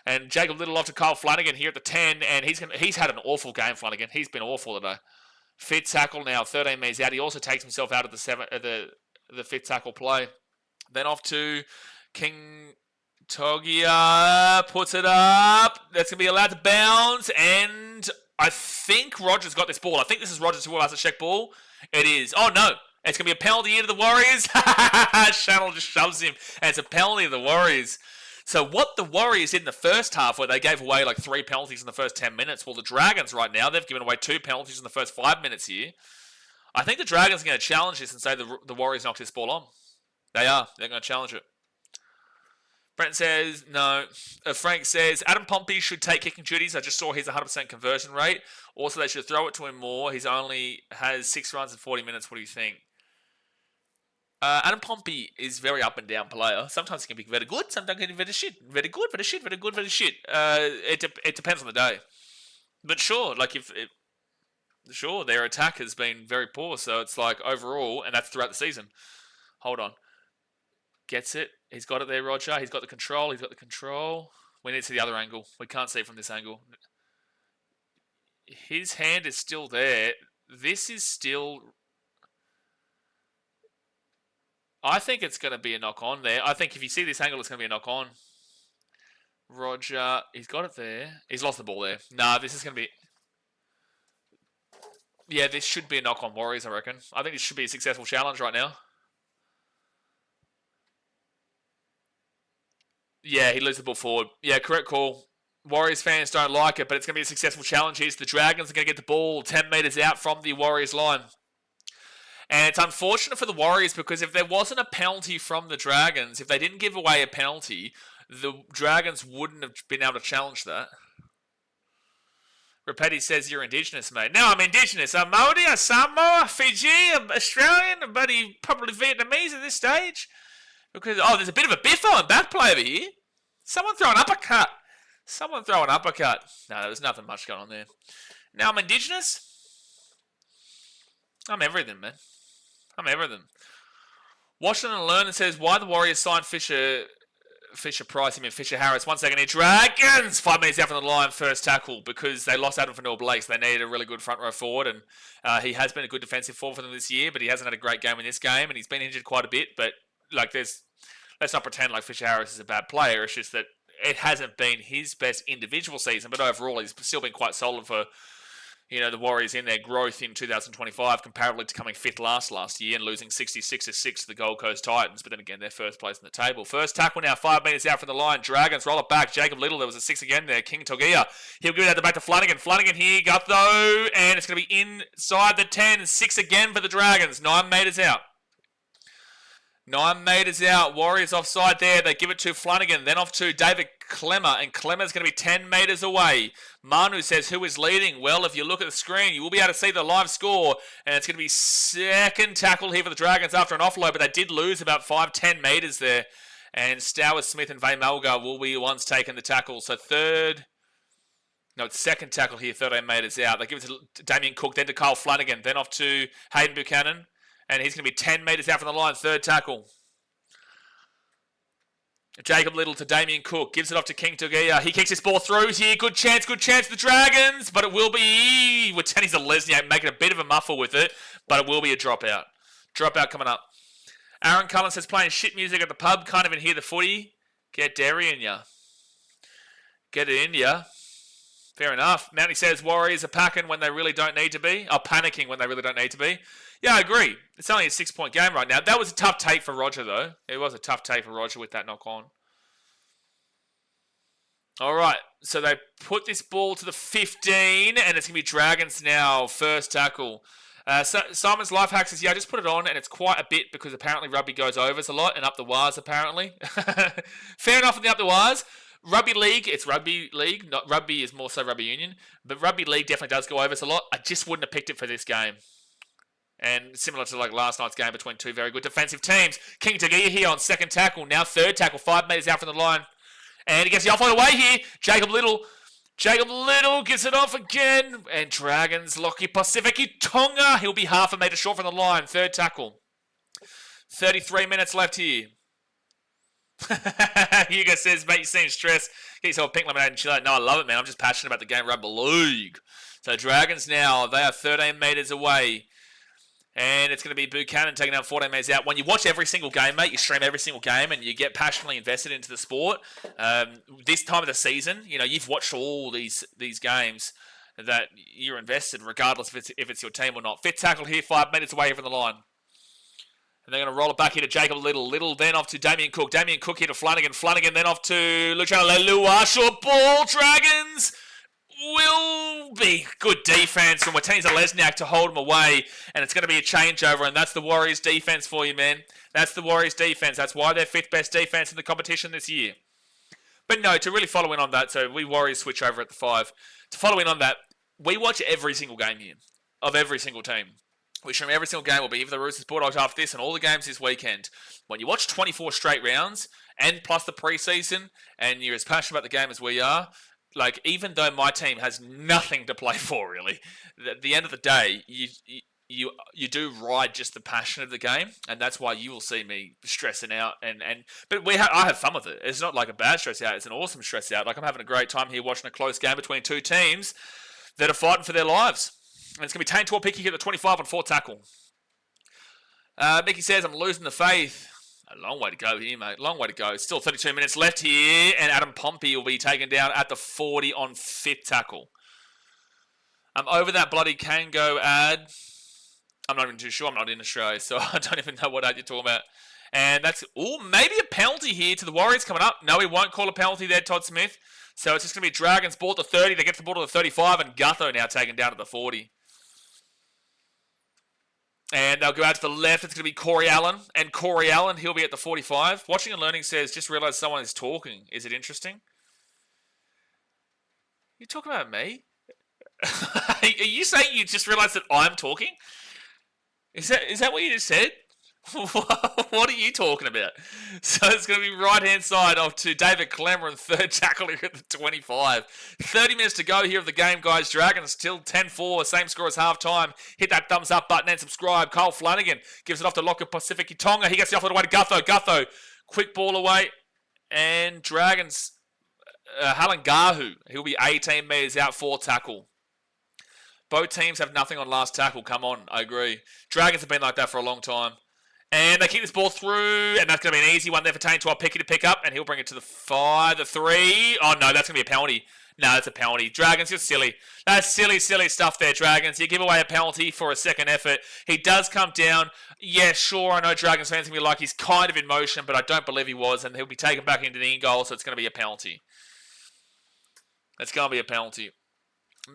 And Jacob Little off to Kyle Flanagan here at the 10, and he's had an awful game, Flanagan. He's been awful today. 5th tackle now, 13 metres out. He also takes himself out of the 5th tackle play. Then off to King Togia, puts it up. That's going to be allowed to bounce, and I think Rogers got this ball. I think this is Rogers who has a check ball. It is. Oh, no. It's going to be a penalty here to the Warriors. Channel just shoves him. And it's a penalty to the Warriors. So what the Warriors did in the first half, where they gave away like 3 penalties in the first 10 minutes, well, the Dragons right now, they've given away 2 penalties in the first 5 minutes here. I think the Dragons are going to challenge this and say the Warriors knocked this ball on. They are. They're going to challenge it. Brent says, no. Frank says, Adam Pompey should take kicking duties. I just saw his 100% conversion rate. Also, they should throw it to him more. He's only has 6 runs in 40 minutes. What do you think? Adam Pompey is very up and down player. Sometimes he can be very good. Sometimes he can be very shit. Very good, very shit, very good, very shit. It depends on the day. But sure, like sure, their attack has been very poor. So it's like overall, and that's throughout the season. Hold on. Gets it. He's got it there, Roger. He's got the control. We need to see the other angle. We can't see it from this angle. His hand is still there. This is still... I think it's going to be a knock-on there. I think if you see this angle, it's going to be a knock-on. Roger, he's got it there. He's lost the ball there. Nah, this is going to be... Yeah, this should be a knock-on Warriors, I reckon. I think this should be a successful challenge right now. Yeah, he loses the ball forward. Yeah, correct call. Warriors fans don't like it, but it's going to be a successful challenge here. So the Dragons are going to get the ball 10 metres out from the Warriors line. And it's unfortunate for the Warriors because if there wasn't a penalty from the Dragons, if they didn't give away a penalty, the Dragons wouldn't have been able to challenge that. Rapetti says you're Indigenous, mate. No, I'm Indigenous. I'm Maori, I'm Samoa, Fiji, I'm Australian, I'm probably Vietnamese at this stage. Because, there's a bit of a biffo and back play over here. Someone throw an uppercut. No, there's nothing much going on there. Now I'm Indigenous. I'm everything, man. I'm everything. Washington Learner says, why the Warriors signed Fisher Price, Fisher Harris. 1 second here. Dragons! 5 minutes out from the line, first tackle, because they lost Adam Fanua-Blake, so they needed a really good front row forward, and he has been a good defensive forward for them this year, but he hasn't had a great game in this game, and he's been injured quite a bit, but let's not pretend like Fisher Harris is a bad player. It's just that it hasn't been his best individual season, but overall he's still been quite solid for the Warriors in their growth in 2025, comparatively to coming fifth last year and losing 66-6 to the Gold Coast Titans. But then again, they're first place in the table. First tackle now, 5 metres out from the line. Dragons roll it back. Jacob Little, there was a 6 again there. King Togia, he'll give it out the back to Flanagan. Flanagan here, Gutho, and it's going to be inside the 10. 6 again for the Dragons. 9 metres out. 9 metres out. Warriors offside there. They give it to Flanagan. Then off to David Clemmer. And Clemmer's going to be 10 metres away. Manu says, who is leading? Well, if you look at the screen, you will be able to see the live score. And it's going to be second tackle here for the Dragons after an offload. But they did lose about 5-10 metres there. And Stowers, Smith and Vaymelga will be the ones taking the tackle. So it's second tackle here, 13 metres out. They give it to Damien Cook, then to Kyle Flanagan. Then off to Hayden Buchanan. And he's going to be 10 metres out from the line, third tackle. Jacob Little to Damien Cook. Gives it off to King Togia. He kicks his ball through here. Good chance for the Dragons. But it will be with Tenny Zalesniak making a bit of a muffle with it. But it will be a dropout. Dropout coming up. Aaron Cullen says playing shit music at the pub. Can't even hear the footy. Get Derry in ya. Get it in ya. Fair enough. Mounty says Warriors are packing when they really don't need to be. Or panicking when they really don't need to be. Yeah, I agree. It's only a 6-point game right now. That was a tough take for Roger, though. It was a tough take for Roger with that knock on. All right, so they put this ball to the 15, and it's going to be Dragons now, first tackle. Simon's Life Hack says, yeah, I just put it on, and it's quite a bit because apparently rugby goes overs a lot and up the wires, apparently. Fair enough on the up the wires. Rugby league, it's rugby league. Not rugby is more so rugby union, but rugby league definitely does go overs a lot. I just wouldn't have picked it for this game. And similar to like last night's game between two very good defensive teams. King Togia here on second tackle. Now third tackle, 5 metres out from the line. And he gets the offload away here. Jacob Little gets it off again. And Dragons, Lockie Pacifici Tonga. He'll be half a metre short from the line. Third tackle. 33 minutes left here. Hugo says, mate, you seem stressed. Get yourself a pink lemonade and chill out. No, I love it, man. I'm just passionate about the game rugby league. So Dragons now, they are 13 metres away. And it's going to be Buchanan taking down 14 metres out. When you watch every single game, mate, you stream every single game and you get passionately invested into the sport. This time of the season, you've watched all these games that you're invested, regardless if it's your team or not. Fifth tackle here, 5 metres away from the line. And they're going to roll it back here to Jacob Little. Little then off to Damien Cook. Damien Cook here to Flanagan. Flanagan then off to Luciano Leilua. Short ball, Dragons will be good defense from Watini Zalesniak to hold him away, and it's going to be a changeover, and that's the Warriors defense for you, man. That's the Warriors defense. That's why they're fifth best defense in the competition this year. But no, to really follow in on that, so we Warriors switch over at the 5. To follow in on that, we watch every single game here of every single team. We stream every single game. Will be either the Roosters, Bulldogs after this, and all the games this weekend. When you watch 24 straight rounds, and plus the preseason, and you're as passionate about the game as we are, like, even though my team has nothing to play for, really, at the end of the day, you do ride just the passion of the game, and that's why you will see me stressing out. But I have fun with it. It's not like a bad stress out. It's an awesome stress out. Like, I'm having a great time here watching a close game between two teams that are fighting for their lives. And it's going to be Tane Tuapiki here at the 25 on 4th tackle. Mickey says, I'm losing the faith. A long way to go here, mate. Long way to go. Still 32 minutes left here. And Adam Pompey will be taken down at the 40 on 5th tackle. I'm over that bloody Kango ad. I'm not even too sure. I'm not in Australia, so I don't even know what ad you're talking about. And that's, maybe a penalty here to the Warriors coming up. No, he won't call a penalty there, Todd Smith. So it's just going to be Dragons ball to 30. They get the ball to the 35, and Gutho now taken down to the 40. And they'll go out to the left. It's going to be Corey Allen. And Corey Allen, he'll be at the 45. Watching and Learning says, just realised someone is talking. Is it interesting? You're talking about me? Are you saying you just realised that I'm talking? Is that what you just said? What are you talking about? So it's going to be right-hand side off to David Clemmer and third tackle here at the 25. 30 minutes to go here of the game, guys. Dragons still 10-4, same score as half-time. Hit that thumbs up button and subscribe. Kyle Flanagan gives it off to Lockie Pacifici Tonga. He gets the offload away to Gutho. Gutho, quick ball away. And Dragons, Halangahu, he'll be 18 metres out, 4th tackle. Both teams have nothing on last tackle. Come on, I agree. Dragons have been like that for a long time. And they keep this ball through, and that's going to be an easy one there for Tane Tuapiki to pick up, and he'll bring it to the 5, the 3. Oh, no, that's going to be a penalty. No, it's a penalty. Dragons, you're silly. That's silly stuff there, Dragons. You give away a penalty for a second effort. He does come down. Yeah, sure, I know Dragons fans can be like, he's kind of in motion, but I don't believe he was, and he'll be taken back into the in-goal, so it's going to be a penalty. It's going to be a penalty.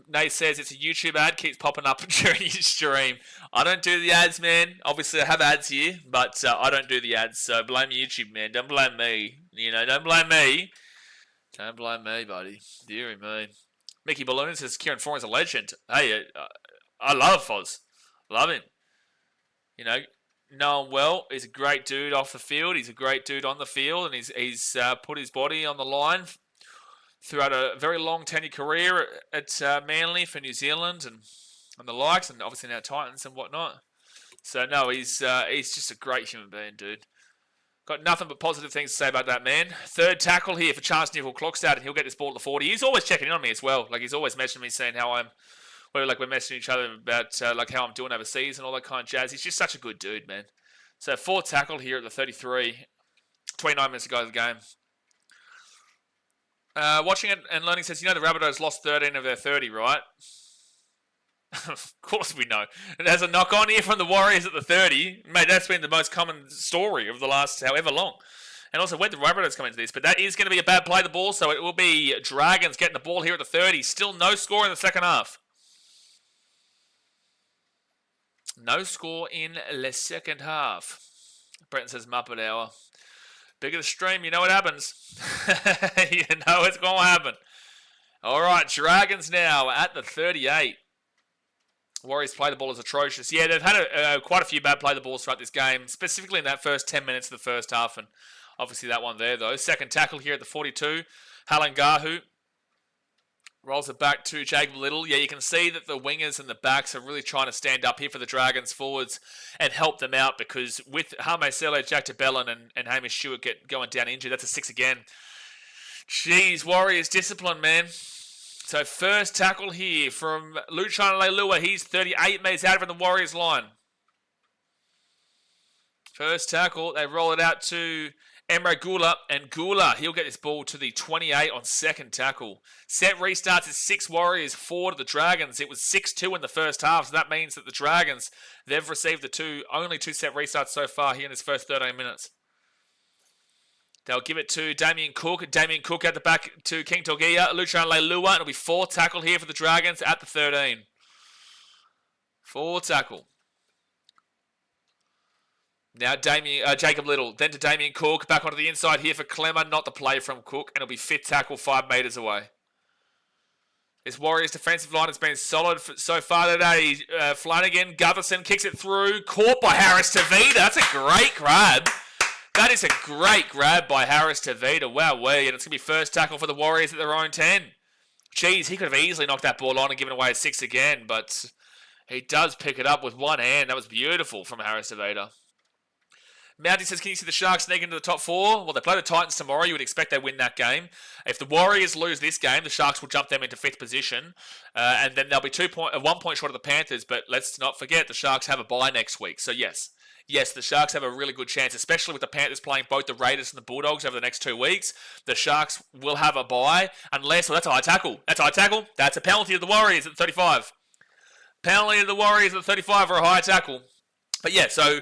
Nate says it's a YouTube ad, keeps popping up during your stream. I don't do the ads, man. Obviously, I have ads here, but I don't do the ads, so blame YouTube, man. Don't blame me. Don't blame me. Don't blame me, buddy. Deary me. Mickey Balloon says Kieran Foran's a legend. Hey, I love Foz. Love him. Know him well. He's a great dude off the field. He's a great dude on the field, and he's put his body on the line throughout a very long tenure career at Manly for New Zealand and the likes, and obviously now Titans and whatnot. So no, he's just a great human being, dude. Got nothing but positive things to say about that man. Third tackle here for Chance Nickel-Klokstad, and he'll get this ball at the 40. He's always checking in on me as well. Like, he's always messaging me saying how we're messaging each other about how I'm doing overseas and all that kind of jazz. He's just such a good dude, man. So fourth tackle here at the 33. 29 minutes to go of the game. Watching it and learning says, the Rabbitohs lost 13 of their 30, right? Of course we know. And there's a knock-on here from the Warriors at the 30. Mate, that's been the most common story of the last however long. And also, where did the Rabbitohs come into this? But that is going to be a bad play of the ball, so it will be Dragons getting the ball here at the 30. Still no score in the second half. No score in the second half. Brenton says Muppet Hour. Bigger the stream, you know what happens. You know it's going to happen. All right, Dragons now at the 38. Warriors play the ball as atrocious. Yeah, they've had quite a few bad play the balls throughout this game, specifically in that first 10 minutes of the first half, and obviously that one there, though. Second tackle here at the 42. Halangahu rolls it back to Jacob Little. Yeah, you can see that the wingers and the backs are really trying to stand up here for the Dragons forwards and help them out, because with Hame Sele, Jack DeBellin, and Hamish Stewart going down injured, that's a 6 again. Jeez, Warriors discipline, man. So first tackle here from Luciano Leilua. He's 38 metres out from the Warriors line. First tackle, they roll it out to Emre Gula, and Gula, he'll get this ball to the 28 on second tackle. Set restarts at 6 Warriors, 4 to the Dragons. It was 6-2 in the first half, so that means that the Dragons, they've received only 2 set restarts so far here in his first 13 minutes. They'll give it to Damien Cook. Damien Cook at the back to King Togia. Luciano Leilua. It'll be 4th tackle here for the Dragons at the 13. 4 tackle. Now Jacob Little. Then to Damien Cook. Back onto the inside here for Clemmer. Not the play from Cook. And it'll be 5th tackle 5 metres away. This Warriors defensive line has been solid so far today. Flanagan, Gutherson kicks it through. Caught by Harris Tavita. That's a great grab. That is a great grab by Harris Tavita. Wowee. And it's going to be first tackle for the Warriors at their own 10. Jeez, he could have easily knocked that ball on and given away a 6 again, but he does pick it up with one hand. That was beautiful from Harris Tavita. Mounty says, can you see the Sharks sneak into the top 4? Well, they play the Titans tomorrow. You would expect they win that game. If the Warriors lose this game, the Sharks will jump them into 5th position. And then they'll be 1 point short of the Panthers. But let's not forget, the Sharks have a bye next week. So yes, the Sharks have a really good chance, especially with the Panthers playing both the Raiders and the Bulldogs over the next 2 weeks. The Sharks will have a bye unless... Well, that's a high tackle. That's a penalty to the Warriors at 35. Penalty to the Warriors at 35 for a high tackle. But yeah, so...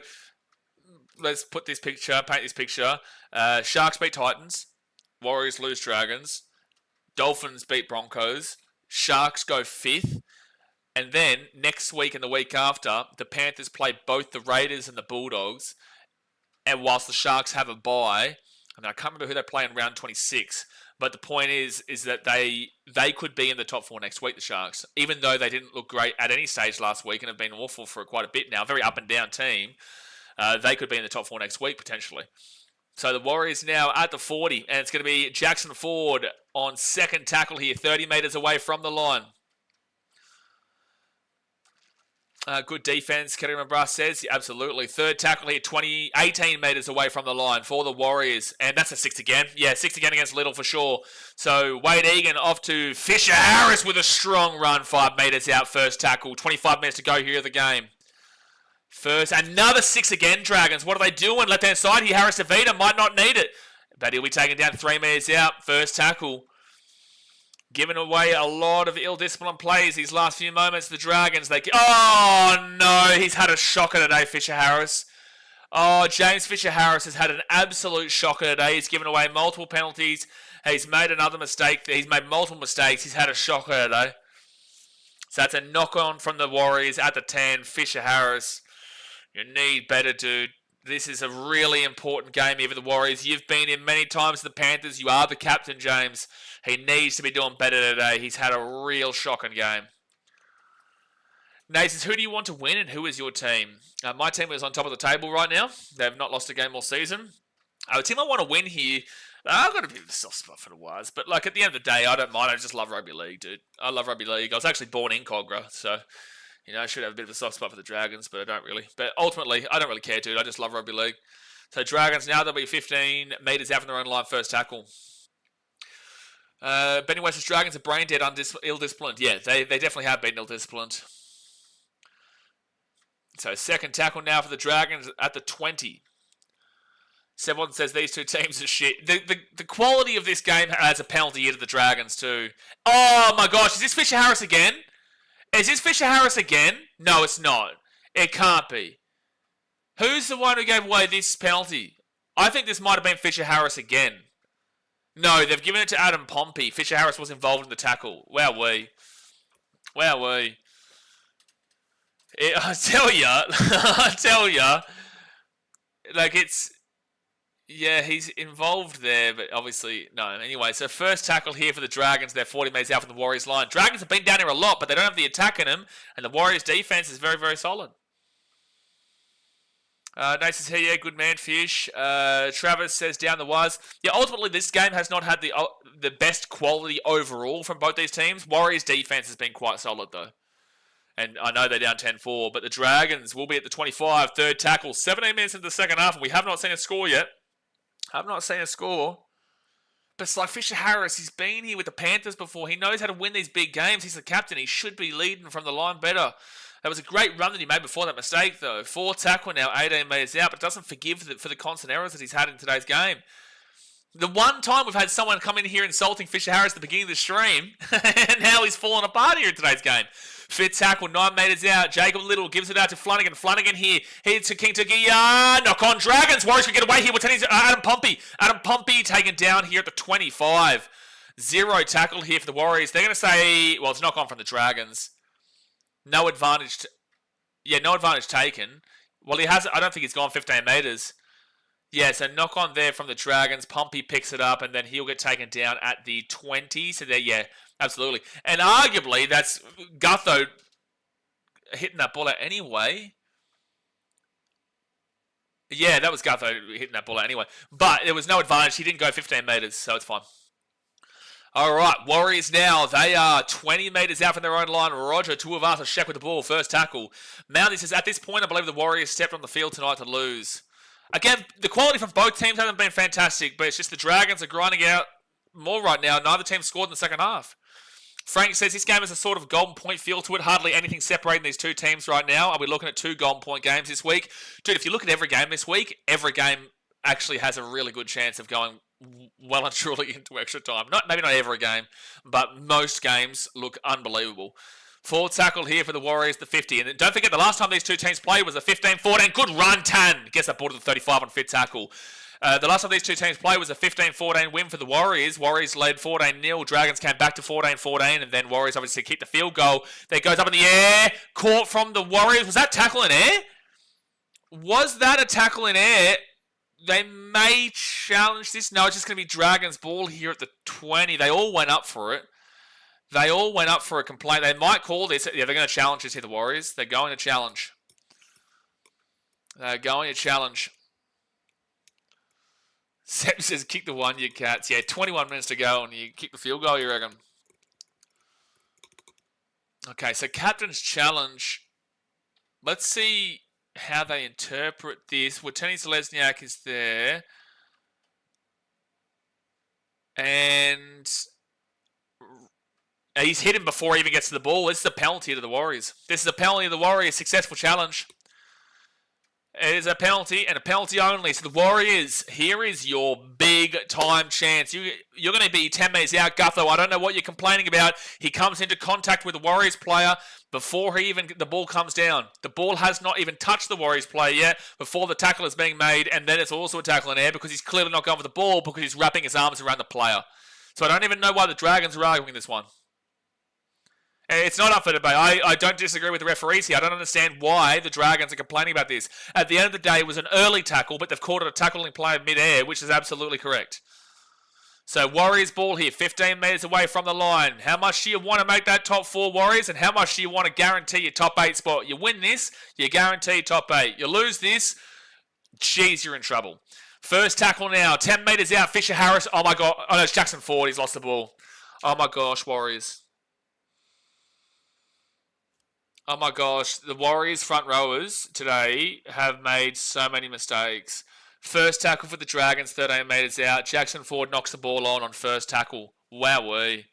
Let's paint this picture. Sharks beat Titans. Warriors lose Dragons. Dolphins beat Broncos. Sharks go 5th. And then, next week and the week after, the Panthers play both the Raiders and the Bulldogs. And whilst the Sharks have a bye, I can't remember who they play in round 26. But the point is that they could be in the top 4 next week, the Sharks. Even though they didn't look great at any stage last week and have been awful for quite a bit now. Very up and down team. They could be in the top 4 next week, potentially. So the Warriors now at the 40. And it's going to be Jackson Ford on second tackle here, 30 metres away from the line. Good defense, Katerina Brass says. Yeah, absolutely. Third tackle here, 18 metres away from the line for the Warriors. And that's a 6 again. Yeah, 6 again against Little for sure. So Wade Egan off to Fisher Harris with a strong run, 5 metres out, first tackle. 25 minutes to go here of the game. First, another 6 again, Dragons. What are they doing? Left-hand side here, Harris Tavita might not need it. But he'll be taken down 3 metres out. First tackle. Giving away a lot of ill-disciplined plays these last few moments. The Dragons, oh, no. He's had a shocker today, Fisher-Harris. Oh, James Fisher-Harris has had an absolute shocker today. He's given away multiple penalties. He's made another mistake. He's made multiple mistakes. He's had a shocker today. So that's a knock-on from the Warriors at the 10. Fisher-Harris, you need better, dude. This is a really important game here for the Warriors. You've been in many times with the Panthers. You are the captain, James. He needs to be doing better today. He's had a real shocking game. Nate says, who do you want to win and who is your team? My team is on top of the table right now. They've not lost a game all season. The team I want to win here, I've got a bit of a soft spot for the Wires. But like at the end of the day, I don't mind. I just love rugby league, dude. I love rugby league. I was actually born in Cogra, so... You know, I should have a bit of a soft spot for the Dragons, but I don't really. But ultimately, I don't really care, dude. I just love rugby league. So Dragons, now they'll be 15 metres out from their own line, first tackle. Benny West's Dragons are brain dead, ill-disciplined. Yeah, they definitely have been ill-disciplined. So second tackle now for the Dragons at the 20. Someone says these two teams are shit. The quality of this game has a penalty here to the Dragons too. Oh my gosh, is this Fisher-Harris again? Is this Fisher-Harris again? No, it's not. It can't be. Who's the one who gave away this penalty? I think this might have been Fisher-Harris again. No, they've given it to Adam Pompey. Fisher-Harris was involved in the tackle. Wowee. Wowee. I tell ya. Like, it's... Yeah, he's involved there, but obviously, no. Anyway, so first tackle here for the Dragons. They're 40 metres out from the Warriors line. Dragons have been down here a lot, but they don't have the attack in them, and the Warriors' defence is very, very solid. Nate says, hey, yeah, good man, Fish. Travis says, down the Wires. Yeah, ultimately, this game has not had the best quality overall from both these teams. Warriors' defence has been quite solid, though. And I know they're down 10-4, but the Dragons will be at the 25, third tackle, 17 minutes into the second half, and we have not seen a score yet. I've not seen a score. But it's like Fisher-Harris, he's been here with the Panthers before. He knows how to win these big games. He's the captain. He should be leading from the line better. That was a great run that he made before that mistake, though. Fourth tackle now, 18 metres out, but doesn't forgive for the constant errors that he's had in today's game. The one time we've had someone come in here insulting Fisher-Harris at the beginning of the stream, and now he's fallen apart here in today's game. Fifth tackle, 9 metres out. Jacob Little gives it out to Flanagan. Flanagan here. Here to King Tagia. Knock on Dragons. Warriors can get away here with Adam Pompey. Adam Pompey taken down here at the 25. Zero tackle here for the Warriors. They're going to say, well, it's knock on from the Dragons. No advantage. No advantage taken. Well, he has. I don't think he's gone 15 metres. Yeah, so knock on there from the Dragons. Pompey picks it up, and then he'll get taken down at the 20. So there, yeah, absolutely. And arguably, that's Gutho hitting that ball out anyway. Yeah, that was Gutho hitting that ball out anyway. But there was no advantage. He didn't go 15 metres, so it's fine. All right, Warriors now. They are 20 metres out from their own line. Roger Tuivasa Shaq with the ball. First tackle. Mounty says, at this point, I believe the Warriors stepped on the field tonight to lose. Again, the quality from both teams hasn't been fantastic, but it's just the Dragons are grinding out more right now. Neither team scored in the second half. Frank says this game has a sort of golden point feel to it. Hardly anything separating these two teams right now. Are we looking at 2 golden point games this week? Dude, if you look at every game this week, every game actually has a really good chance of going well and truly into extra time. Maybe not every game, but most games look unbelievable. Fourth tackle here for the Warriors, the 50. And don't forget, the last time these two teams played was a 15-14. Good run, Tan. Gets that ball to the 35 on fifth tackle. The last time these two teams played was a 15-14 win for the Warriors. Warriors led 14-0. Dragons came back to 14-14. And then Warriors obviously kicked the field goal. That goes up in the air. Caught from the Warriors. Was that tackle in air? Was that a tackle in air? They may challenge this. No, it's just going to be Dragons ball here at the 20. They all went up for it. They all went up for a complaint. They might call this. Yeah, they're going to challenge this here, the Warriors. They're going to challenge. They're going to challenge. Sep says, kick the one, you cats. Yeah, 21 minutes to go, and you kick the field goal, you reckon? Okay, so captain's challenge. Let's see how they interpret this. Wateni Selesniak is there. And he's hit him before he even gets to the ball. This is a penalty to the Warriors. This is a penalty to the Warriors. Successful challenge. It is a penalty and a penalty only. So the Warriors, here is your big time chance. You're going to be 10 metres out, Gutho. I don't know what you're complaining about. He comes into contact with the Warriors player before the ball comes down. The ball has not even touched the Warriors player yet before the tackle is being made, and then it's also a tackle in air because he's clearly not going for the ball because he's wrapping his arms around the player. So I don't even know why the Dragons are arguing this one. It's not up for debate. I don't disagree with the referees here. I don't understand why the Dragons are complaining about this. At the end of the day, it was an early tackle, but they've called it a tackling play mid-air, which is absolutely correct. So Warriors ball here, 15 metres away from the line. How much do you want to make that top 4, Warriors? And how much do you want to guarantee your top 8 spot? You win this, you guarantee top 8. You lose this, geez, you're in trouble. First tackle now, 10 metres out, Fisher Harris. Oh my God. Oh no, it's Jackson Ford. He's lost the ball. Oh my gosh, Warriors. Oh my gosh, the Warriors front rowers today have made so many mistakes. First tackle for the Dragons, 13 metres out. Jackson Ford knocks the ball on first tackle. Wowee.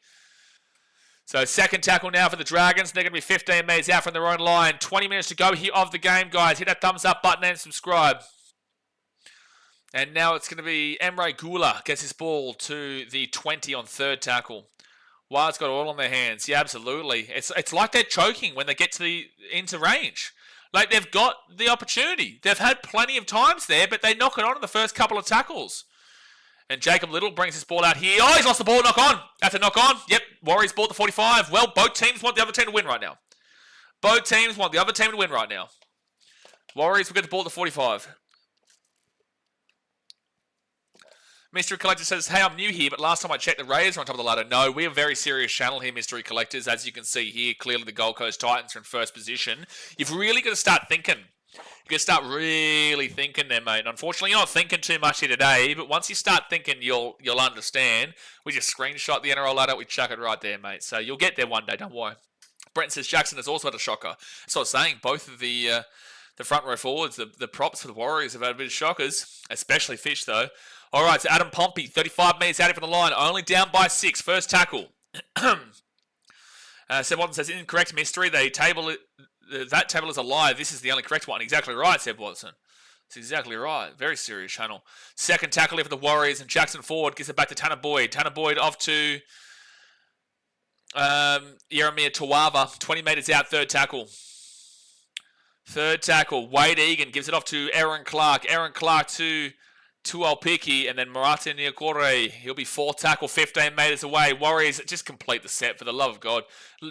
So second tackle now for the Dragons. They're going to be 15 metres out from their own line. 20 minutes to go here of the game, guys. Hit that thumbs up button and subscribe. And now it's going to be Emre Gula gets his ball to the 20 on third tackle. Wild's got all on their hands. Yeah, absolutely. It's like they're choking when they get into range. Like they've got the opportunity. They've had plenty of times there, but they knock it on in the first couple of tackles. And Jacob Little brings his ball out here. Oh, he's lost the ball. Knock on. That's a knock on. Yep, Warriors ball at the 45. Well, both teams want the other team to win right now. Both teams want the other team to win right now. Warriors will get the ball at the 45. Mystery Collector says, hey, I'm new here, but last time I checked, the Raiders are on top of the ladder. No, we're a very serious channel here, Mystery Collectors. As you can see here, clearly the Gold Coast Titans are in first position. You've really got to start thinking. You've got to start really thinking there, mate. And unfortunately, you're not thinking too much here today, but once you start thinking, you'll understand. We just screenshot the NRL ladder. We chuck it right there, mate. So you'll get there one day, don't worry. Brent says, Jackson has also had a shocker. So I was saying, both of the front row forwards, the props for the Warriors have had a bit of shockers, especially Fish, though. All right, so Adam Pompey, 35 metres out from the line, only down by 6. First tackle. Seb Watson says, incorrect, Mystery. That table is a lie. This is the only correct one. Exactly right, Seb Watson. That's exactly right. Very serious channel. Second tackle here for the Warriors, and Jackson Ford gives it back to Tanner Boyd. Tanner Boyd off to Yeremia Tawava, 20 metres out, third tackle. Third tackle, Wade Egan gives it off to Aaron Clark. Aaron Clark to Tuolpiki, and then Marata Niokore. He'll be fourth tackle, 15 metres away. Warriors, just complete the set, for the love of God.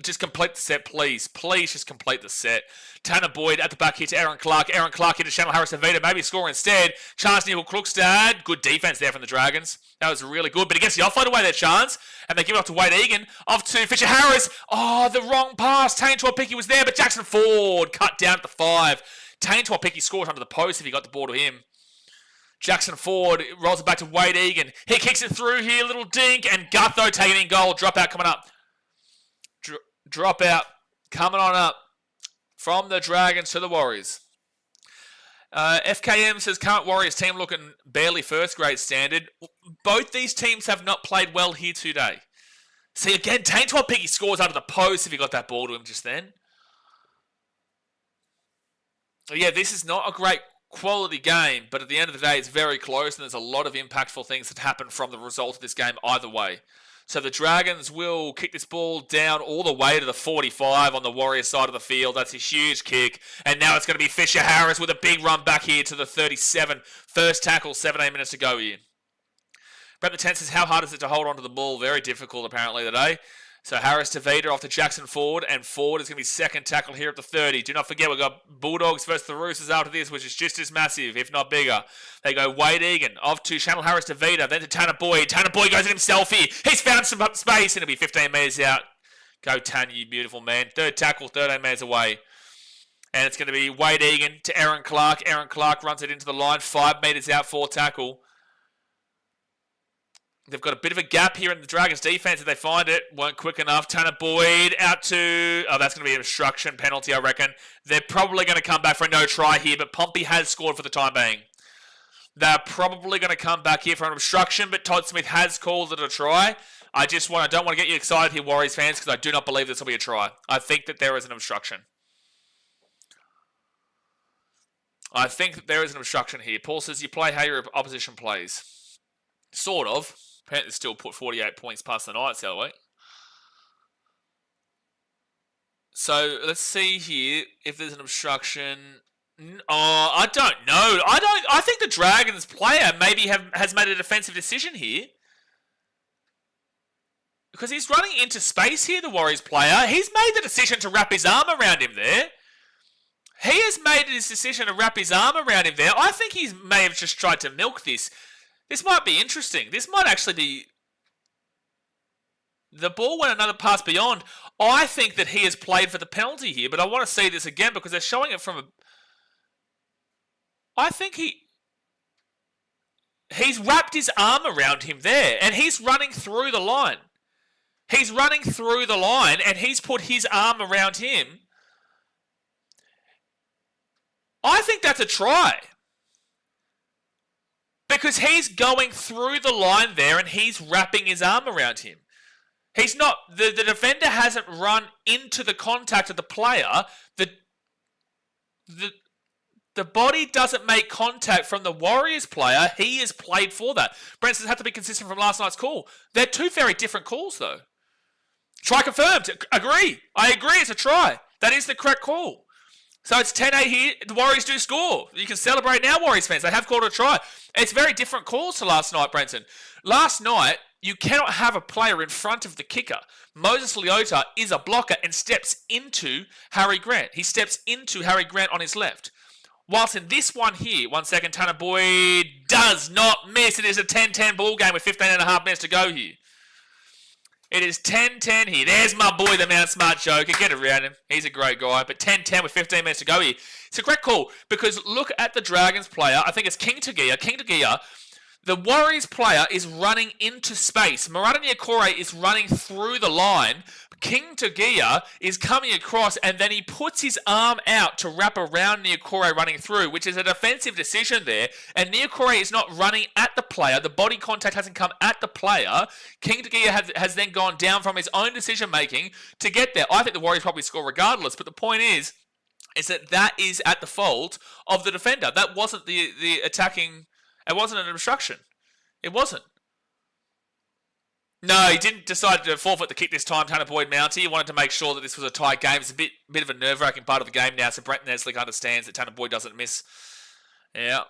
Just complete the set, please. Please just complete the set. Tanner Boyd at the back here to Aaron Clark. Aaron Clark into Channel Harris Avita. Maybe score instead. Chance Neil Krukstad. Good defense there from the Dragons. That was really good. But he gets the offload away there, Chance. And they give it off to Wade Egan. Off to Fisher Harris. Oh, the wrong pass. Tane Tuolpiki was there, but Jackson Ford cut down at the 5. Tane Tuolpiki scores under the post if he got the ball to him. Jackson Ford rolls it back to Wade Egan. He kicks it through here, little dink, and Gutho taking in goal. Drop out coming up. Drop out coming on up from the Dragons to the Warriors. FKM says, current Warriors team looking barely first grade standard. Both these teams have not played well here today. See, again, Tane Tuolpiki scores under the post if he got that ball to him just then. Yeah, this is not a great quality game, but at the end of the day, it's very close, and there's a lot of impactful things that happen from the result of this game either way. So the Dragons will kick this ball down all the way to the 45 on the Warriors side of the field. That's a huge kick. And now it's going to be Fisher Harris with a big run back here to the 37. First tackle, 17 minutes to go here. Brett the 10 says, how hard is it to hold on to the ball? Very difficult, apparently, today. So Harris to Vader off to Jackson Ford, and Ford is going to be second tackle here at the 30. Do not forget, we've got Bulldogs versus the Roosters after this, which is just as massive, if not bigger. They go Wade Egan off to Channel Harris to Vader, then to Tanner Boyd. Tanner Boyd goes in himself here. He's found some space, and it'll be 15 metres out. Go Tan, you beautiful man. Third tackle, 13 metres away. And it's going to be Wade Egan to Aaron Clark. Aaron Clark runs it into the line, 5 metres out, fourth tackle. They've got a bit of a gap here in the Dragons' defense if they find it. Weren't quick enough. Tanner Boyd out to... Oh, that's going to be an obstruction penalty, I reckon. They're probably going to come back for a no try here, but Pompey has scored for the time being. They're probably going to come back here for an obstruction, but Todd Smith has called it a try. I don't want to get you excited here, Warriors fans, because I do not believe this will be a try. I think that there is an obstruction. I think that there is an obstruction here. Paul says you play how your opposition plays. Sort of. Panthers still put 48 points past the Knights the other week. So let's see here if there's an obstruction. Oh, I don't know. I think the Dragons player maybe has made a defensive decision here. Because he's running into space here, the Warriors player. He's made the decision to wrap his arm around him there. He has made his decision to wrap his arm around him there. I think he may have just tried to milk this. This might be interesting. This might actually be... The ball went another pass beyond. I think that he has played for the penalty here, but I want to see this again because they're showing it from a... I think he's wrapped his arm around him there, and he's running through the line. He's running through the line, and he's put his arm around him. I think that's a try. Because he's going through the line there, and he's wrapping his arm around him. He's not... The defender hasn't run into the contact of the player. The body doesn't make contact from the Warriors player. He has played for that. Brent says had to be consistent from last night's call. They're two very different calls, though. Try confirmed. Agree. I agree. It's a try. That is the correct call. So it's 10-8 here. The Warriors do score. You can celebrate now, Warriors fans. They have called a try. It's very different calls to last night, Brenton. Last night, you cannot have a player in front of the kicker. Moses Leota is a blocker and steps into Harry Grant. He steps into Harry Grant on his left. Whilst in this one here, 1 second, Tanner Boyd does not miss. It is a 10-10 ball game with 15 and a half minutes to go here. It is 10-10 here. There's my boy, the Mount Smart Joker. Get around him. He's a great guy. But 10-10 with 15 minutes to go here. It's a great call because look at the Dragons player. I think it's King Tagia. King Tagia. The Warriors player is running into space. Marata Niokore is running through the line. King Tagia is coming across and then he puts his arm out to wrap around Niokore running through, which is a defensive decision there. And Niokore is not running at the player. The body contact hasn't come at the player. King Tagia has then gone down from his own decision making to get there. I think the Warriors probably score regardless, but the point is that is at the fault of the defender. That wasn't the attacking... It wasn't an obstruction. It wasn't. No, he didn't decide to forfeit the kick this time, Tanner Boyd Mounty. He wanted to make sure that this was a tight game. It's a bit of a nerve-wracking part of the game now, so Brent Neslick understands that Tanner Boyd doesn't miss. Yeah.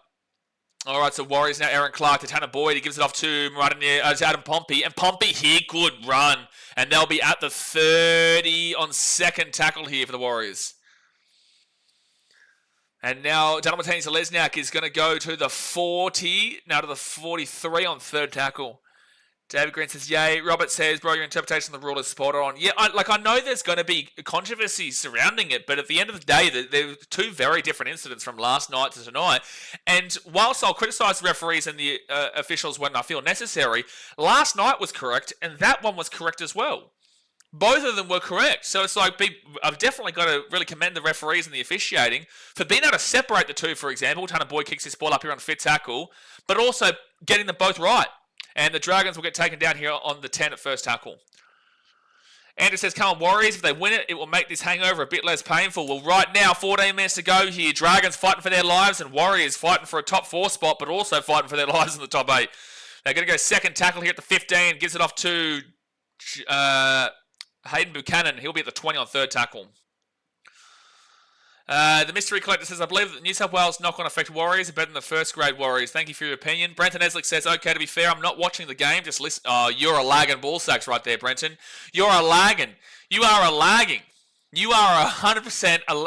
All right, so Warriors now, Aaron Clark to Tanner Boyd. He gives it off to Adam Pompey. And Pompey here, good run. And they'll be at the 30 on second tackle here for the Warriors. And now Donald Martinez-Lesniak is going to go to the 40, now to the 43 on third tackle. David Green says, yay. Robert says, bro, your interpretation of the rule is spot on. Yeah, I know there's going to be controversy surrounding it, but at the end of the day, there were two very different incidents from last night to tonight. And whilst I'll criticise the referees and the officials when I feel necessary, last night was correct, and that one was correct as well. Both of them were correct. So it's like, I've definitely got to really commend the referees and the officiating for being able to separate the two, for example. Tanner Boyd kicks his ball up here on fifth tackle, but also getting them both right. And the Dragons will get taken down here on the 10 at first tackle. Andrew says, come on, Warriors. If they win it, it will make this hangover a bit less painful. Well, right now, 14 minutes to go here. Dragons fighting for their lives and Warriors fighting for a top 4 spot, but also fighting for their lives in the top 8. They're going to go second tackle here at the 15. Gives it off to Hayden Buchanan. He'll be at the 20 on third tackle. The Mystery Collector says, I believe that New South Wales knock-on effect Warriors are better than the first-grade Warriors. Thank you for your opinion. Brenton Eslick says, okay, to be fair, I'm not watching the game. Just listen. Oh, you're a lagging ball sacks right there, Brenton. You're a lagging. You are a lagging. You are 100%...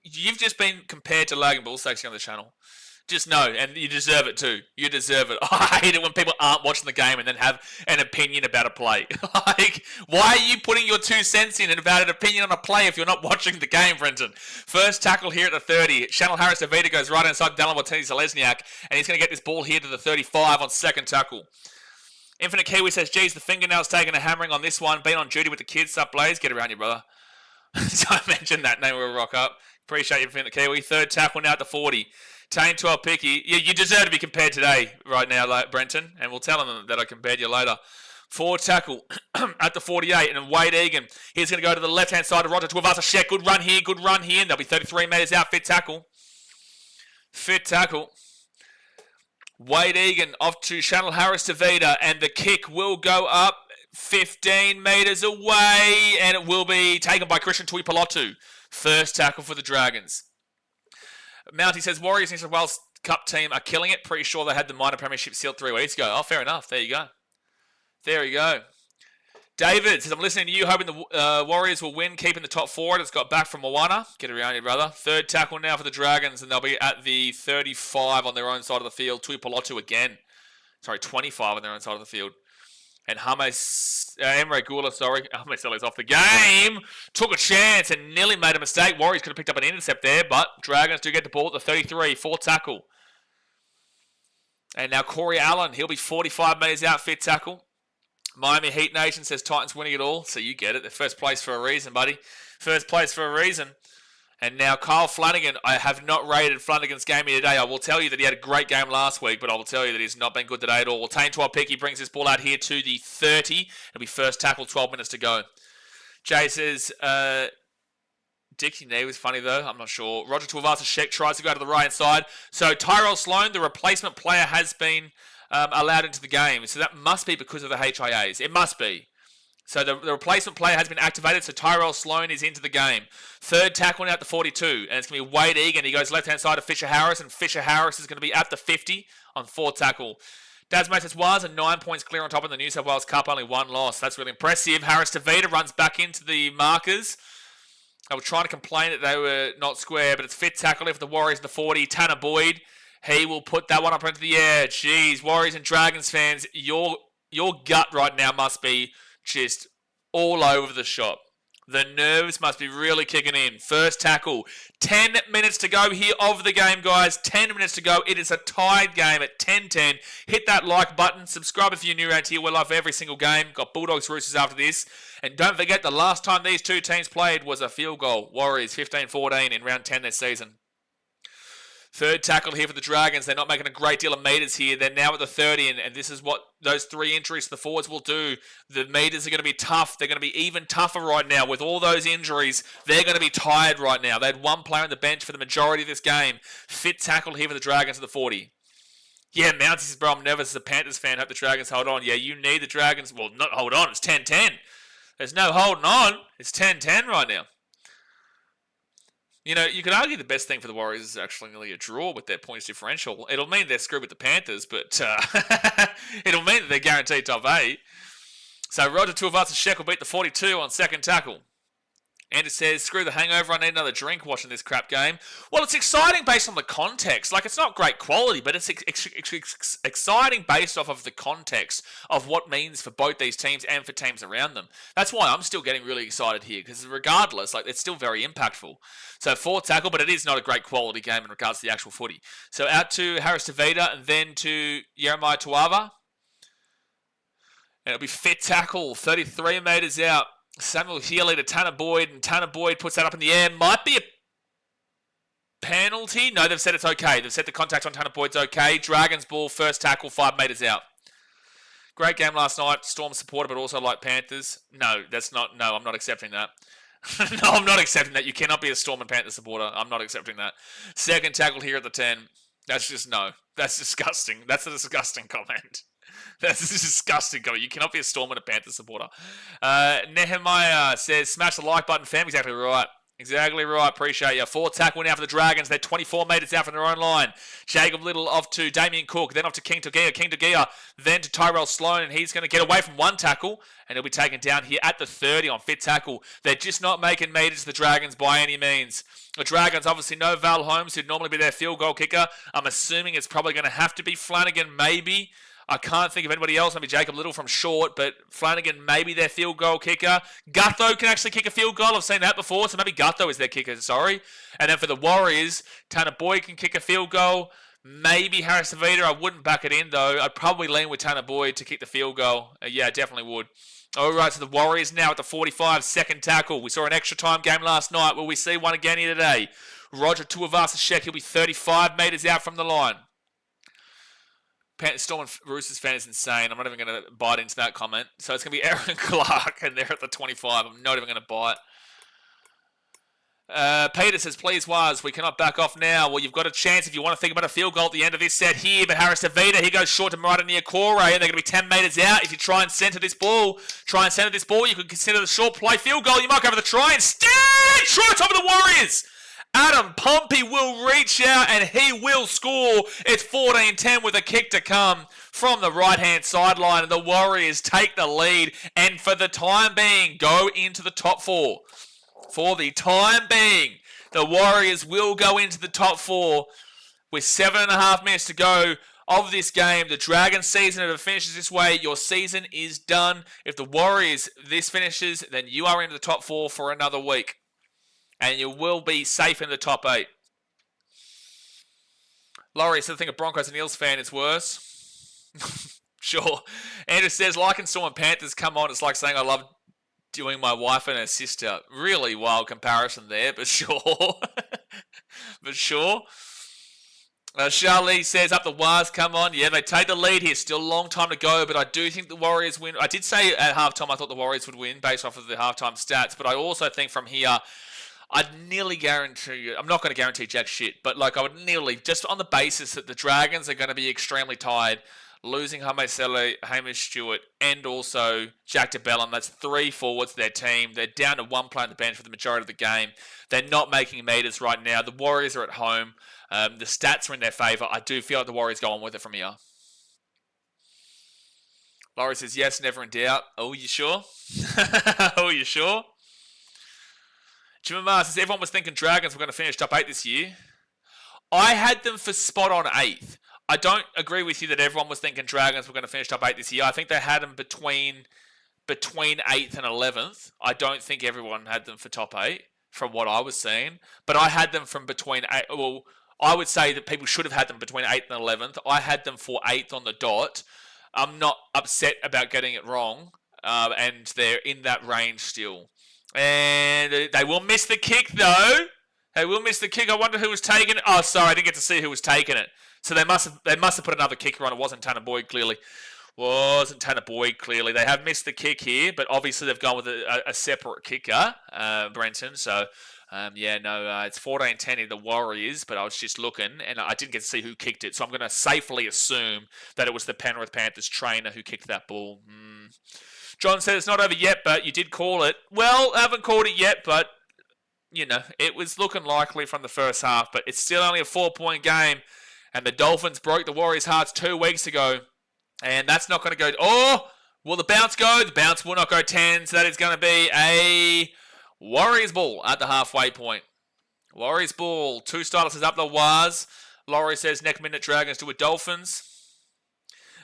You've just been compared to lagging ball sacks on the channel. Just know, and you deserve it too. You deserve it. I hate it when people aren't watching the game and then have an opinion about a play. Like, why are you putting your 2 cents in about an opinion on a play if you're not watching the game, Brenton? First tackle here at the 30. Chanel Harris-Davida goes right inside Dallin Martinez-Lesniak, and he's going to get this ball here to the 35 on second tackle. Infinite Kiwi says, geez, the fingernail's taking a hammering on this one. Been on duty with the kids. Sup, Blaze? Get around you, brother. So I mentioned that name will rock up. Appreciate you, Infinite Kiwi. Third tackle now at the 40. Tane 12 picky. Yeah, you deserve to be compared today, right now, like Brenton, and we'll tell them that I compared you later. Forward tackle at the 48, and then Wade Egan. He's going to go to the left-hand side of Roger Tuivasa-Sheck. Good run here, and they'll be 33 metres out, fit tackle. Fit tackle. Wade Egan off to Chanel Harris Tavita, and the kick will go up 15 metres away, and it will be taken by Christian Tuipulotu. First tackle for the Dragons. Mounty says, Warriors New South Wales Cup team are killing it. Pretty sure they had the minor premiership sealed 3 weeks ago. Oh, fair enough. There you go. There you go. David says, I'm listening to you, hoping the Warriors will win, keeping the top 4. It's got back from Moana. Get around here, brother. Third tackle now for the Dragons, and they'll be at the 35 on their own side of the field. Tuipulotu again. Sorry, 25 on their own side of the field. And Emre Gula, Hame's off the game. Took a chance and nearly made a mistake. Warriors could have picked up an intercept there, but Dragons do get the ball at the 33. 4th tackle. And now Corey Allen. He'll be 45 metres out, fit tackle. Miami Heat Nation says Titans winning it all. So you get it. They're first place for a reason, buddy. First place for a reason. And now Kyle Flanagan. I have not rated Flanagan's game here today. I will tell you that he had a great game last week, but I will tell you that he's not been good today at all. Tane Tuapiki brings this ball out here to the 30. It'll be first tackle, 12 minutes to go. Jay says, Dixie knee was funny though. I'm not sure. Roger Tuivasa-Sheck tries to go to the right-hand side. So Tyrell Sloan, the replacement player, has been allowed into the game. So that must be because of the HIAs. It must be. So the replacement player has been activated, so Tyrell Sloan is into the game. Third tackle now at the 42, and it's going to be Wade Egan. He goes left-hand side to Fisher Harris, and Fisher Harris is going to be at the 50 on 4th tackle. Dasmate says, Wires are 9 points clear on top of the New South Wales Cup, only 1 loss. That's really impressive. Harris Tavita runs back into the markers. They were trying to complain that they were not square, but it's fit tackle here for the Warriors at the 40. Tanner Boyd, he will put that one up into the air. Jeez, Warriors and Dragons fans, your gut right now must be just all over the shop. The nerves must be really kicking in. First tackle. 10 minutes to go here of the game, guys. 10 minutes to go. It is a tied game at 10-10. Hit that like button. Subscribe if you're new around here. We're live for every single game. Got Bulldogs Roosters after this. And don't forget, the last time these two teams played was a field goal. Warriors 15-14 in round 10 this season. Third tackle here for the Dragons. They're not making a great deal of meters here. They're now at the 30, and this is what those 3 injuries to the forwards will do. The meters are going to be tough. They're going to be even tougher right now. With all those injuries, they're going to be tired right now. They had 1 player on the bench for the majority of this game. Fit tackle here for the Dragons at the 40. Yeah, Mounty says, bro, I'm nervous as a Panthers fan. Hope the Dragons hold on. Yeah, you need the Dragons. Well, not hold on. It's 10-10. There's no holding on. It's 10-10 right now. You know, you could argue the best thing for the Warriors is actually nearly a draw with their points differential. It'll mean they're screwed with the Panthers, but it'll mean that they're guaranteed top 8. So Roger Tuivasa-Sheck will beat the 42 on second tackle. Andrew says, screw the hangover, I need another drink watching this crap game. Well, it's exciting based on the context. Like, it's not great quality, but it's exciting based off of the context of what it means for both these teams and for teams around them. That's why I'm still getting really excited here, because regardless, like, it's still very impactful. So 4th tackle, but it is not a great quality game in regards to the actual footy. So out to Harris Tavita and then to Jeremiah Tuava. And it'll be fit tackle, 33 metres out. Samuel Healy to Tanner Boyd, and Tanner Boyd puts that up in the air. Might be a penalty. No, they've said it's okay. They've said the contact on Tanner Boyd's okay. Dragons ball, first tackle, 5 metres out. Great game last night. Storm supporter, but also like Panthers. No, I'm not accepting that. No, I'm not accepting that. You cannot be a Storm and Panther supporter. I'm not accepting that. Second tackle here at the 10. That's just no. That's disgusting. That's a disgusting comment. That's a disgusting comment. You cannot be a Storm and a Panther supporter. Nehemiah says, smash the like button, fam. Exactly right. Exactly right. Appreciate you. 4th tackle now for the Dragons. They're 24 metres out from their own line. Jacob Little off to Damien Cook, then off to King Togia. King Togia, then to Tyrell Sloan, and he's going to get away from 1 tackle, and he'll be taken down here at the 30 on fit tackle. They're just not making metres, the Dragons, by any means. The Dragons, obviously, no Val Holmes, who'd normally be their field goal kicker. I'm assuming it's probably going to have to be Flanagan, maybe. I can't think of anybody else. Maybe Jacob Little from short, but Flanagan maybe their field goal kicker. Gutho can actually kick a field goal. I've seen that before, so maybe Gutho is their kicker, sorry. And then for the Warriors, Tanner Boyd can kick a field goal. Maybe Harris Tavita. I wouldn't back it in, though. I'd probably lean with Tanner Boyd to kick the field goal. Yeah, definitely would. All right, so the Warriors now at the 45, second tackle. We saw an extra time game last night. Will we see one again here today? Roger Tuivasa-Sheck, he'll be 35 metres out from the line. Storm and Roosters fan is insane. I'm not even going to bite into that comment. So it's going to be Aaron Clark, and they're at the 25. I'm not even going to bite. Peter says, please, Waz, we cannot back off now. Well, you've got a chance if you want to think about a field goal at the end of this set here. But Harris Tavita, he goes short to Murata near Corey, and they're going to be 10 metres out. If you try and centre this ball, you could consider the short play field goal. You might go for the try instead. Try top of the Warriors. Adam Pompey will reach out and he will score. It's 14-10 with a kick to come from the right-hand sideline. And the Warriors take the lead and for the time being go into the top 4. For the time being, the Warriors will go into the top 4 with 7.5 minutes to go of this game. The Dragons season, if it finishes this way, your season is done. If the Warriors, this finishes, then you are into the top 4 for another week. And you will be safe in the top 8. Laurie said, I think a Broncos and Eels fan is worse. Sure. Andrew says, like and Storm and Panthers come on, it's like saying I love doing my wife and her sister. Really wild comparison there, but sure. But sure. Charlie says, up the Wars, come on. Yeah, they take the lead here. Still a long time to go, but I do think the Warriors win. I did say at halftime I thought the Warriors would win based off of the halftime stats, but I also think from here, I'd nearly guarantee, I'm not going to guarantee jack shit, but like I would nearly, just on the basis that the Dragons are going to be extremely tired, losing Hamish Stewart, and also Jack DeBellum. That's 3 forwards to their team. They're down to 1 player on the bench for the majority of the game. They're not making meters right now. The Warriors are at home. The stats are in their favour. I do feel like the Warriors go on with it from here. Laurie says, yes, never in doubt. Oh, you sure? Oh, you sure? Jimmy Mars says, everyone was thinking Dragons were going to finish top 8 this year. I had them for spot on 8th. I don't agree with you that everyone was thinking Dragons were going to finish top 8 this year. I think they had them between 8th and 11th. I don't think everyone had them for top 8 from what I was seeing. But I had them from between 8. Well, I would say that people should have had them between 8th and 11th. I had them for 8th on the dot. I'm not upset about getting it wrong. And they're in that range still. And they will miss the kick, though. They will miss the kick. I wonder who was taking it. Oh, sorry, I didn't get to see who was taking it. So they must have put another kicker on. It wasn't Tanner Boyd, clearly. They have missed the kick here, but obviously they've gone with a separate kicker, Brenton. So, it's 14-10 in the Warriors, but I was just looking, and I didn't get to see who kicked it. So I'm going to safely assume that it was the Penrith Panthers trainer who kicked that ball. John said it's not over yet, but you did call it. Well, I haven't called it yet, but, it was looking likely from the first half. But it's still only a 4-point game, and the Dolphins broke the Warriors' hearts 2 weeks ago. And that's not going to go... Oh, will the bounce go? The bounce will not go 10, so that is going to be a Warriors ball at the halfway point. Warriors ball. 2 starters is up the Waz. Laurie says next minute Dragons do with Dolphins.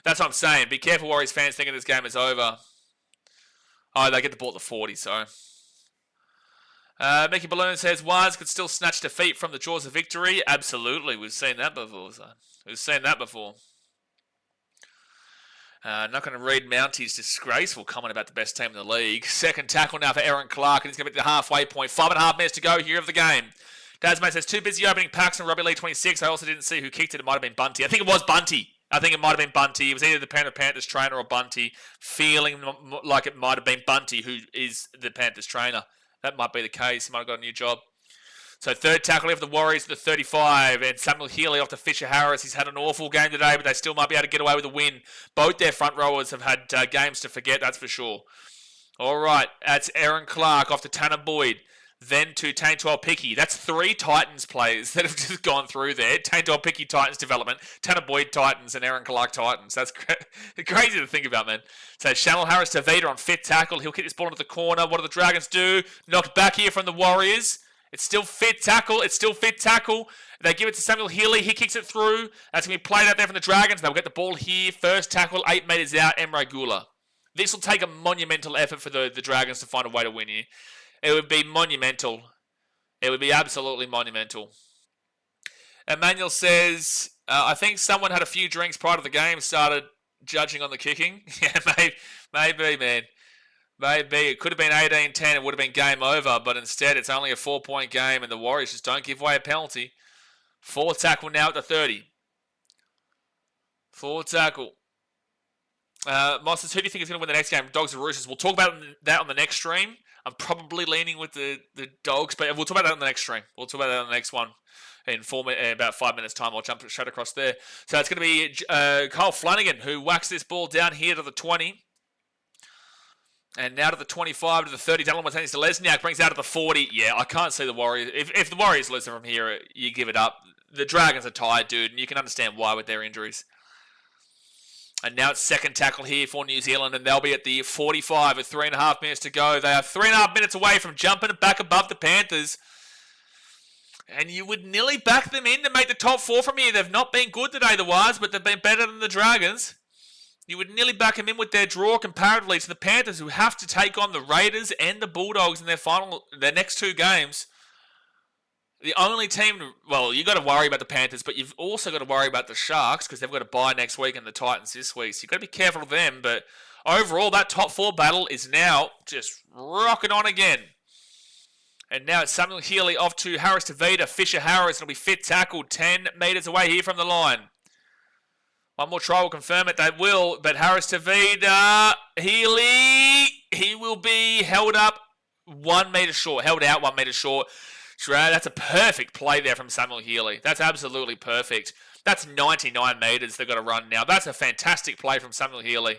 That's what I'm saying. Be careful, Warriors fans, thinking this game is over. Oh, they get the ball at the 40, sorry. Mickey Balloon says, Wise could still snatch defeat from the jaws of victory. Absolutely. We've seen that before, son. We've seen that before. Not going to read Mounty's disgraceful comment about the best team in the league. Second tackle now for Aaron Clark, and he's going to be at the halfway point. 5.5 minutes to go here of the game. Dasmate says, too busy opening packs in Rugby League 26. I also didn't see who kicked it. It might have been Bunty. I think it was Bunty. It might have been Bunty. It was either the Panthers trainer or Bunty. Feeling like it might have been Bunty, who is the Panthers trainer. That might be the case. He might have got a new job. So third tackle of the Warriors to the 35. And Samuel Healy off to Fisher Harris. He's had an awful game today, but they still might be able to get away with a win. Both their front rowers have had games to forget, that's for sure. All right, that's Aaron Clark off to Tanner Boyd. Then to Taintor Pickey. That's 3 Titans players that have just gone through there. Taintor Pickey, Titans development. Tanner Boyd, Titans. And Aaron Clark, Titans. That's crazy to think about, man. So Chanel Harris to Vader on 5th tackle. He'll kick this ball into the corner. What do the Dragons do? Knocked back here from the Warriors. It's still 5th tackle. They give it to Samuel Healy. He kicks it through. That's going to be played out there from the Dragons. They'll get the ball here. First tackle, 8 metres out. Emre Gula. This will take a monumental effort for the Dragons to find a way to win here. It would be monumental. It would be absolutely monumental. Emmanuel says, I think someone had a few drinks prior to the game, started judging on the kicking. Yeah, maybe, man. Maybe. It could have been 18-10. It would have been game over, but instead it's only a 4-point game and the Warriors just don't give away a penalty. 4th tackle now at the 30. 4th tackle. Moss says, who do you think is going to win the next game? Dogs or Roosters? We'll talk about that on the next stream. I'm probably leaning with the Dogs, but we'll talk about that on the next stream. We'll talk about that on the next one in about 5 minutes' time. I'll jump straight across there. So it's going to be Kyle Flanagan who whacks this ball down here to the 20. And now to the 25, to the 30. Dylan Watani's to Lesniak, brings out to the 40. Yeah, I can't see the Warriors. If the Warriors lose from here, you give it up. The Dragons are tired, dude, and you can understand why with their injuries. And now it's second tackle here for New Zealand, and they'll be at the 45 with 3.5 minutes to go. They are 3.5 minutes away from jumping back above the Panthers. And you would nearly back them in to make the top 4 from here. They've not been good today, the Wires, but they've been better than the Dragons. You would nearly back them in with their draw comparatively to the Panthers, who have to take on the Raiders and the Bulldogs in their next 2 games. The only team, well, you got to worry about the Panthers, but you've also got to worry about the Sharks because they've got to bye next week and the Titans this week. So you've got to be careful of them. But overall, that top 4 battle is now just rocking on again. And now it's Samuel Healy off to Harris Tavita. Fisher Harris will be fit tackled 10 metres away here from the line. One more try will confirm it. They will. But Harris Tavita, Healy, he will be held up 1 metre short. Held out 1 metre short. That's a perfect play there from Samuel Healy. That's absolutely perfect. That's 99 metres they've got to run now. That's a fantastic play from Samuel Healy.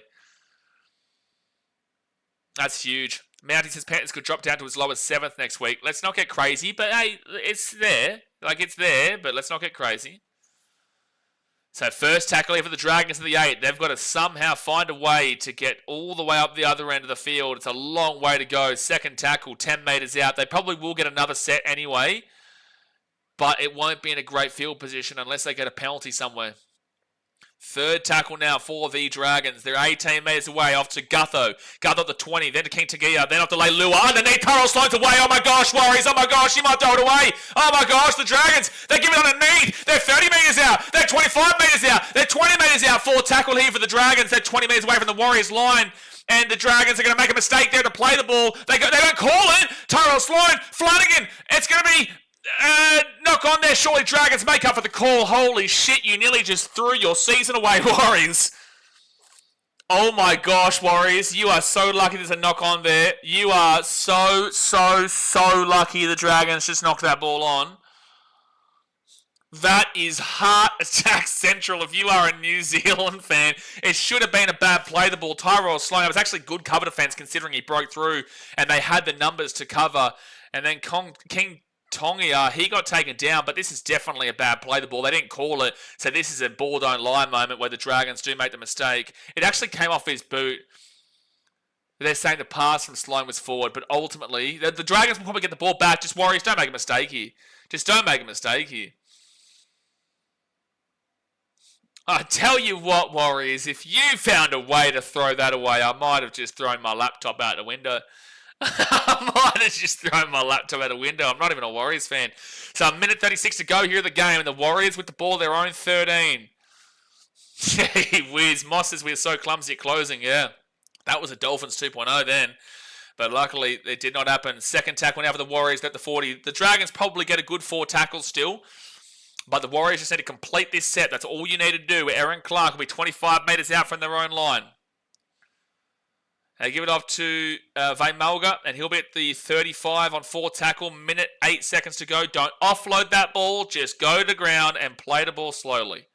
That's huge. Mountie says Panthers could drop down to as low as 7th next week. Let's not get crazy, but hey, it's there. It's there, but let's not get crazy. So first tackle here for the Dragons to the 8. They've got to somehow find a way to get all the way up the other end of the field. It's a long way to go. Second tackle, 10 metres out. They probably will get another set anyway, but it won't be in a great field position unless they get a penalty somewhere. Third tackle now for the Dragons. They're 18 metres away off to Gutho. Gutho at the 20, then to King Tagia, then off to Leilua. Underneath, Tyrell Sloan's away. Oh my gosh, Warriors. Oh my gosh, you might throw it away. Oh my gosh, the Dragons. They give it underneath. They're 30 metres out. They're 25 metres out. They're 20 metres out. Fourth tackle here for the Dragons. They're 20 metres away from the Warriors line. And the Dragons are going to make a mistake there to play the ball. They don't call it. Tyrell Sloan, Flanagan. It's going to be... knock on there. Surely Dragons make up for the call. Holy shit, you nearly just threw your season away, Warriors. Oh my gosh, Warriors. You are so lucky there's a knock on there. You are so lucky the Dragons just knocked that ball on. That is heart attack central if you are a New Zealand fan. It should have been a bad play, the ball. Tyrell Sloan, it was actually good cover defense considering he broke through and they had the numbers to cover. And then King Tongia, he got taken down, but this is definitely a bad play, the ball. They didn't call it, so this is a ball don't lie moment where the Dragons do make the mistake. It actually came off his boot. They're saying the pass from Sloan was forward, but ultimately, the Dragons will probably get the ball back. Just Warriors, don't make a mistake here. Just don't make a mistake here. I tell you what, Warriors, if you found a way to throw that away, I might have just thrown my laptop out the window. I might have just thrown my laptop out the window. I'm not even a Warriors fan. So a minute 36 to go here in the game, and the Warriors with the ball, their own 13. Gee whiz, Moss says we're so clumsy at closing. Yeah, that was a Dolphins 2.0 then. But luckily, it did not happen. Second tackle now for the Warriors at the 40. The Dragons probably get a good 4 tackles still. But the Warriors just need to complete this set. That's all you need to do. Aaron Clark will be 25 metres out from their own line. They give it off to Vane Mulga, and he'll be at the 35 on 4 tackle. Minute 8 seconds to go. Don't offload that ball. Just go to the ground and play the ball slowly.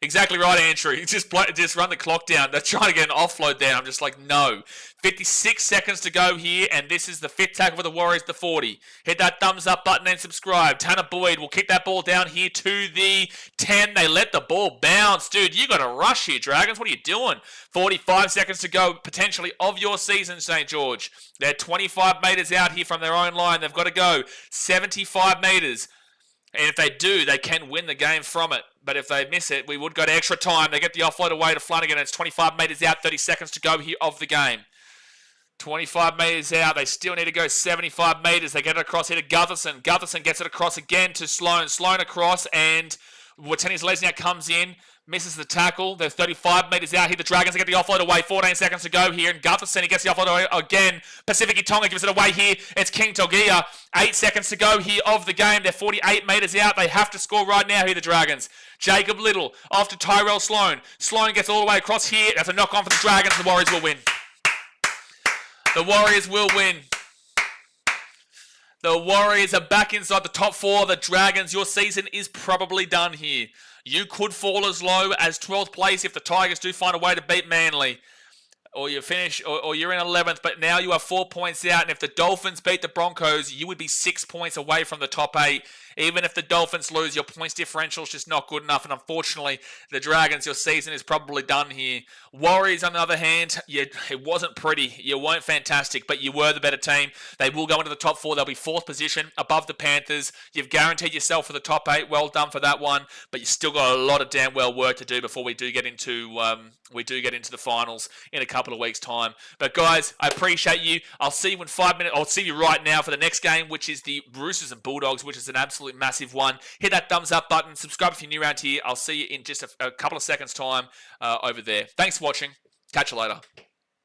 Exactly right, Andrew. Just run the clock down. They're trying to get an offload there. I'm just like, no. 56 seconds to go here, and this is the 5th tackle for the Warriors, the 40. Hit that thumbs up button and subscribe. Tanner Boyd will kick that ball down here to the 10. They let the ball bounce. Dude, you got to rush here, Dragons. What are you doing? 45 seconds to go, potentially, of your season, St. George. They're 25 metres out here from their own line. They've got to go 75 metres. And if they do, they can win the game from it. But if they miss it, we would go to extra time. They get the offload away to Flanagan. It's 25 metres out, 30 seconds to go here of the game. 25 metres out. They still need to go 75 metres. They get it across here to Gutherson. Gutherson gets it across again to Sloan. Sloan across, and Watani's Lesniak comes in. Misses the tackle. They're 35 metres out here. The Dragons get the offload away. 14 seconds to go here. And Gutherson, he gets the offload away again. Pacific Tonga gives it away here. It's King Togia. 8 seconds to go here of the game. They're 48 metres out. They have to score right now here, the Dragons. Jacob Little off to Tyrell Sloan. Sloan gets all the way across here. That's a knock on for the Dragons. The Warriors will win. The Warriors will win. The Warriors are back inside the top 4. The Dragons, your season is probably done here. You could fall as low as 12th place if the Tigers do find a way to beat Manly. Or you finish, or you're in 11th, but now you are 4 points out. And if the Dolphins beat the Broncos, you would be 6 points away from the top 8. Even if the Dolphins lose, your points differential is just not good enough. And unfortunately, the Dragons, your season is probably done here. Warriors, on the other hand, it wasn't pretty. You weren't fantastic, but you were the better team. They will go into the top 4. They'll be 4th position above the Panthers. You've guaranteed yourself for the top 8. Well done for that one. But you still got a lot of damn well work to do before we do get into the finals in a couple of weeks' time. But guys, I appreciate you. I'll see you in 5 minutes. I'll see you right now for the next game, which is the Roosters and Bulldogs, which is an absolute massive one. Hit that thumbs up button. Subscribe if you're new around here. I'll see you in just a couple of seconds' time over there. Thanks for watching. Catch you later.